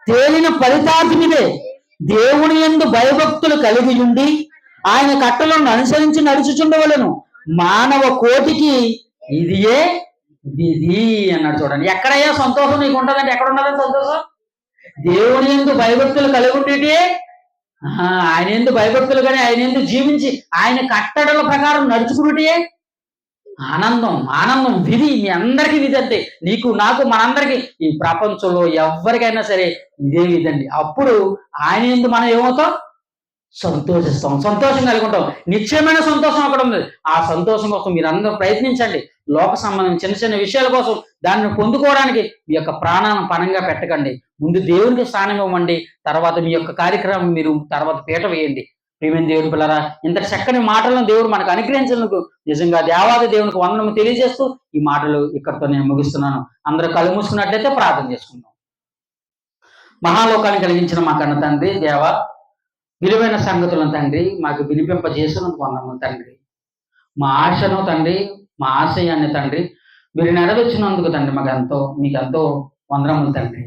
తేలిన ఫలితార్థినిదే దేవుని యందు భయభక్తులు కలిగి ఉండి ఆయన కట్టలను అనుసరించి నడుచుచుండవలను మానవ కోటికి ఇదియే విధి అన్నాడు. చూడండి, ఎక్కడయ్యా సంతోషం నీకు ఉంటుందంటే ఎక్కడ ఉన్నదని సంతోషం? దేవుని యందు భయభక్తులు కలిగి ఉండేటి, ఆయన ఎందు భయభక్తులు కానీ ఆయన ఎందు జీవించి ఆయన కట్టడల ప్రకారం నడుచుకున్నటే ఆనందం. ఆనందం విధి, మీ అందరికీ విధి అంతే, నీకు నాకు మనందరికీ ఈ ప్రపంచంలో ఎవరికైనా సరే ఇదే విధండి. అప్పుడు ఆయన ఎందు మనం ఏమవుతాం? సంతోషిస్తాం, సంతోషం కలిగి ఉంటాం. నిశ్చయమైన సంతోషం అక్కడ ఉంది. ఆ సంతోషం కోసం మీరు అందరూ ప్రయత్నించండి. లోక సంబంధం చిన్న చిన్న విషయాల కోసం దాన్ని పొందుకోవడానికి మీ యొక్క ప్రాణాలను పణంగా పెట్టకండి. ముందు దేవునికి స్థానం ఇవ్వండి, తర్వాత మీ యొక్క కార్యక్రమం మీరు తర్వాత పీట వేయండి. ప్రియమైన దేవుడి పిల్లరా, ఇంత చక్కని మాటలను దేవుడు మనకు అనుగ్రహించినందుకు నిజంగా దేవాది దేవునికి వందనము తెలియజేస్తూ ఈ మాటలు ఇక్కడితో నేను ముగిస్తున్నాను. అందరూ కళ్ళు మూసుకున్నట్లయితే ప్రార్థన చేసుకుందాం. మహాలోకాన్ని కలిగించిన మా కన్న తండ్రి, దేవ విలువైన సంగతులను తండ్రి మాకు వినిపింపజేసినందుకు వందనములు తండ్రి. మా ఆశను తండ్రి, మా ఆశయాన్ని తండ్రి మీరు నెరవేర్చినందుకు తండ్రి మీకు ఎంతో వందనములు తండ్రి.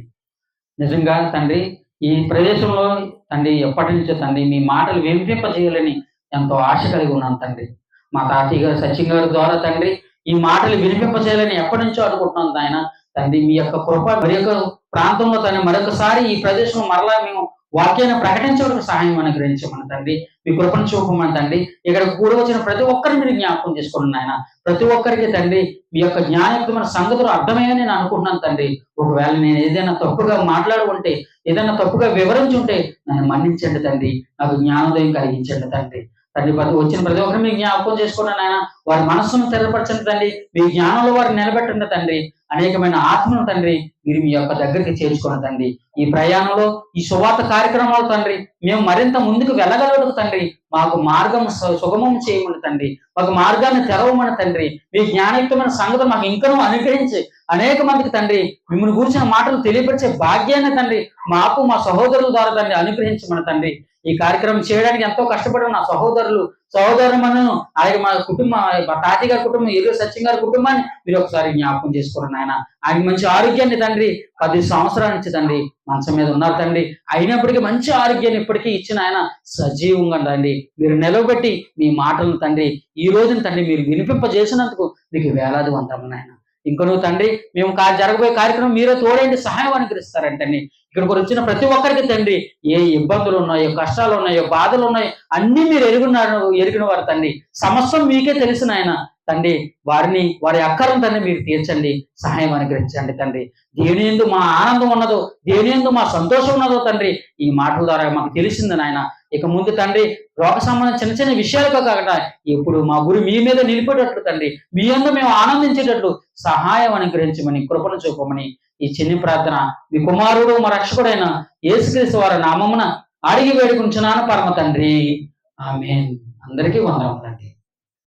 నిజంగా తండ్రి ఈ ప్రదేశంలో తండ్రి ఎప్పటి నుంచో తండ్రి మీ మాటలు వినిపింపజేయాలని ఎంతో ఆశ కలిగి ఉన్నాను తండ్రి. మా తాతయ్య గారు సచిన్ గారి ద్వారా తండ్రి ఈ మాటలు వినిపింపజేయాలని ఎప్పటి నుంచో అనుకుంటున్నాను ఆయన తండ్రి. మీ యొక్క కృప మరి యొక్క ప్రాంతంలో తండ్రి మరొకసారి ఈ ప్రదేశంలో మరలా మేము వాక్యాన్ని ప్రకటించడానికి సహాయం అనుగ్రహించమని తండ్రి, మీ కృపను చూపమని తండ్రి. ఇక్కడ కూడి వచ్చిన ప్రతి ఒక్కరిని మీరు జ్ఞాపకం చేసుకోండి ఆయన. ప్రతి ఒక్కరికి తండ్రి మీ యొక్క జ్ఞానయుక్తమైన సంగతులు అర్థమయ్యని నేను అనుకుంటున్నాను తండ్రి. ఒకవేళ నేను ఏదైనా తప్పుగా మాట్లాడుకుంటే, ఏదైనా తప్పుగా వివరించుంటే నన్ను మన్నించండి తండ్రి. నాకు జ్ఞానోదయం కలిగించండి తండ్రి. వచ్చిన ప్రతి ఒక్కరిని మీకు జ్ఞాపకం చేసుకున్నాను ఆయన. వారి మనస్సును తెరపరచండి తండ్రి. మీ జ్ఞానంలో వారిని నిలబెట్టండి తండ్రి. అనేకమైన ఆత్మను తండ్రి మీరు మీ యొక్క దగ్గరికి చేర్చుకున్న తండ్రి. ఈ ప్రయాణంలో ఈ సువార్త కార్యక్రమాలు తండ్రి మేము మరింత ముందుకు వెళ్ళగలదు తండ్రి. మాకు మార్గం సుగమం చేయమని తండ్రి, మాకు మార్గాన్ని తెరవమని తండ్రి. మీ జ్ఞానయుక్తమైన సంగతులు మాకు ఇంకనూ అనుగ్రహించి అనేక మందికి తండ్రి మిమ్మల్ని గురించిన మాటలు తెలియపరిచే భాగ్యాన్ని తండ్రి మాకు మా సహోదరుల ద్వారా తండ్రి అనుగ్రహించమని తండ్రి. ఈ కార్యక్రమం చేయడానికి ఎంతో కష్టపడిన నా సహోదరులను అలాగే మా కుటుంబం, మా తాతయ్య గారి కుటుంబం, ఎరువు సత్యం గారి కుటుంబాన్ని మీరు ఒకసారి జ్ఞాపకం చేసుకోండి ఆయన. ఆయన మంచి ఆరోగ్యాన్ని తండ్రి 10 సంవత్సరాల నుంచి తండ్రి మంచం మీద ఉన్నారు తండ్రి. అయినప్పటికీ మంచి ఆరోగ్యాన్ని ఇప్పటికీ ఇచ్చిన ఆయన సజీవంగా తండ్రి మీరు నిలవబెట్టి మీ మాటలను తండ్రి ఈ రోజున తండ్రి మీరు వినిపింపజేసినందుకు మీకు వేలాది వందనములు ఆయన. ఇంకనూ తండ్రి మేము జరగబోయే కార్యక్రమం మీరే తోడండి, సహాయం అనుగ్రహిస్తారంటండి. ఇక్కడికి వచ్చిన ప్రతి ఒక్కరికి తండ్రి ఏ ఇబ్బందులు ఉన్నాయో, కష్టాలు ఉన్నాయో, బాధలు ఉన్నాయో అన్ని మీరు ఎరిగిన వారు తండ్రి. సమస్తం మీకే తెలిసిన ఆయన తండ్రి. వారి అక్కరం తండ్రి మీరు తీర్చండి, సహాయం అనుగ్రహించండి తండ్రి. దేని యందు మా ఆనందం ఉన్నదో, దేని యందు మా సంతోషం ఉన్నదో తండ్రి ఈ మాటల ద్వారా మాకు తెలిసింది నాయన. ఇక ముందు తండ్రి లోక సంబంధం చిన్న చిన్న విషయాలుగా కాకుండా ఎప్పుడు మా గురి మీ మీద నిలిపేటట్లు తండ్రి, మీ యందు మేము ఆనందించేటట్లు సహాయం అనుగ్రహించమని కృపను చూపమని ఈ చిన్ని ప్రార్థన మీ కుమారుడు మా రక్షకుడైన యేసుక్రీస్తు వారి నామమున అడిగి వేడుకుంటున్నాను పరమ తండ్రి. ఆమేన్. అందరికీ వందనములండి.